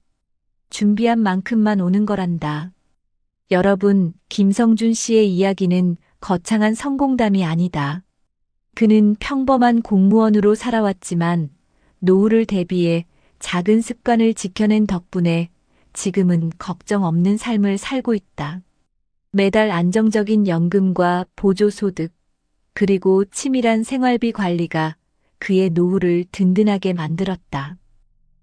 준비한 만큼만 오는 거란다. 여러분, 김성준 씨의 이야기는 거창한 성공담이 아니다. 그는 평범한 공무원으로 살아왔지만 노후를 대비해 작은 습관을 지켜낸 덕분에 지금은 걱정 없는 삶을 살고 있다. 매달 안정적인 연금과 보조소득, 그리고 치밀한 생활비 관리가 그의 노후를 든든하게 만들었다.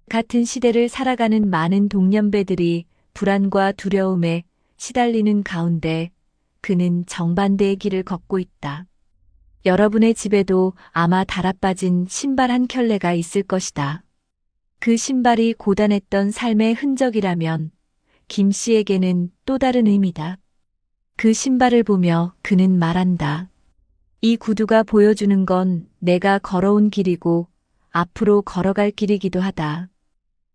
같은 시대를 살아가는 많은 동년배들이 불안과 두려움에 시달리는 가운데 그는 정반대의 길을 걷고 있다. 여러분의 집에도 아마 달아빠진 신발 한 켤레가 있을 것이다. 그 신발이 고단했던 삶의 흔적이라면 김 씨에게는 또 다른 의미다. 그 신발을 보며 그는 말한다. 이 구두가 보여주는 건 내가 걸어온 길이고 앞으로 걸어갈 길이기도 하다.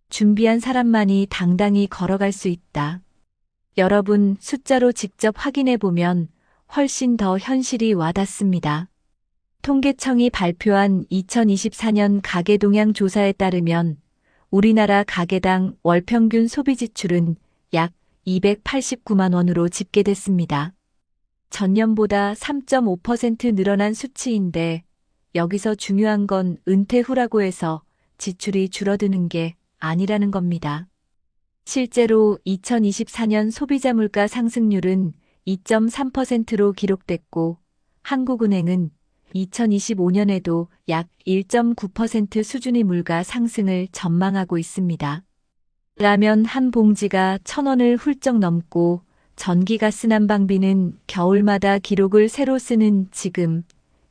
준비한 사람만이 당당히 걸어갈 수 있다. 여러분, 숫자로 직접 확인해 보면 훨씬 더 현실이 와닿습니다. 통계청이 발표한 2024년 가계동향 조사에 따르면 우리나라 가계당 월 평균 소비 지출은 약 289만 원으로 집계됐습니다. 전년보다 3.5% 늘어난 수치인데 여기서 중요한 건 은퇴 후라고 해서 지출이 줄어드는 게 아니라는 겁니다. 실제로 2024년 소비자 물가 상승률은 2.3%로 기록됐고 한국은행은 2025년에도 약 1.9% 수준의 물가 상승을 전망하고 있습니다. 라면 한 봉지가 1,000원을 훌쩍 넘고 전기가스 난방비는 겨울마다 기록을 새로 쓰는 지금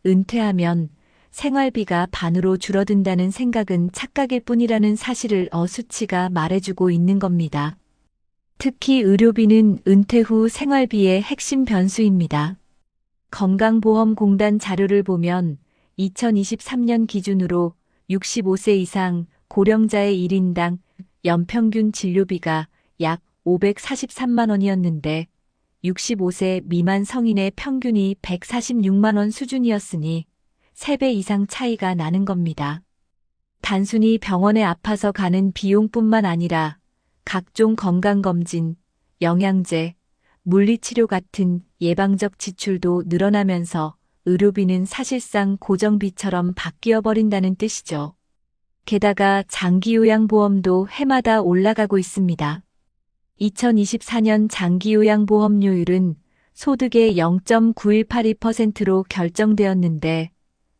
은퇴하면 생활비가 반으로 줄어든다는 생각은 착각일 뿐이라는 사실을 수치가 말해주고 있는 겁니다. 특히 의료비는 은퇴 후 생활비의 핵심 변수입니다. 건강보험공단 자료를 보면 2023년 기준으로 65세 이상 고령자의 1인당 연평균 진료비가 약 543만 원이었는데 65세 미만 성인의 평균이 146만 원 수준이었으니 3배 이상 차이가 나는 겁니다. 단순히 병원에 아파서 가는 비용뿐만 아니라 각종 건강검진, 영양제, 물리치료 같은 예방적 지출도 늘어나면서 의료비는 사실상 고정비처럼 바뀌어 버린다는 뜻이죠. 게다가 장기요양보험도 해마다 올라가고 있습니다. 2024년 장기요양보험료율은 소득의 0.9182%로 결정되었는데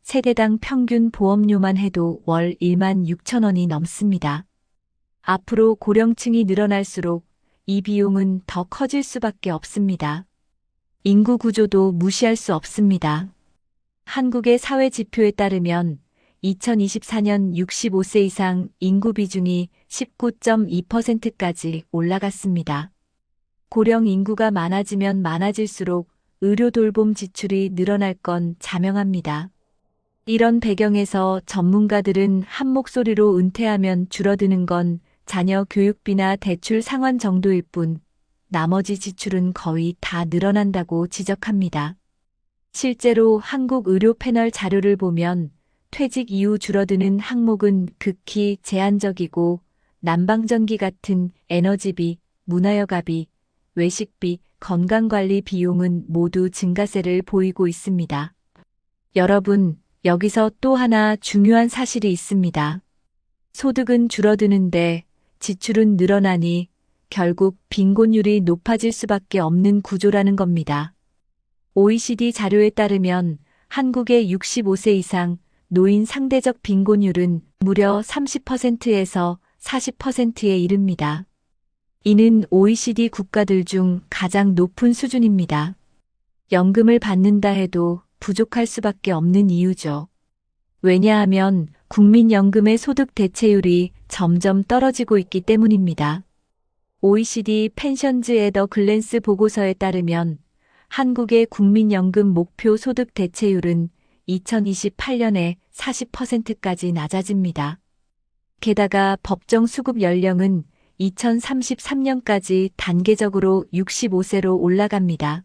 세대당 평균 보험료만 해도 월 1만 6천 원이 넘습니다. 앞으로 고령층이 늘어날수록 이 비용은 더 커질 수밖에 없습니다. 인구 구조도 무시할 수 없습니다. 한국의 사회 지표에 따르면 2024년 65세 이상 인구 비중이 19.2%까지 올라갔습니다. 고령 인구가 많아지면 많아질수록 의료 돌봄 지출이 늘어날 건 자명합니다. 이런 배경에서 전문가들은 한 목소리로 은퇴하면 줄어드는 건 자녀 교육비나 대출 상환 정도일 뿐 나머지 지출은 거의 다 늘어난다고 지적합니다. 실제로 한국 의료 패널 자료를 보면 퇴직 이후 줄어드는 항목은 극히 제한적이고 난방전기 같은 에너지비, 문화여가비, 외식비, 건강관리 비용은 모두 증가세를 보이고 있습니다. 여러분, 여기서 또 하나 중요한 사실이 있습니다. 소득은 줄어드는데 지출은 늘어나니 결국 빈곤율이 높아질 수밖에 없는 구조라는 겁니다. OECD 자료에 따르면 한국의 65세 이상 노인 상대적 빈곤율은 무려 30%에서 40%에 이릅니다. 이는 OECD 국가들 중 가장 높은 수준입니다. 연금을 받는다 해도 부족할 수밖에 없는 이유죠. 왜냐하면 국민연금의 소득 대체율이 점점 떨어지고 있기 때문입니다. OECD 펜션즈 앳 어 글랜스 보고서에 따르면 한국의 국민연금 목표 소득 대체율은 2028년에 40%까지 낮아집니다. 게다가 법정 수급 연령은 2033년까지 단계적으로 65세로 올라갑니다.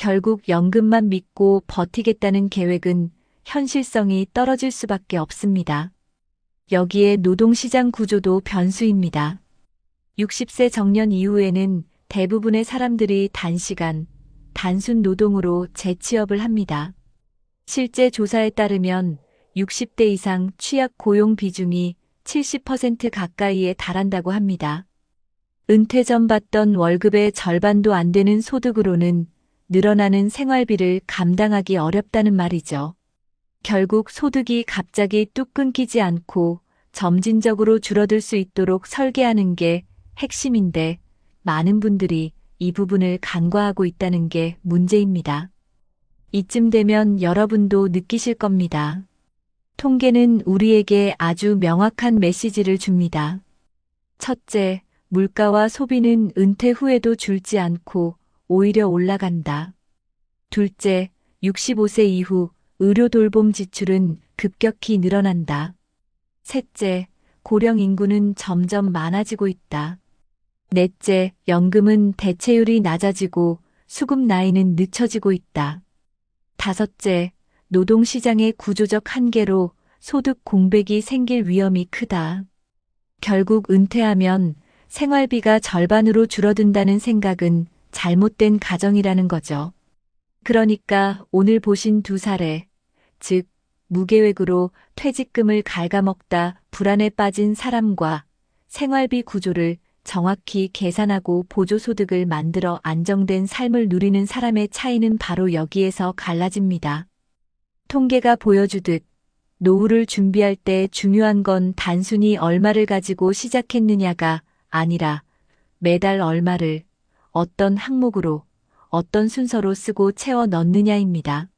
결국 연금만 믿고 버티겠다는 계획은 현실성이 떨어질 수밖에 없습니다. 여기에 노동시장 구조도 변수입니다. 60세 정년 이후에는 대부분의 사람들이 단시간, 단순 노동으로 재취업을 합니다. 실제 조사에 따르면 60대 이상 취약 고용 비중이 70% 가까이에 달한다고 합니다. 은퇴 전 받던 월급의 절반도 안 되는 소득으로는 늘어나는 생활비를 감당하기 어렵다는 말이죠. 결국 소득이 갑자기 뚝 끊기지 않고 점진적으로 줄어들 수 있도록 설계하는 게 핵심인데 많은 분들이 이 부분을 간과하고 있다는 게 문제입니다. 이쯤 되면 여러분도 느끼실 겁니다. 통계는 우리에게 아주 명확한 메시지를 줍니다. 첫째, 물가와 소비는 은퇴 후에도 줄지 않고 오히려 올라간다. 둘째, 65세 이후 의료 돌봄 지출은 급격히 늘어난다. 셋째, 고령 인구는 점점 많아지고 있다. 넷째, 연금은 대체율이 낮아지고 수급 나이는 늦춰지고 있다. 다섯째, 노동시장의 구조적 한계로 소득 공백이 생길 위험이 크다. 결국 은퇴하면 생활비가 절반으로 줄어든다는 생각은 잘못된 가정이라는 거죠. 그러니까 오늘 보신 두 사례, 즉 무계획으로 퇴직금을 갉아먹다 불안에 빠진 사람과 생활비 구조를 정확히 계산하고 보조소득을 만들어 안정된 삶을 누리는 사람의 차이는 바로 여기에서 갈라집니다. 통계가 보여주듯 노후를 준비할 때 중요한 건 단순히 얼마를 가지고 시작했느냐가 아니라 매달 얼마를 어떤 항목으로 어떤 순서로 쓰고 채워 넣느냐입니다.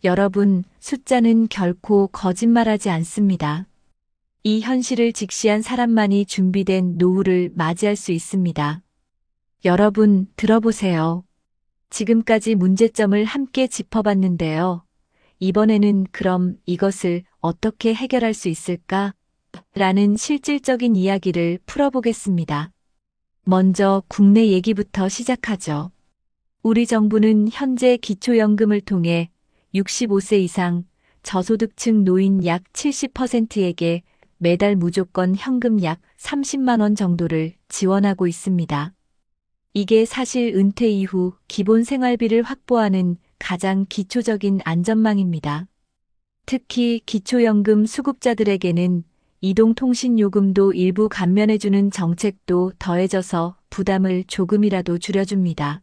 여러분, 숫자는 결코 거짓말하지 않습니다. 이 현실을 직시한 사람만이 준비된 노후를 맞이할 수 있습니다. 여러분, 들어보세요. 지금까지 문제점을 함께 짚어봤는데요. 이번에는 그럼 이것을 어떻게 해결할 수 있을까? 라는 실질적인 이야기를 풀어보겠습니다. 먼저 국내 얘기부터 시작하죠. 우리 정부는 현재 기초연금을 통해 65세 이상 저소득층 노인 약 70%에게 매달 무조건 현금 약 30만 원 정도를 지원하고 있습니다. 이게 사실 은퇴 이후 기본 생활비를 확보하는 가장 기초적인 안전망입니다. 특히 기초연금 수급자들에게는 이동통신요금도 일부 감면해주는 정책도 더해져서 부담을 조금이라도 줄여줍니다.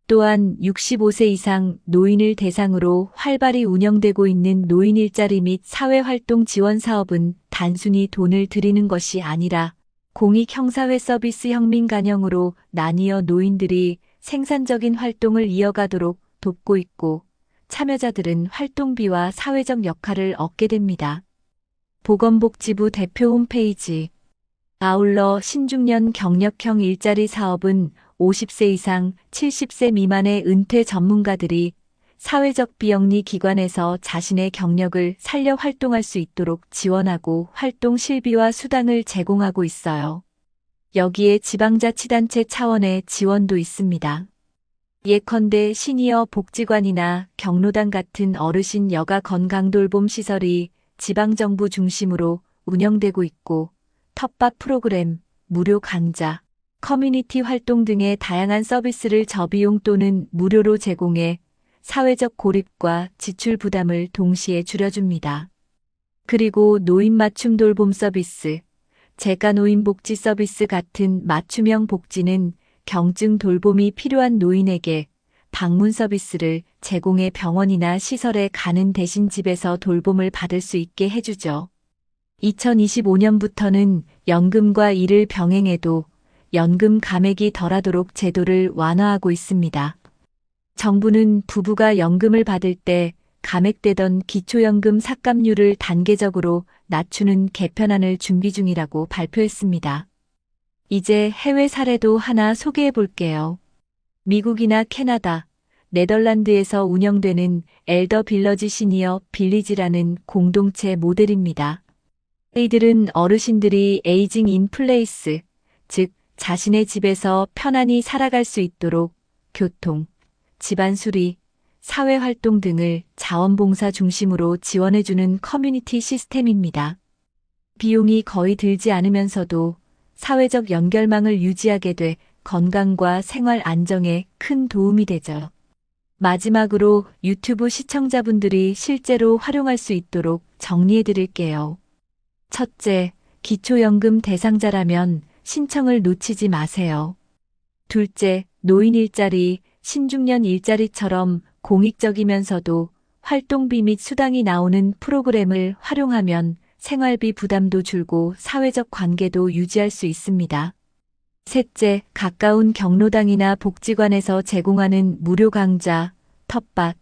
또한 65세 이상 노인을 대상으로 활발히 운영되고 있는 노인 일자리 및 사회활동 지원 사업은 단순히 돈을 드리는 것이 아니라 공익 형사회 서비스 혁민 간형으로 나뉘어 노인들이 생산적인 활동을 이어가도록 돕고 있고 참여자들은 활동비와 사회적 역할을 얻게 됩니다. 보건복지부 대표 홈페이지. 아울러 신중년 경력형 일자리 사업은 50세 이상 70세 미만의 은퇴 전문가들이 사회적 비영리 기관에서 자신의 경력을 살려 활동할 수 있도록 지원하고 활동 실비와 수당을 제공하고 있어요. 여기에 지방자치단체 차원의 지원도 있습니다. 예컨대 시니어 복지관이나 경로당 같은 어르신 여가 건강돌봄 시설이 지방정부 중심으로 운영되고 있고 텃밭 프로그램, 무료 강좌, 커뮤니티 활동 등의 다양한 서비스를 저비용 또는 무료로 제공해 사회적 고립과 지출 부담을 동시에 줄여줍니다. 그리고 노인 맞춤 돌봄 서비스, 재가 노인 복지 서비스 같은 맞춤형 복지는 경증 돌봄이 필요한 노인에게 방문 서비스를 제공해 병원이나 시설에 가는 대신 집에서 돌봄을 받을 수 있게 해주죠. 2025년부터는 연금과 이를 병행해도 연금 감액이 덜하도록 제도를 완화하고 있습니다. 정부는 부부가 연금을 받을 때 감액되던 기초연금 삭감률을 단계적으로 낮추는 개편안을 준비 중이라고 발표했습니다. 이제 해외 사례도 하나 소개해 볼게요. 미국이나 캐나다, 네덜란드에서 운영되는 엘더 빌러지 시니어 빌리지라는 공동체 모델입니다. 이들은 어르신들이 에이징 인 플레이스, 즉 자신의 집에서 편안히 살아갈 수 있도록 교통, 집안 수리, 사회활동 등을 자원봉사 중심으로 지원해주는 커뮤니티 시스템입니다. 비용이 거의 들지 않으면서도 사회적 연결망을 유지하게 돼 건강과 생활 안정에 큰 도움이 되죠. 마지막으로 유튜브 시청자분들이 실제로 활용할 수 있도록 정리해 드릴게요. 첫째, 기초연금 대상자라면 신청을 놓치지 마세요. 둘째, 노인 일자리, 신중년 일자리처럼 공익적이면서도 활동비 및 수당이 나오는 프로그램을 활용하면 생활비 부담도 줄고 사회적 관계도 유지할 수 있습니다. 셋째, 가까운 경로당이나 복지관에서 제공하는 무료 강좌, 텃밭,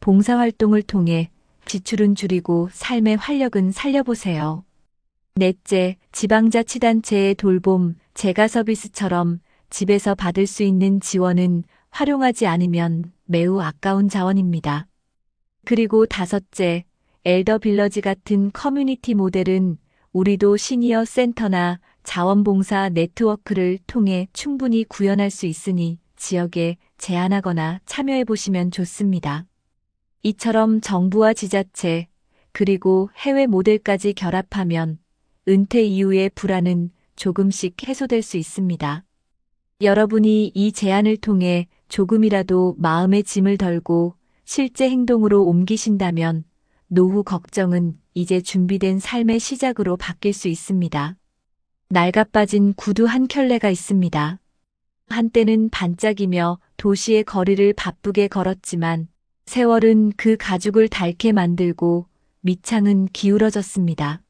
봉사활동을 통해 지출은 줄이고 삶의 활력은 살려보세요. 넷째, 지방자치단체의 돌봄, 재가 서비스처럼 집에서 받을 수 있는 지원은 활용하지 않으면 매우 아까운 자원입니다. 그리고 다섯째, 엘더 빌러지 같은 커뮤니티 모델은 우리도 시니어 센터나 자원봉사 네트워크를 통해 충분히 구현할 수 있으니 지역에 제안하거나 참여해 보시면 좋습니다. 이처럼 정부와 지자체, 그리고 해외 모델까지 결합하면 은퇴 이후의 불안은 조금씩 해소될 수 있습니다. 여러분이 이 제안을 통해 조금이라도 마음의 짐을 덜고 실제 행동으로 옮기신다면 노후 걱정은 이제 준비된 삶의 시작으로 바뀔 수 있습니다. 낡아빠진 구두 한 켤레가 있습니다. 한때는 반짝이며 도시의 거리를 바쁘게 걸었지만 세월은 그 가죽을 닳게 만들고 밑창은 기울어졌습니다.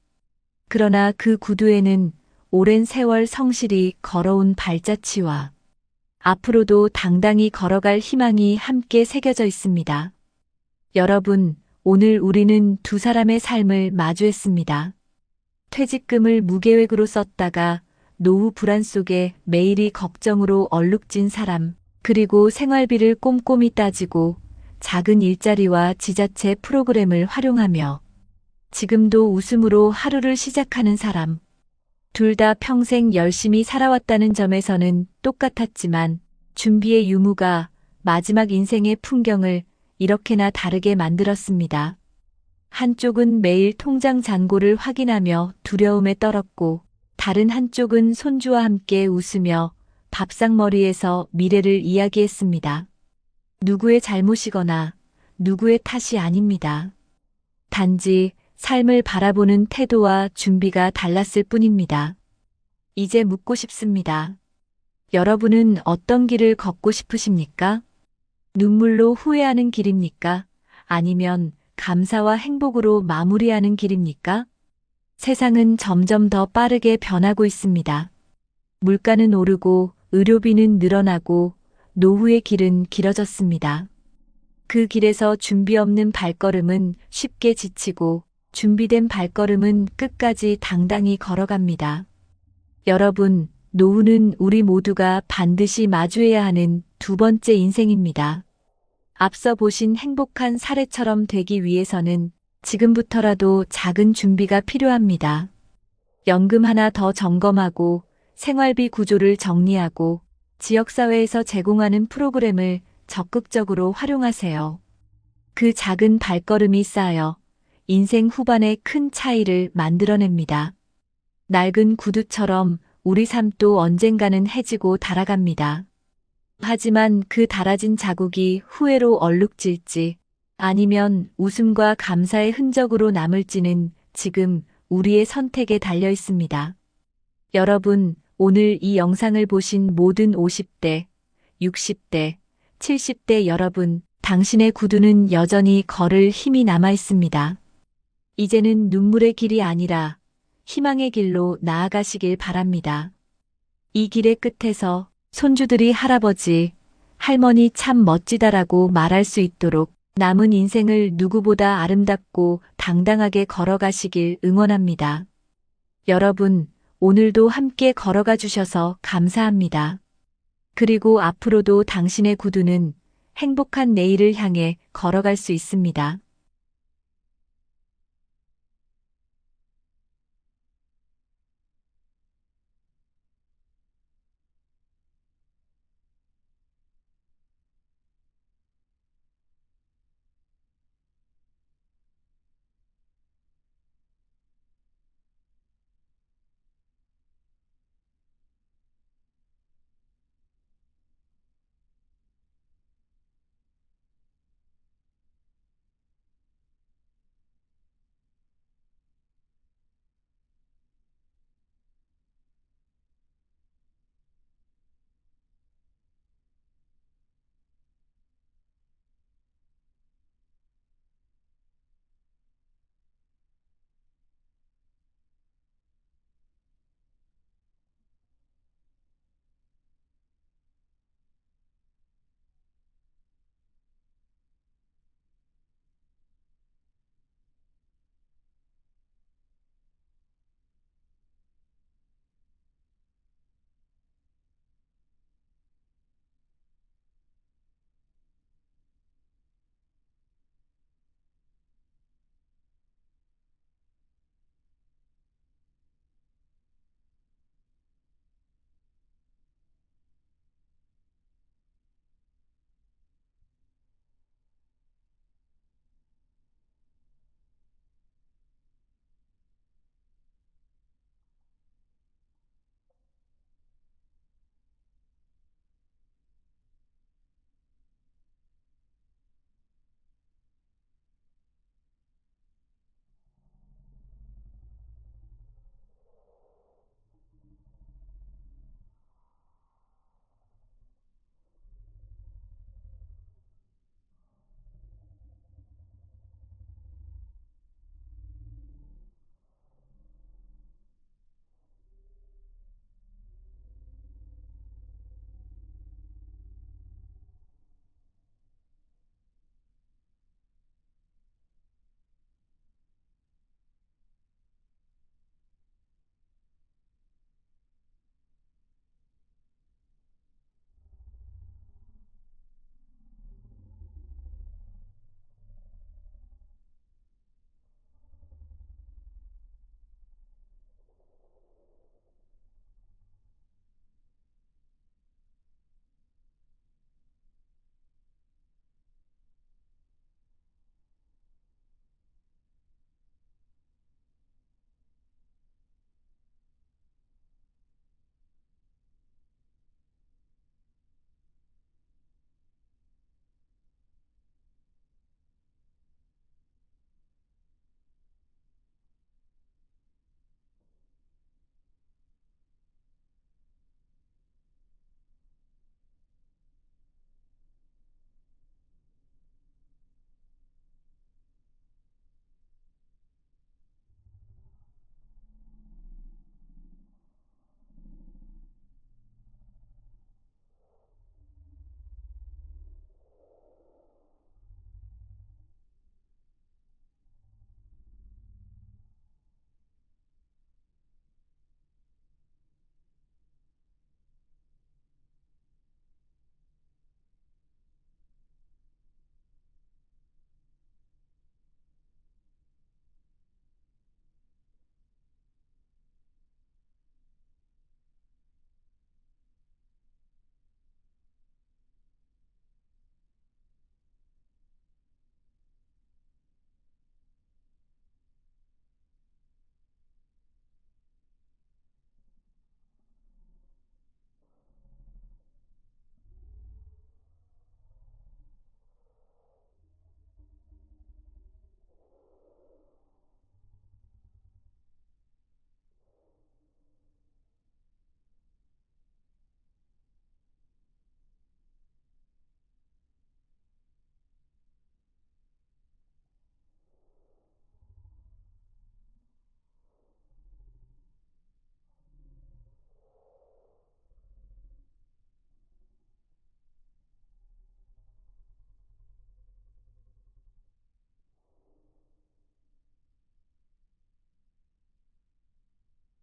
그러나 그 구두에는 오랜 세월 성실히 걸어온 발자취와 앞으로도 당당히 걸어갈 희망이 함께 새겨져 있습니다. 여러분, 오늘 우리는 두 사람의 삶을 마주했습니다. 퇴직금을 무계획으로 썼다가 노후 불안 속에 매일이 걱정으로 얼룩진 사람, 그리고 생활비를 꼼꼼히 따지고 작은 일자리와 지자체 프로그램을 활용하며 지금도 웃음으로 하루를 시작하는 사람. 둘 다 평생 열심히 살아왔다는 점에서는 똑같았지만 준비의 유무가 마지막 인생의 풍경을 이렇게나 다르게 만들었습니다. 한쪽은 매일 통장 잔고를 확인하며 두려움에 떨었고 다른 한쪽은 손주와 함께 웃으며 밥상머리에서 미래를 이야기했습니다. 누구의 잘못이거나 누구의 탓이 아닙니다. 단지 삶을 바라보는 태도와 준비가 달랐을 뿐입니다. 이제 묻고 싶습니다. 여러분은 어떤 길을 걷고 싶으십니까? 눈물로 후회하는 길입니까? 아니면 감사와 행복으로 마무리하는 길입니까? 세상은 점점 더 빠르게 변하고 있습니다. 물가는 오르고 의료비는 늘어나고 노후의 길은 길어졌습니다. 그 길에서 준비 없는 발걸음은 쉽게 지치고 준비된 발걸음은 끝까지 당당히 걸어갑니다. 여러분, 노후는 우리 모두가 반드시 마주해야 하는 두 번째 인생입니다. 앞서 보신 행복한 사례처럼 되기 위해서는 지금부터라도 작은 준비가 필요합니다. 연금 하나 더 점검하고 생활비 구조를 정리하고 지역사회에서 제공하는 프로그램을 적극적으로 활용하세요. 그 작은 발걸음이 쌓여 인생 후반에 큰 차이를 만들어냅니다. 낡은 구두처럼 우리 삶도 언젠가는 해지고 닳아갑니다. 하지만 그 닳아진 자국이 후회로 얼룩질지 아니면 웃음과 감사의 흔적으로 남을지는 지금 우리의 선택에 달려 있습니다. 여러분, 오늘 이 영상을 보신 모든 50대, 60대, 70대 여러분, 당신의 구두는 여전히 걸을 힘이 남아 있습니다. 이제는 눈물의 길이 아니라 희망의 길로 나아가시길 바랍니다. 이 길의 끝에서 손주들이 할아버지, 할머니 참 멋지다라고 말할 수 있도록 남은 인생을 누구보다 아름답고 당당하게 걸어가시길 응원합니다. 여러분, 오늘도 함께 걸어가 주셔서 감사합니다. 그리고 앞으로도 당신의 구두는 행복한 내일을 향해 걸어갈 수 있습니다.